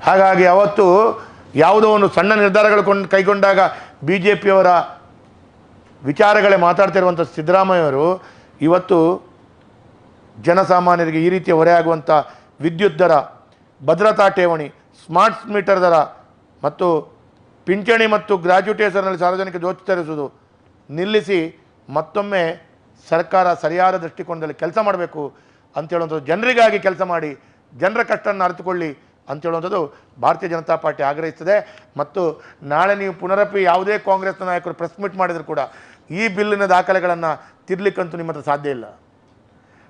ಹಾಗಾಗಿ ಅವತ್ತು ಯಾವುದೋ ಒಂದು ಸಣ್ಣ ನಿರ್ಧಾರಗಳು ಕೈಗೊಂಡಾಗ BJPಯವರ ವಿಚಾರಗಳೇ ಮಾತಾಡ್ತಿರುವಂಥ ಸಿದ್ದರಾಮಯ್ಯವರು ಇವತ್ತು ಜನಸಾಮಾನ್ಯರಿಗೆ ಈ ರೀತಿಯ ಹೊರೆ ಆಗುವಂಥ ವಿದ್ಯುತ್ ದರ, ಭದ್ರತಾ ಠೇವಣಿ, ಸ್ಮಾರ್ಟ್ ಮೀಟರ್ ದರ ಮತ್ತು ಪಿಂಚಣಿ ಮತ್ತು ಗ್ರ್ಯಾಚ್ಯುಟಿ ಹೆಸರಿನಲ್ಲಿ ಸಾರ್ವಜನಿಕ ದೋಚರಿಸುವುದು ನಿಲ್ಲಿಸಿ ಮತ್ತೊಮ್ಮೆ ಸರ್ಕಾರ ಸರಿಯಾದ ದೃಷ್ಟಿಕೋನದಲ್ಲಿ ಕೆಲಸ ಮಾಡಬೇಕು ಅಂತೇಳುವಂಥದ್ದು, ಜನರಿಗಾಗಿ ಕೆಲಸ ಮಾಡಿ ಜನರ ಕಷ್ಟವನ್ನು ಅರಿತುಕೊಳ್ಳಿ ಅಂತೇಳುವಂಥದ್ದು ಭಾರತೀಯ ಜನತಾ ಪಾರ್ಟಿ ಆಗ್ರಹಿಸ್ತದೆ. ಮತ್ತು ನಾಳೆ ನೀವು ಪುನರಪಿ ಯಾವುದೇ ಕಾಂಗ್ರೆಸ್ನ ನಾಯಕರು ಪ್ರೆಸ್ ಮೀಟ್ ಮಾಡಿದರೂ ಕೂಡ ಈ ಬಿಲ್ಲಿನ ದಾಖಲೆಗಳನ್ನು ತಿರ್ಲಿಕ್ಕಂತೂ ನಿಮ್ಮ ಹತ್ರ ಸಾಧ್ಯ ಇಲ್ಲ.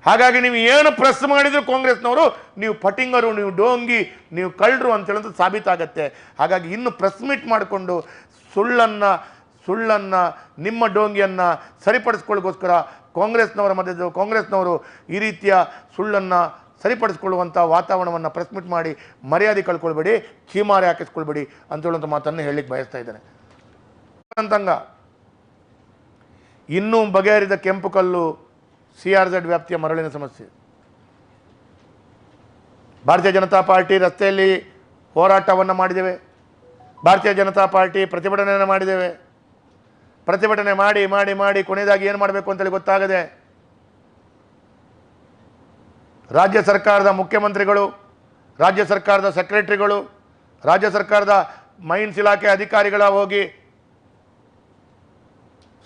ಹಾಗಾಗಿ ನೀವು ಏನು ಪ್ರೆಸ್ ಮಾಡಿದರೂ ಕಾಂಗ್ರೆಸ್ನವರು ನೀವು ಪಟಿಂಗರು, ನೀವು ಡೋಂಗಿ, ನೀವು ಕಳ್ಳರು ಅಂತೇಳೋದು ಸಾಬೀತಾಗತ್ತೆ. ಹಾಗಾಗಿ ಇನ್ನು ಪ್ರೆಸ್ ಮೀಟ್ ಮಾಡಿಕೊಂಡು ಸುಳ್ಳನ್ನು ನಿಮ್ಮ ಡೋಂಗಿಯನ್ನು ಸರಿಪಡಿಸ್ಕೊಳ್ಳೋಕ್ಕೋಸ್ಕರ ಕಾಂಗ್ರೆಸ್ನವರು ಈ ರೀತಿಯ ಸುಳ್ಳನ್ನು ಸರಿಪಡಿಸ್ಕೊಳ್ಳುವಂಥ ವಾತಾವರಣವನ್ನು ಪ್ರೆಸ್ ಮೀಟ್ ಮಾಡಿ ಮರ್ಯಾದೆ ಕಳ್ಕೊಳ್ಬೇಡಿ, ಚೀಮಾರಿ ಹಾಕಿಸ್ಕೊಳ್ಬೇಡಿ ಅಂತೇಳುವಂಥ ಮಾತನ್ನು ಹೇಳಲಿಕ್ಕೆ ಬಯಸ್ತಾ ಇದ್ದೇನೆ. ಅಂತಂಗ ಇನ್ನೂ ಬಗೆಹರಿದ ಕೆಂಪು ಕಲ್ಲು CRZ ವ್ಯಾಪ್ತಿಯ ಮರಳಿನ ಸಮಸ್ಯೆ. ಭಾರತೀಯ ಜನತಾ ಪಾರ್ಟಿ ರಸ್ತೆಯಲ್ಲಿ ಹೋರಾಟವನ್ನು ಮಾಡಿದ್ದೇವೆ, ಭಾರತೀಯ ಜನತಾ ಪಾರ್ಟಿ ಪ್ರತಿಭಟನೆಯನ್ನು ಮಾಡಿದ್ದೇವೆ. ಪ್ರತಿಭಟನೆ ಮಾಡಿ ಮಾಡಿ ಮಾಡಿ ಕೊನೆಯದಾಗಿ ಏನು ಮಾಡಬೇಕು ಅಂತೇಳಿ ಗೊತ್ತಾಗದೆ ರಾಜ್ಯ ಸರ್ಕಾರದ ಮುಖ್ಯಮಂತ್ರಿಗಳು, ರಾಜ್ಯ ಸರ್ಕಾರದ ಸೆಕ್ರೆಟರಿಗಳು, ರಾಜ್ಯ ಸರ್ಕಾರದ ಮೈನ್ಸ್ ಇಲಾಖೆ ಅಧಿಕಾರಿಗಳ ಹೋಗಿ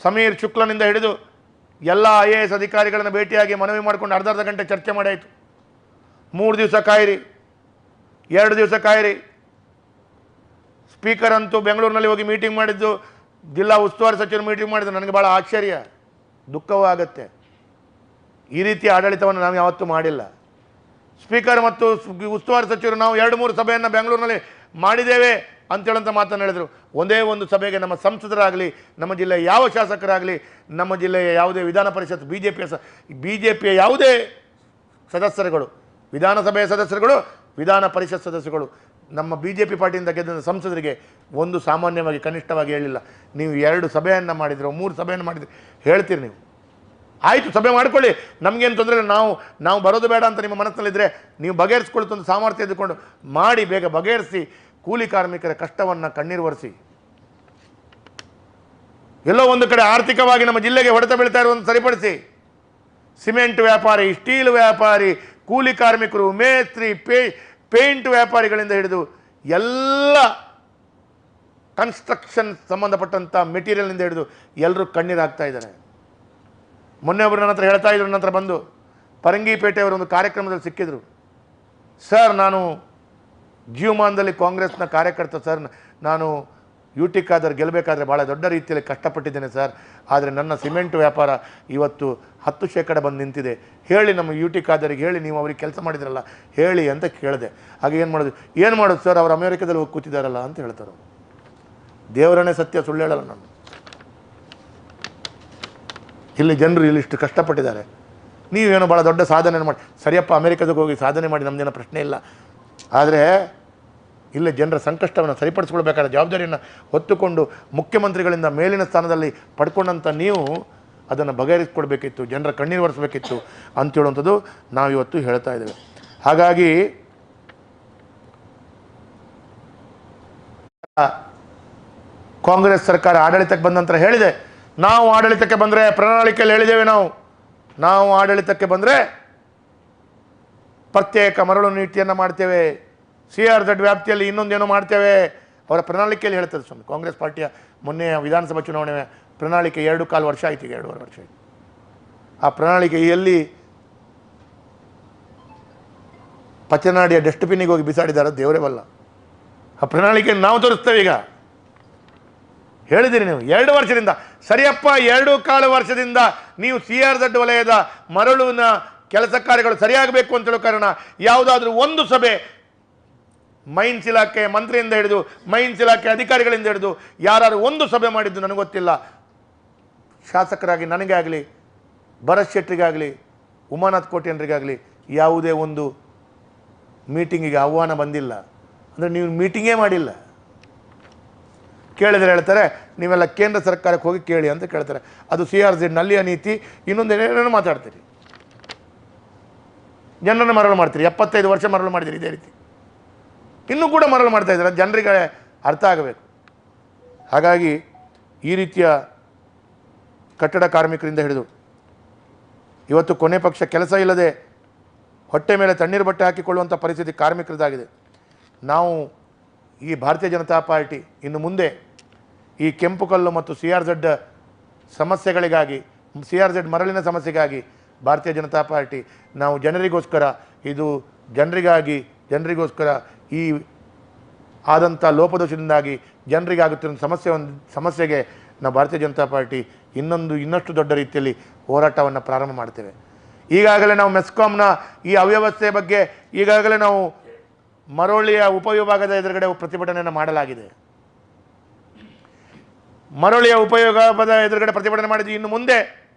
ಸಮೀರ್ ಶುಕ್ಲನಿಂದ ಹಿಡಿದು ಎಲ್ಲ IAS ಅಧಿಕಾರಿಗಳನ್ನು ಭೇಟಿಯಾಗಿ ಮನವಿ ಮಾಡಿಕೊಂಡು ಅರ್ಧ ಗಂಟೆ ಚರ್ಚೆ ಮಾಡಾಯಿತು. 3 ದಿವಸ ಕಾಯಿರಿ, 2 ದಿವಸ ಕಾಯಿರಿ. ಸ್ಪೀಕರ್ ಅಂತೂ ಬೆಂಗಳೂರಿನಲ್ಲಿ ಹೋಗಿ ಮೀಟಿಂಗ್ ಮಾಡಿದ್ದು, ಜಿಲ್ಲಾ ಉಸ್ತುವಾರಿ ಸಚಿವರು ಮೀಟಿಂಗ್ ಮಾಡಿದ್ದು ನನಗೆ ಭಾಳ ಆಶ್ಚರ್ಯ, ದುಃಖವೂ ಆಗುತ್ತೆ. ಈ ರೀತಿಯ ಆಡಳಿತವನ್ನು ನಾವು ಯಾವತ್ತೂ ಮಾಡಿಲ್ಲ. ಸ್ಪೀಕರ್ ಮತ್ತು ಉಸ್ತುವಾರಿ ಸಚಿವರು ನಾವು 2-3 ಸಭೆಯನ್ನು ಬೆಂಗಳೂರಿನಲ್ಲಿ ಮಾಡಿದ್ದೇವೆ ಅಂತೇಳಂತ ಮಾತನ್ನು ಹೇಳಿದರು. ಒಂದೇ ಒಂದು ಸಭೆಗೆ ನಮ್ಮ ಸಂಸದರಾಗಲಿ, ನಮ್ಮ ಜಿಲ್ಲೆಯ ಯಾವ ಶಾಸಕರಾಗಲಿ, ನಮ್ಮ ಜಿಲ್ಲೆಯ ಯಾವುದೇ ವಿಧಾನ ಪರಿಷತ್ BJPಯ ಯಾವುದೇ ಸದಸ್ಯರುಗಳು, ವಿಧಾನಸಭೆಯ ಸದಸ್ಯರುಗಳು, ವಿಧಾನ ಪರಿಷತ್ ಸದಸ್ಯರುಗಳು ನಮ್ಮ BJP ಪಾರ್ಟಿಯಿಂದ ಗೆದ್ದ ಸಂಸದರಿಗೆ ಒಂದು ಸಾಮಾನ್ಯವಾಗಿ ಕನಿಷ್ಠವಾಗಿ ಹೇಳಿಲ್ಲ. ನೀವು 2 ಸಭೆಯನ್ನು ಮಾಡಿದ್ರು, 3 ಸಭೆಯನ್ನು ಮಾಡಿದ್ರು ಹೇಳ್ತೀರಿ ನೀವು. ಆಯಿತು, ಸಭೆ ಮಾಡ್ಕೊಳ್ಳಿ, ನಮಗೇನು ತೊಂದರೆ ಇಲ್ಲ, ನಾವು ಬರೋದು ಬೇಡ ಅಂತ ನಿಮ್ಮ ಮನಸ್ಸಿನಲ್ಲಿದ್ದರೆ ನೀವು ಬಗೆಹರಿಸ್ಕೊಳ್ತೊಂದು ಸಾಮರ್ಥ್ಯ ಇದ್ದುಕೊಂಡು ಮಾಡಿ, ಬೇಗ ಬಗೆಹರಿಸಿ ಕೂಲಿ ಕಾರ್ಮಿಕರ ಕಷ್ಟವನ್ನು ಕಣ್ಣೀರು ಒರೆಸಿ. ಎಲ್ಲೋ ಒಂದು ಕಡೆ ಆರ್ಥಿಕವಾಗಿ ನಮ್ಮ ಜಿಲ್ಲೆಗೆ ಹೊಡೆತ ಬೀಳ್ತಾ ಇರುವಂಥ ಸರಿಪಡಿಸಿ. ಸಿಮೆಂಟ್ ವ್ಯಾಪಾರಿ, ಸ್ಟೀಲ್ ವ್ಯಾಪಾರಿ, ಕೂಲಿ ಕಾರ್ಮಿಕರು, ಮೇಸ್ತ್ರಿ, ಪೇಂಟ್ ವ್ಯಾಪಾರಿಗಳಿಂದ ಹಿಡಿದು ಎಲ್ಲ ಕನ್ಸ್ಟ್ರಕ್ಷನ್ ಸಂಬಂಧಪಟ್ಟಂಥ ಮೆಟೀರಿಯಲ್ನಿಂದ ಹಿಡಿದು ಎಲ್ಲರೂ ಕಣ್ಣೀರು ಹಾಕ್ತಾ ಇದ್ದಾರೆ. ಮೊನ್ನೆ ಒಬ್ಬರು ನನ್ನ ಹತ್ರ ಹೇಳ್ತಾ ಇದ್ರು, ನನ್ನ ಹತ್ರ ಬಂದು ಪರಂಗಿಪೇಟೆಯವರ ಒಂದು ಕಾರ್ಯಕ್ರಮದಲ್ಲಿ ಸಿಕ್ಕಿದ್ರು. ಸರ್, ನಾನು ಜೀವಮಾನದಲ್ಲಿ ಕಾಂಗ್ರೆಸ್ನ ಕಾರ್ಯಕರ್ತ ಸರ್, ನಾನು UT ಖಾದರ್ ಗೆಲ್ಲಬೇಕಾದ್ರೆ ಭಾಳ ದೊಡ್ಡ ರೀತಿಯಲ್ಲಿ ಕಷ್ಟಪಟ್ಟಿದ್ದೇನೆ ಸರ್, ಆದರೆ ನನ್ನ ಸಿಮೆಂಟ್ ವ್ಯಾಪಾರ ಇವತ್ತು 10% ಬಂದು ನಿಂತಿದೆ. ಹೇಳಿ ನಮ್ಮ UT ಖಾದರಿಗೆ ಹೇಳಿ, ನೀವು ಅವ್ರಿಗೆ ಕೆಲಸ ಮಾಡಿದ್ರಲ್ಲ ಹೇಳಿ ಅಂತ ಕೇಳಿದೆ. ಹಾಗೆ ಏನು ಮಾಡೋದು ಸರ್, ಅವರು ಅಮೇರಿಕಾದಲ್ಲಿ ಹೋಗಿ ಕೂತಿದ್ದಾರಲ್ಲ ಅಂತ ಹೇಳ್ತಾರೆ. ದೇವರನ್ನೇ ಸತ್ಯ, ಸುಳ್ಳು ಹೇಳಲ್ಲ ನಾನು. ಇಲ್ಲಿ ಜನರು ಇಲ್ಲಿಷ್ಟು ಕಷ್ಟಪಟ್ಟಿದ್ದಾರೆ, ನೀವೇನೋ ಭಾಳ ದೊಡ್ಡ ಸಾಧನೆ ಮಾಡಿ, ಸರಿಯಪ್ಪ ಅಮೇರಿಕಾದಾಗ ಹೋಗಿ ಸಾಧನೆ ಮಾಡಿ, ನಮ್ಮದೇನೋ ಪ್ರಶ್ನೆ ಇಲ್ಲ. ಆದರೆ ಇಲ್ಲಿ ಜನರ ಸಂಕಷ್ಟವನ್ನು ಸರಿಪಡಿಸ್ಕೊಳ್ಬೇಕಾದ ಜವಾಬ್ದಾರಿಯನ್ನು ಹೊತ್ತುಕೊಂಡು ಮುಖ್ಯಮಂತ್ರಿಗಳಿಂದ ಮೇಲಿನ ಸ್ಥಾನದಲ್ಲಿ ಪಡ್ಕೊಂಡಂಥ ನೀವು ಅದನ್ನು ಬಗೆಹರಿಸ್ಕೊಡ್ಬೇಕಿತ್ತು, ಜನರ ಕಣ್ಣೀರು ಒರೆಸಬೇಕಿತ್ತು ಅಂತೇಳುವಂಥದ್ದು ನಾವಿವತ್ತು ಹೇಳ್ತಾ ಇದ್ದೇವೆ. ಹಾಗಾಗಿ ಕಾಂಗ್ರೆಸ್ ಸರ್ಕಾರ ಆಡಳಿತಕ್ಕೆ ಬಂದ ನಂತರ ಹೇಳಿದೆ, ನಾವು ಆಡಳಿತಕ್ಕೆ ಬಂದರೆ ಪ್ರಣಾಳಿಕೆಯಲ್ಲಿ ಹೇಳಿದ್ದೇವೆ, ನಾವು ಆಡಳಿತಕ್ಕೆ ಬಂದರೆ ಪ್ರತ್ಯೇಕ ಮರಳು ನೀತಿಯನ್ನು ಮಾಡ್ತೇವೆ, CRZ ವ್ಯಾಪ್ತಿಯಲ್ಲಿ ಇನ್ನೊಂದೇನೋ ಮಾಡ್ತೇವೆ. ಅವರ ಪ್ರಣಾಳಿಕೆಯಲ್ಲಿ ಹೇಳ್ತಾರೆ ಸ್ವಾಮಿ. ಕಾಂಗ್ರೆಸ್ ಪಾರ್ಟಿಯ ಮೊನ್ನೆ ವಿಧಾನಸಭಾ ಚುನಾವಣೆ ಪ್ರಣಾಳಿಕೆ 2.25 ವರ್ಷ ಆಯ್ತು, ಈಗ 2.5 ವರ್ಷ ಆಯಿತು. ಆ ಪ್ರಣಾಳಿಕೆಯಲ್ಲಿ ಪಚನಾಡಿಯ ಡಸ್ಟ್ಬಿನ್ನಿಗೆ ಹೋಗಿ ಬಿಸಾಡಿದ್ದಾರೆ, ದೇವರೇ ಬಲ್ಲ. ಆ ಪ್ರಣಾಳಿಕೆಯನ್ನು ನಾವು ತೋರಿಸ್ತೇವೆ. ಈಗ ಹೇಳಿದ್ದೀರಿ ನೀವು 2 ವರ್ಷದಿಂದ, ಸರಿಯಪ್ಪ 2.25 ವರ್ಷದಿಂದ ನೀವು CRZ ವಲಯದ ಮರಳಿನ ಕೆಲಸ ಕಾರ್ಯಗಳು ಸರಿಯಾಗಬೇಕು ಅಂತ ಹೇಳೋ ಕಾರಣ ಯಾವುದಾದ್ರೂ ಒಂದು ಸಭೆ ಮೈನ್ಸ್ ಇಲಾಖೆ ಮಂತ್ರಿಯಿಂದ ಹಿಡಿದು ಮೈನ್ಸ್ ಇಲಾಖೆ ಅಧಿಕಾರಿಗಳಿಂದ ಹಿಡಿದು ಯಾರು ಒಂದು ಸಭೆ ಮಾಡಿದ್ದು ನನಗೆ ಗೊತ್ತಿಲ್ಲ. ಶಾಸಕರಾಗಿ ನನಗೆ ಆಗಲಿ, ಭರತ್ ಶೆಟ್ಟರಿಗಾಗಲಿ, ಉಮಾನಾಥ್ ಕೋಟ್ಯಾನ್ರಿಗಾಗಲಿ ಯಾವುದೇ ಒಂದು ಮೀಟಿಂಗಿಗೆ ಆಹ್ವಾನ ಬಂದಿಲ್ಲ. ಅಂದರೆ ನೀವು ಮೀಟಿಂಗೇ ಮಾಡಿಲ್ಲ. ಕೇಳಿದರೆ ಹೇಳ್ತಾರೆ ನೀವೆಲ್ಲ ಕೇಂದ್ರ ಸರ್ಕಾರಕ್ಕೆ ಹೋಗಿ ಕೇಳಿ ಅಂತ ಕೇಳ್ತಾರೆ. ಅದು CRZ ನಲ್ಲಿಯ ನೀತಿ. ಇನ್ನೊಂದು ಏನೇನೋ ಮಾತಾಡ್ತೀರಿ, ಜನರನ್ನು ಮರಳು ಮಾಡ್ತೀರಿ. 75 ವರ್ಷ ಮರಳು ಮಾಡಿದಿರಿ ಇದೇ ರೀತಿ, ಇನ್ನೂ ಕೂಡ ಮರಳು ಮಾಡ್ತಾ ಇದ್ದಾರೆ. ಜನರಿಗೆ ಅರ್ಥ ಆಗಬೇಕು. ಹಾಗಾಗಿ ಈ ರೀತಿಯ ಕಟ್ಟಡ ಕಾರ್ಮಿಕರಿಂದ ಹಿಡಿದು ಇವತ್ತು ಕೊನೆ ಪಕ್ಷ ಕೆಲಸ ಇಲ್ಲದೆ ಹೊಟ್ಟೆ ಮೇಲೆ ತಣ್ಣೀರು ಬಟ್ಟೆ ಹಾಕಿಕೊಳ್ಳುವಂಥ ಪರಿಸ್ಥಿತಿ ಕಾರ್ಮಿಕರದಾಗಿದೆ. ನಾವು ಈ ಭಾರತೀಯ ಜನತಾ ಪಾರ್ಟಿ ಇನ್ನು ಮುಂದೆ ಈ ಕೆಂಪು ಕಲ್ಲು ಮತ್ತು CRZ ಸಮಸ್ಯೆಗಳಿಗಾಗಿ, CRZ ಮರಳಿನ ಸಮಸ್ಯೆಗಾಗಿ ಭಾರತೀಯ ಜನತಾ ಪಾರ್ಟಿ ನಾವು ಜನರಿಗೋಸ್ಕರ, ಇದು ಜನರಿಗೋಸ್ಕರ ಈ ಆದಂಥ ಲೋಪದೋಷದಿಂದಾಗಿ ಜನರಿಗಾಗುತ್ತಿರೋ ಸಮಸ್ಯೆಗೆ ನಾವು ಭಾರತೀಯ ಜನತಾ ಪಾರ್ಟಿ ಇನ್ನಷ್ಟು ದೊಡ್ಡ ರೀತಿಯಲ್ಲಿ ಹೋರಾಟವನ್ನು ಪ್ರಾರಂಭ ಮಾಡ್ತೇವೆ. ಈಗಾಗಲೇ ನಾವು ಮೆಸ್ಕಾಂನ ಈ ಅವ್ಯವಸ್ಥೆ ಬಗ್ಗೆ ಈಗಾಗಲೇ ನಾವು ಮರಳಿಯ ಉಪವಿಭಾಗದ ಎದುರುಗಡೆ ಪ್ರತಿಭಟನೆಯನ್ನು ಮಾಡಲಾಗಿದೆ. ಮರಳಿಯ ಉಪವಿಭಾಗದ ಎದುರುಗಡೆ ಪ್ರತಿಭಟನೆ ಮಾಡಿದ್ವಿ. ಇನ್ನು ಮುಂದೆ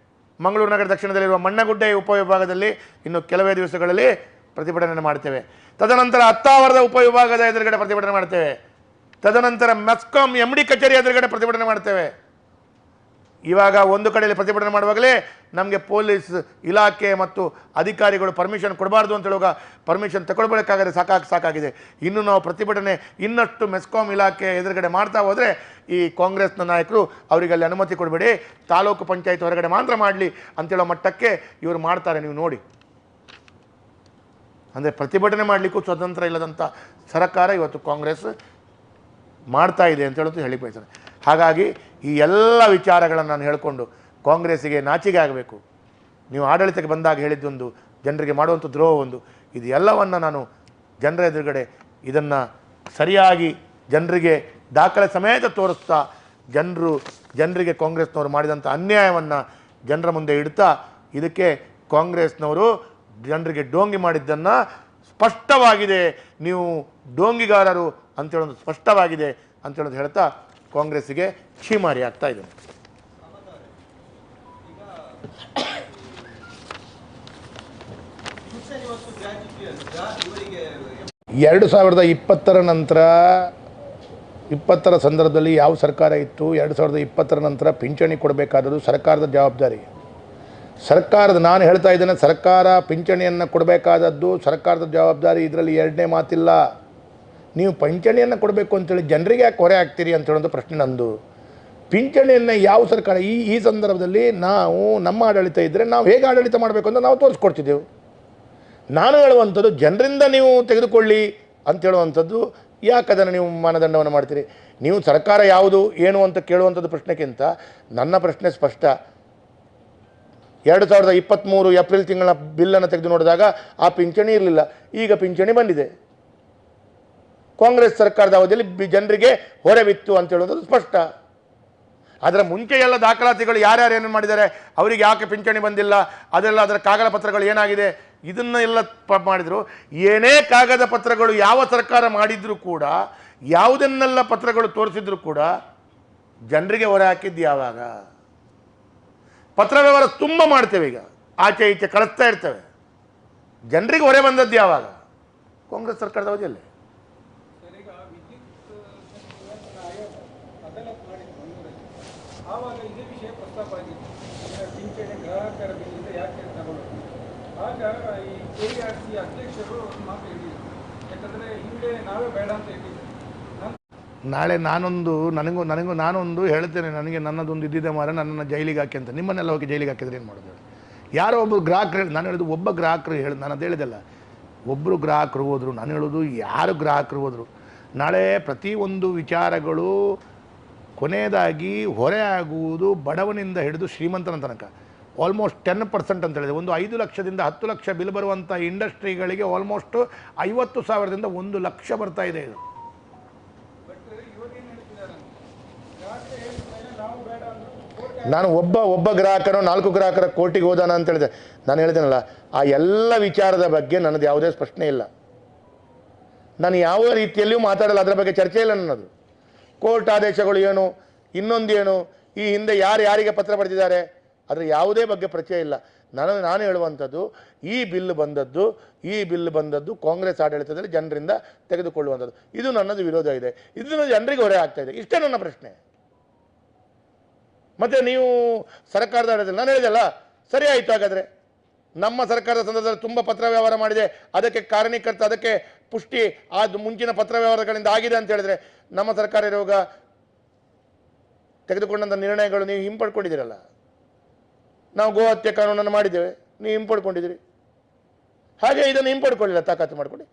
ಮಂಗಳೂರು ನಗರ ದಕ್ಷಿಣದಲ್ಲಿರುವ ಮಣ್ಣಗುಡ್ಡೆ ಉಪವಿಭಾಗದಲ್ಲಿ ಇನ್ನು ಕೆಲವೇ ದಿವಸಗಳಲ್ಲಿ ಪ್ರತಿಭಟನೆ ಮಾಡ್ತೇವೆ. ತದನಂತರ ಹತ್ತಾವರದ ಉಪವಿಭಾಗದ ಎದುರುಗಡೆ ಪ್ರತಿಭಟನೆ ಮಾಡ್ತೇವೆ. ತದನಂತರ ಮೆಸ್ಕಾಂ MD ಕಚೇರಿ ಎದುರುಗಡೆ ಪ್ರತಿಭಟನೆ ಮಾಡ್ತೇವೆ. ಇವಾಗ ಒಂದು ಕಡೆಯಲ್ಲಿ ಪ್ರತಿಭಟನೆ ಮಾಡುವಾಗಲೇ ನಮಗೆ ಪೊಲೀಸ್ ಇಲಾಖೆ ಮತ್ತು ಅಧಿಕಾರಿಗಳು ಪರ್ಮಿಷನ್ ಕೊಡಬಾರ್ದು ಅಂತ ಹೇಳುವಾಗ ಪರ್ಮಿಷನ್ ತಗೊಳ್ಬೇಕಾದ್ರೆ ಸಾಕಾಗಿದೆ. ಇನ್ನು ನಾವು ಪ್ರತಿಭಟನೆ ಇನ್ನಷ್ಟು ಮೆಸ್ಕಾಂ ಇಲಾಖೆ ಎದುರುಗಡೆ ಮಾಡ್ತಾ ಹೋದರೆ ಈ ಕಾಂಗ್ರೆಸ್ನ ನಾಯಕರು ಅವರಿಗೆ ಅಲ್ಲಿ ಅನುಮತಿ ಕೊಡಬೇಡಿ, ತಾಲೂಕು ಪಂಚಾಯತ್ ಹೊರಗಡೆ ಮಾತ್ರ ಮಾಡಲಿ ಅಂತೇಳೋ ಮಟ್ಟಕ್ಕೆ ಇವರು ಮಾಡ್ತಾರೆ. ನೀವು ನೋಡಿ, ಅಂದರೆ ಪ್ರತಿಭಟನೆ ಮಾಡಲಿಕ್ಕೂ ಸ್ವತಂತ್ರ ಇಲ್ಲದಂಥ ಸರ್ಕಾರ ಇವತ್ತು ಕಾಂಗ್ರೆಸ್ ಮಾಡ್ತಾ ಇದೆ ಅಂತ ಹೇಳೋದು ಹೇಳಿ ಬಯಸ್ತಾರೆ. ಹಾಗಾಗಿ ಈ ಎಲ್ಲ ವಿಚಾರಗಳನ್ನು ನಾನು ಹೇಳಿಕೊಂಡು ಕಾಂಗ್ರೆಸ್ಸಿಗೆ ನಾಚಿಕೆ ಆಗಬೇಕು. ನೀವು ಆಡಳಿತಕ್ಕೆ ಬಂದಾಗ ಹೇಳಿದ್ದೊಂದು, ಜನರಿಗೆ ಮಾಡುವಂಥ ದ್ರೋಹ ಒಂದು, ಇದು ಎಲ್ಲವನ್ನು ನಾನು ಜನರ ಎದುರುಗಡೆ ಇದನ್ನು ಸರಿಯಾಗಿ ಜನರಿಗೆ ದಾಖಲೆ ಸಮೇತ ತೋರಿಸ್ತಾ ಜನರಿಗೆ ಕಾಂಗ್ರೆಸ್ನವರು ಮಾಡಿದಂಥ ಅನ್ಯಾಯವನ್ನು ಜನರ ಮುಂದೆ ಇಡ್ತಾ ಇದಕ್ಕೆ ಕಾಂಗ್ರೆಸ್ನವರು ಜನರಿಗೆ ಡೋಂಗಿ ಮಾಡಿದ್ದನ್ನು ಸ್ಪಷ್ಟವಾಗಿದೆ, ನೀವು ಡೋಂಗಿಗಾರರು ಅಂತೇಳೋದು ಸ್ಪಷ್ಟವಾಗಿದೆ ಅಂತೇಳೋದು ಹೇಳ್ತಾ ಕಾಂಗ್ರೆಸ್ಸಿಗೆ ಛೀಮಾರಿ ಆಗ್ತಾ ಇದೆ. ಎರಡು 2020 ನಂತರ 20 ಸಂದರ್ಭದಲ್ಲಿ ಯಾವ ಸರ್ಕಾರ ಇತ್ತು, 2020 ನಂತರ ಪಿಂಚಣಿ ಕೊಡಬೇಕಾದದ್ದು ಸರ್ಕಾರದ ಜವಾಬ್ದಾರಿ. ನಾನು ಹೇಳ್ತಾ ಇದ್ದೇನೆ, ಸರ್ಕಾರ ಪಿಂಚಣಿಯನ್ನು ಕೊಡಬೇಕಾದದ್ದು ಸರ್ಕಾರದ ಜವಾಬ್ದಾರಿ. ಇದರಲ್ಲಿ ಎರಡನೇ ಮಾತಿಲ್ಲ. ನೀವು ಪಿಂಚಣಿಯನ್ನು ಕೊಡಬೇಕು ಅಂತೇಳಿ ಜನರಿಗೆ ಯಾಕೆ ಹೊರೆ ಆಗ್ತೀರಿ ಅಂತ ಹೇಳೋದು ಪ್ರಶ್ನೆ ನಂದು. ಪಿಂಚಣಿಯನ್ನು ಯಾವ ಸರ್ಕಾರ ಈ ಸಂದರ್ಭದಲ್ಲಿ ನಾವು ನಮ್ಮ ಆಡಳಿತ ಇದ್ದರೆ ನಾವು ಹೇಗೆ ಆಡಳಿತ ಮಾಡಬೇಕು ಅಂತ ನಾವು ತೋರಿಸ್ಕೊಡ್ತಿದ್ದೆವು. ನಾನು ಹೇಳುವಂಥದ್ದು ಜನರಿಂದ ನೀವು ತೆಗೆದುಕೊಳ್ಳಿ ಅಂತ ಹೇಳುವಂಥದ್ದು, ಯಾಕೆ ಅದನ್ನು ನೀವು ಮಾನದಂಡವನ್ನು ಮಾಡ್ತೀರಿ? ನೀವು ಸರ್ಕಾರ ಯಾವುದು ಏನು ಅಂತ ಕೇಳುವಂಥದ್ದು ಪ್ರಶ್ನೆಗಿಂತ ನನ್ನ ಪ್ರಶ್ನೆ ಸ್ಪಷ್ಟ. 2023 ಏಪ್ರಿಲ್ ತಿಂಗಳ ಬಿಲ್ಲನ್ನು ತೆಗೆದು ನೋಡಿದಾಗ ಆ ಪಿಂಚಣಿ ಇರಲಿಲ್ಲ, ಈಗ ಪಿಂಚಣಿ ಬಂದಿದೆ. ಕಾಂಗ್ರೆಸ್ ಸರ್ಕಾರದ ಅವಧಿಯಲ್ಲಿ ಜನರಿಗೆ ಹೊರೆ ಬಿತ್ತು ಅಂತ ಹೇಳೋದು ಸ್ಪಷ್ಟ. ಅದರ ಮುಂಚೆ ಎಲ್ಲ ದಾಖಲಾತಿಗಳು ಯಾರ್ಯಾರು ಏನೇನು ಮಾಡಿದ್ದಾರೆ, ಅವರಿಗೆ ಯಾಕೆ ಪಿಂಚಣಿ ಬಂದಿಲ್ಲ, ಅದರ ಕಾಗದ ಪತ್ರಗಳು ಏನಾಗಿದೆ, ಇದನ್ನೆಲ್ಲ ಮಾಡಿದರು. ಏನೇ ಕಾಗದ ಪತ್ರಗಳು ಯಾವ ಸರ್ಕಾರ ಮಾಡಿದರೂ ಕೂಡ, ಯಾವುದನ್ನೆಲ್ಲ ಪತ್ರಗಳು ತೋರಿಸಿದ್ರು ಕೂಡ ಜನರಿಗೆ ಹೊರೆ ಹಾಕಿದ್ದು ಯಾವಾಗ? ಪತ್ರ ವ್ಯವಹಾರ ತುಂಬ ಮಾಡ್ತೇವೆ, ಈಗ ಆಚೆ ಈಚೆ ಕಳಿಸ್ತಾ ಇರ್ತೇವೆ. ಜನರಿಗೆ ಹೊರೆ ಬಂದದ್ದು ಯಾವಾಗ? ಕಾಂಗ್ರೆಸ್ ಸರ್ಕಾರದ ಅವಧಿಯಲ್ಲಿ. ಆವಾಗ ಇದೇ ವಿಷಯ ಪ್ರಸ್ತಾಪ ಆಗಿತ್ತು, ಪಿಂಚಣಿ ಗ್ರಾಹಕರ ಬಿಲ್ಲಿಂದ ಯಾಕೆ ತಗೊಳ್ಳೋದು. ಆಗ ಈ KRC ಅಧ್ಯಕ್ಷರು ಮಾತು ಹೇಳಿದರು, ಯಾಕಂದರೆ ಹಿಂದೆ ನಾವೇ ಬೇಡ ಅಂತ ಹೇಳಿದ್ರು. ನಾಳೆ ನಾನೊಂದು ಹೇಳ್ತೇನೆ, ನನಗೆ ನನ್ನದೊಂದು ಇದ್ದಿದೆ ಮಾರ, ನನ್ನನ್ನು ಜೈಲಿಗೆ ಹಾಕಿ ಅಂತ. ನಿಮ್ಮನ್ನೆಲ್ಲ ಹೋಗಿ ಜೈಲಿಗೆ ಹಾಕಿದ್ರೆ ಏನು ಮಾಡೋದು? ಯಾರೋ ಒಬ್ಬರು ಗ್ರಾಹಕರು, ನಾನು ಹೇಳೋದು ಒಬ್ಬ ಗ್ರಾಹಕರು ನಾನು ಅದು ಹೇಳಿದೆಲ್ಲ, ಒಬ್ಬರು ಗ್ರಾಹಕರು ಹೋದರು. ನಾನು ಹೇಳೋದು ಯಾರು ಗ್ರಾಹಕರು ಹೋದರು. ನಾಳೆ ಪ್ರತಿಯೊಂದು ವಿಚಾರಗಳು ಕೊನೆಯದಾಗಿ ಹೊರೆ ಆಗುವುದು ಬಡವನಿಂದ ಹಿಡಿದು ಶ್ರೀಮಂತನ ತನಕ. ಆಲ್ಮೋಸ್ಟ್ 10% ಅಂತ ಹೇಳಿದೆ. ಒಂದು 5 ಲಕ್ಷದಿಂದ 10 ಲಕ್ಷ ಬಿಲ್ ಬರುವಂಥ ಇಂಡಸ್ಟ್ರಿಗಳಿಗೆ ಆಲ್ಮೋಸ್ಟ್ 50,000ದಿಂದ 1 ಲಕ್ಷ ಬರ್ತಾ ಇದೆ ಇದು. ನಾನು ಒಬ್ಬ ಗ್ರಾಹಕರು 4 ಗ್ರಾಹಕರ ಕೋರ್ಟಿಗೆ ಹೋದಾನ ಅಂತ ಹೇಳಿದೆ. ನಾನು ಹೇಳಿದೆನಲ್ಲ, ಆ ಎಲ್ಲ ವಿಚಾರದ ಬಗ್ಗೆ ನನ್ನದು ಯಾವುದೇ ಪ್ರಶ್ನೆ ಇಲ್ಲ. ನಾನು ಯಾವ ರೀತಿಯಲ್ಲಿಯೂ ಮಾತಾಡಲ್ಲ, ಅದರ ಬಗ್ಗೆ ಚರ್ಚೆ ಇಲ್ಲ ನನ್ನದು. ಕೋರ್ಟ್ ಆದೇಶಗಳು ಏನು, ಇನ್ನೊಂದೇನು, ಈ ಹಿಂದೆ ಯಾರಿಗೆ ಪತ್ರ ಬರೆದಿದ್ದಾರೆ, ಅದರ ಯಾವುದೇ ಬಗ್ಗೆ ಪರಿಚಯ ಇಲ್ಲ. ನಾನು ಹೇಳುವಂಥದ್ದು, ಈ ಬಿಲ್ ಬಂದದ್ದು ಕಾಂಗ್ರೆಸ್ ಆಡಳಿತದಲ್ಲಿ ಜನರಿಂದ ತೆಗೆದುಕೊಳ್ಳುವಂಥದ್ದು. ಇದು ನನ್ನದು ವಿರೋಧ ಇದೆ, ಇದನ್ನು ಜನರಿಗೆ ಹೊರೆ ಆಗ್ತಾ ಇದೆ. ಇಷ್ಟೇ ನನ್ನ ಪ್ರಶ್ನೆ. ಮತ್ತು ನೀವು ಸರ್ಕಾರದ ಆಡಳಿತ, ನಾನು ಹೇಳಿದೆಲ್ಲ, ಸರಿ ಆಯಿತು. ಹಾಗಾದರೆ ನಮ್ಮ ಸರ್ಕಾರದ ಸಂದರ್ಭದಲ್ಲಿ ತುಂಬ ಪತ್ರ ವ್ಯವಹಾರ ಮಾಡಿದೆ, ಅದಕ್ಕೆ ಕಾರಣೀಕರ್ತ, ಅದಕ್ಕೆ ಪುಷ್ಟಿ ಅದು ಮುಂಚಿನ ಪತ್ರ ವ್ಯವಹಾರಗಳಿಂದ ಆಗಿದೆ ಅಂತ ಹೇಳಿದ್ರೆ, ನಮ್ಮ ಸರ್ಕಾರ ಇರುವಾಗ ತೆಗೆದುಕೊಂಡಂಥ ನಿರ್ಣಯಗಳು ನೀವು ಹಿಂಪಡ್ಕೊಂಡಿದ್ದೀರಲ್ಲ. ನಾವು ಗೋ ಹತ್ಯೆ ಕಾನೂನನ್ನು ಮಾಡಿದ್ದೇವೆ, ನೀವು ಹಿಂಪಡ್ಕೊಂಡಿದ್ದೀರಿ. ಹಾಗೆ ಇದನ್ನು ಹಿಂಪಡ್ಕೊಳ್ಳಿಲ್ಲ, ತಾಕತ್ತು ಮಾಡಿಕೊಡಿ,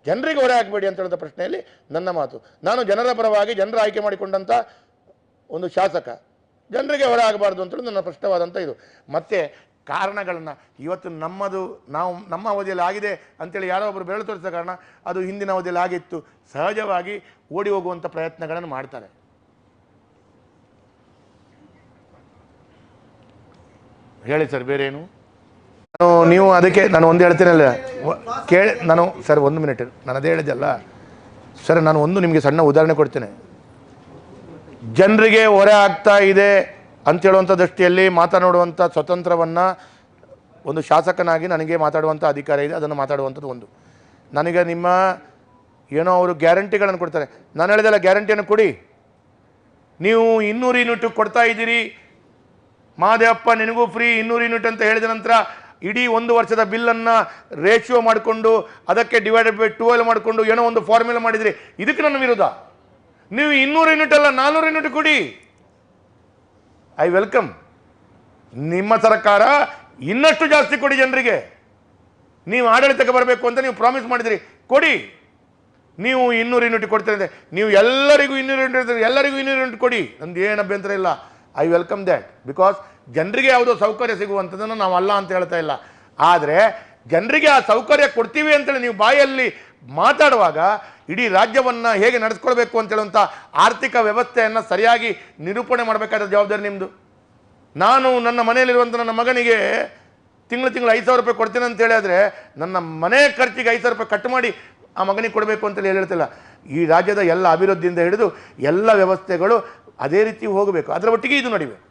ಜನರಿಗೆ ಹೊರೆ ಹಾಕಬೇಡಿ ಅಂತ ಹೇಳಿದ ಪ್ರಶ್ನೆಯಲ್ಲಿ ನನ್ನ ಮಾತು. ನಾನು ಜನರ ಪರವಾಗಿ ಜನರ ಆಯ್ಕೆ ಮಾಡಿಕೊಂಡಂಥ ಒಂದು ಶಾಸಕ, ಜನರಿಗೆ ಹೊರೆ ಆಗಬಾರ್ದು ಅಂತೇಳಿ ನನ್ನ ಸ್ಪಷ್ಟವಾದಂಥ ಇದು. ಮತ್ತು ಕಾರಣಗಳನ್ನು ಇವತ್ತು ನಮ್ಮ ಅವಧಿಯಲ್ಲಿ ಆಗಿದೆ ಅಂತೇಳಿ ಯಾರೋ ಒಬ್ಬರು ಬೆರಳು ತೋರಿಸಿದ ಕಾರಣ ಅದು ಹಿಂದಿನ ಅವಧಿಯಲ್ಲಿ ಆಗಿತ್ತು, ಸಹಜವಾಗಿ ಓಡಿ ಹೋಗುವಂಥ ಪ್ರಯತ್ನಗಳನ್ನು ಮಾಡ್ತಾರೆ. ಹೇಳಿ ಸರ್, ಬೇರೆ ಏನು? ನೀವು ಅದಕ್ಕೆ ನಾನು ಒಂದು ಹೇಳ್ತೀನಲ್ಲ, ನಾನು ಸರ್ 1 ಮಿನಿಟ್, ನಾನು ಅದೇ ಹೇಳಿದೆಲ್ಲ ಸರ್. ನಾನು ನಿಮಗೆ ಸಣ್ಣ ಉದಾಹರಣೆ ಕೊಡ್ತೇನೆ. ಜನರಿಗೆ ಹೊರೆ ಆಗ್ತಾ ಇದೆ ಅಂತೇಳುವಂಥ ದೃಷ್ಟಿಯಲ್ಲಿ ಮಾತನಾಡುವಂಥ ಸ್ವತಂತ್ರವನ್ನು ಒಂದು ಶಾಸಕನಾಗಿ ನನಗೆ ಮಾತಾಡುವಂಥ ಅಧಿಕಾರ ಇದೆ, ಅದನ್ನು ಮಾತಾಡುವಂಥದ್ದು ಒಂದು. ನನಗೆ ಏನೋ ಅವರು ಗ್ಯಾರಂಟಿಗಳನ್ನು ಕೊಡ್ತಾರೆ, ನಾನು ಹೇಳಿದೆಲ್ಲ ಗ್ಯಾರಂಟಿಯನ್ನು ಕೊಡಿ. ನೀವು 200 ಯೂನಿಟ್ ಕೊಡ್ತಾ ಇದ್ದೀರಿ, ಮಹದೇವಪ್ಪ ನಿನಗೂ ಫ್ರೀ 200 ಯೂನಿಟ್ ಅಂತ ಹೇಳಿದ ನಂತರ ಇಡೀ 1 ವರ್ಷದ ಬಿಲ್ಲನ್ನು ರೇಷಿಯೋ ಮಾಡಿಕೊಂಡು ಅದಕ್ಕೆ ಡಿವೈಡೆಡ್ ಬೈ 12 ಮಾಡಿಕೊಂಡು ಏನೋ ಒಂದು ಫಾರ್ಮುಲಾ ಮಾಡಿದ್ರಿ, ಇದಕ್ಕೆ ನನ್ನ ವಿರೋಧ. ನೀವು 200 ಯೂನಿಟ್ ಅಲ್ಲ 400 ಯೂನಿಟ್ ಕೊಡಿ, ಐ ವೆಲ್ಕಮ್. ನಿಮ್ಮ ಸರ್ಕಾರ ಇನ್ನಷ್ಟು ಜಾಸ್ತಿ ಕೊಡಿ ಜನರಿಗೆ. ನೀವು ಆಡಳಿತಕ್ಕೆ ಬರಬೇಕು ಅಂತ ನೀವು ಪ್ರಾಮಿಸ್ ಮಾಡಿದಿರಿ, ಕೊಡಿ. ನೀವು 200 ಯೂನಿಟ್ ಕೊಡ್ತೀರಿ ಅಂದರೆ ನೀವು ಎಲ್ಲರಿಗೂ 200 ಯೂನಿಟ್, ಎಲ್ಲರಿಗೂ 200 ಯೂನಿಟ್ ಕೊಡಿ, ನಂದು ಏನು ಅಭ್ಯಂತರ ಇಲ್ಲ. I welcome that. ಬಿಕಾಸ್ ಜನರಿಗೆ ಯಾವುದೋ ಸೌಕರ್ಯ ಸಿಗುವಂಥದ್ದನ್ನು ನಾವು ಅಲ್ಲ ಅಂತ ಹೇಳ್ತಾ ಇಲ್ಲ. ಆದರೆ ಜನರಿಗೆ ಆ ಸೌಕರ್ಯ ಕೊಡ್ತೀವಿ ಅಂತೇಳಿ ನೀವು ಬಾಯಲ್ಲಿ ಮಾತಾಡುವಾಗ ಇಡೀ ರಾಜ್ಯವನ್ನು ಹೇಗೆ ನಡೆಸ್ಕೊಳ್ಬೇಕು ಅಂತೇಳುವಂಥ ಆರ್ಥಿಕ ವ್ಯವಸ್ಥೆಯನ್ನು ಸರಿಯಾಗಿ ನಿರೂಪಣೆ ಮಾಡಬೇಕಾದ ಜವಾಬ್ದಾರಿ ನಿಮ್ಮದು. ನಾನು ನನ್ನ ಮನೆಯಲ್ಲಿರುವಂಥ ನನ್ನ ಮಗನಿಗೆ ತಿಂಗಳು 5,000 ರೂಪಾಯಿ ಕೊಡ್ತೀನಿ ಅಂತ ಹೇಳಿದ್ರೆ ನನ್ನ ಮನೆ ಖರ್ಚಿಗೆ 5,000 ರೂಪಾಯಿ ಕಟ್ ಮಾಡಿ ಆ ಮಗನಿಗೆ ಕೊಡಬೇಕು ಅಂತೇಳಿ ಹೇಳ್ತಿಲ್ಲ. ಈ ರಾಜ್ಯದ ಎಲ್ಲ ಅಭಿವೃದ್ಧಿಯಿಂದ ಹಿಡಿದು ಎಲ್ಲ ವ್ಯವಸ್ಥೆಗಳು ಅದೇ ರೀತಿ ಹೋಗಬೇಕು, ಅದರ ಒಟ್ಟಿಗೆ ಇದು ನಡಿಬೇಕು.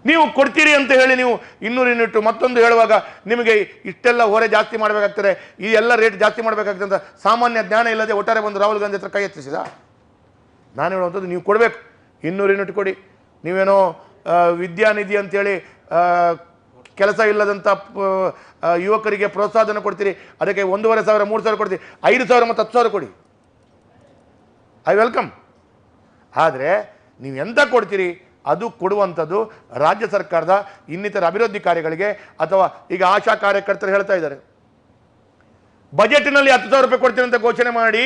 ನೀವು ಕೊಡ್ತೀರಿ ಅಂತ ಹೇಳಿ ನೀವು 200 ಯೂನಿಟ್ ಮತ್ತೊಂದು ಹೇಳುವಾಗ ನಿಮಗೆ ಇಷ್ಟೆಲ್ಲ ಹೊರೆ ಜಾಸ್ತಿ ಮಾಡಬೇಕಾಗ್ತದೆ, ಈ ಎಲ್ಲ ರೇಟ್ ಜಾಸ್ತಿ ಮಾಡಬೇಕಾಗ್ತದೆ ಅಂತ ಸಾಮಾನ್ಯ ಜ್ಞಾನ ಇಲ್ಲದೆ ಒಟ್ಟಾರೆ ಬಂದು ರಾಹುಲ್ ಗಾಂಧಿ ಹತ್ರ ಕೈ ಎತ್ತಿಸಿದ. ನಾನು ಹೇಳುವಂಥದ್ದು ನೀವು ಕೊಡಬೇಕು, 200 ಯೂನಿಟ್ ಕೊಡಿ. ನೀವೇನೋ ವಿದ್ಯಾನಿಧಿ ಅಂತೇಳಿ ಕೆಲಸ ಇಲ್ಲದಂಥ ಯುವಕರಿಗೆ ಪ್ರೋತ್ಸಾಹನ ಕೊಡ್ತೀರಿ, ಅದಕ್ಕೆ 1,500 3,000 ಕೊಡ್ತೀರಿ, 5,000 ಮತ್ತು 10,000 ಕೊಡಿ, ಐ ವೆಲ್ಕಮ್. ಆದರೆ ನೀವು ಎಂತ ಕೊಡ್ತೀರಿ ಅದು ಕೊಡುವಂಥದ್ದು ರಾಜ್ಯ ಸರ್ಕಾರದ ಇನ್ನಿತರ ಅಭಿವೃದ್ಧಿ ಕಾರ್ಯಗಳಿಗೆ. ಅಥವಾ ಈಗ ಆಶಾ ಕಾರ್ಯಕರ್ತರು ಹೇಳ್ತಾ ಇದ್ದಾರೆ, ಬಜೆಟ್ನಲ್ಲಿ 10,000 ರೂಪಾಯಿ ಕೊಡ್ತೀನಿ ಅಂತ ಘೋಷಣೆ ಮಾಡಿ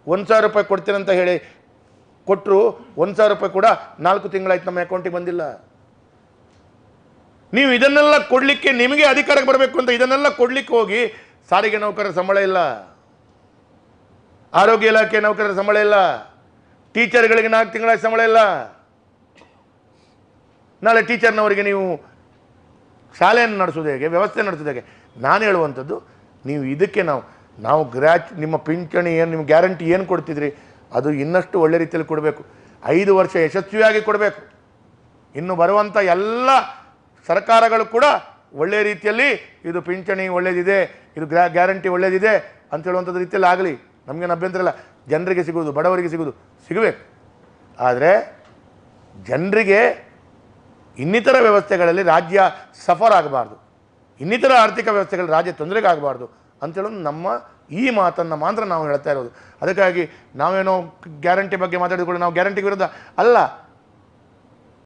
1,000 ರೂಪಾಯಿ ಕೊಡ್ತೀನಿ ಅಂತ ಹೇಳಿ ಕೊಟ್ಟರು, 1,000 ರೂಪಾಯಿ ಕೂಡ 4 ತಿಂಗಳಾಯ್ತು ನಮ್ಮ ಅಕೌಂಟಿಗೆ ಬಂದಿಲ್ಲ. ನೀವು ಇದನ್ನೆಲ್ಲ ಕೊಡಲಿಕ್ಕೆ ನಿಮಗೆ ಅಧಿಕಾರಕ್ಕೆ ಬರಬೇಕು ಅಂತ ಇದನ್ನೆಲ್ಲ ಕೊಡಲಿಕ್ಕೆ ಹೋಗಿ ಸಾರಿಗೆ ನೌಕರರ ಸಂಬಳ ಇಲ್ಲ, ಆರೋಗ್ಯ ಇಲಾಖೆ ನೌಕರರ ಸಂಬಳ ಇಲ್ಲ, ಟೀಚರ್ಗಳಿಗೆ 4 ತಿಂಗಳ ಸಂಬಳ ಇಲ್ಲ. ನಾಳೆ ಟೀಚರ್ನವರಿಗೆ ನೀವು ಶಾಲೆಯನ್ನು ನಡೆಸೋದು ಹೇಗೆ, ವ್ಯವಸ್ಥೆ ನಡೆಸೋದು ಹೇಗೆ? ನಾನು ಹೇಳುವಂಥದ್ದು ನೀವು ಇದಕ್ಕೆ ನಾವು ನಿಮ್ಮ ಪಿಂಚಣಿ ಏನು, ನಿಮ್ಮ ಗ್ಯಾರಂಟಿ ಏನು ಕೊಡ್ತಿದ್ರಿ ಅದು ಇನ್ನಷ್ಟು ಒಳ್ಳೆ ರೀತಿಯಲ್ಲಿ ಕೊಡಬೇಕು. 5 ವರ್ಷ ಯಶಸ್ವಿಯಾಗಿ ಕೊಡಬೇಕು. ಇನ್ನು ಬರುವಂಥ ಎಲ್ಲ ಸರ್ಕಾರಗಳು ಕೂಡ ಒಳ್ಳೆಯ ರೀತಿಯಲ್ಲಿ ಇದು ಪಿಂಚಣಿ ಒಳ್ಳೆಯದಿದೆ, ಇದು ಗ್ಯಾರಂಟಿ ಒಳ್ಳೆಯದಿದೆ ಅಂತ ಹೇಳುವಂಥದ್ದು ರೀತಿಯಲ್ಲಿ ಆಗಲಿ, ನಮಗೇನು ಅಭ್ಯಂತರ ಇಲ್ಲ. ಜನರಿಗೆ ಸಿಗೋದು, ಬಡವರಿಗೆ ಸಿಗಬೇಕು. ಆದರೆ ಜನರಿಗೆ ಇನ್ನಿತರ ವ್ಯವಸ್ಥೆಗಳಲ್ಲಿ ರಾಜ್ಯ ಸಫರ್ ಆಗಬಾರ್ದು, ಇನ್ನಿತರ ಆರ್ಥಿಕ ವ್ಯವಸ್ಥೆಗಳಲ್ಲಿ ರಾಜ್ಯ ತೊಂದರೆಗಾಗಬಾರ್ದು ಅಂತೇಳೋದು ನಮ್ಮ ಈ ಮಾತನ್ನು ಮಾತ್ರ ನಾವು ಹೇಳ್ತಾ ಇರೋದು. ಅದಕ್ಕಾಗಿ ನಾವೇನೋ ಗ್ಯಾರಂಟಿ ಬಗ್ಗೆ ಮಾತಾಡಿದ್ಕೊಳ್ಳಿ ನಾವು ಗ್ಯಾರಂಟಿ ವಿರುದ್ಧ ಅಲ್ಲ.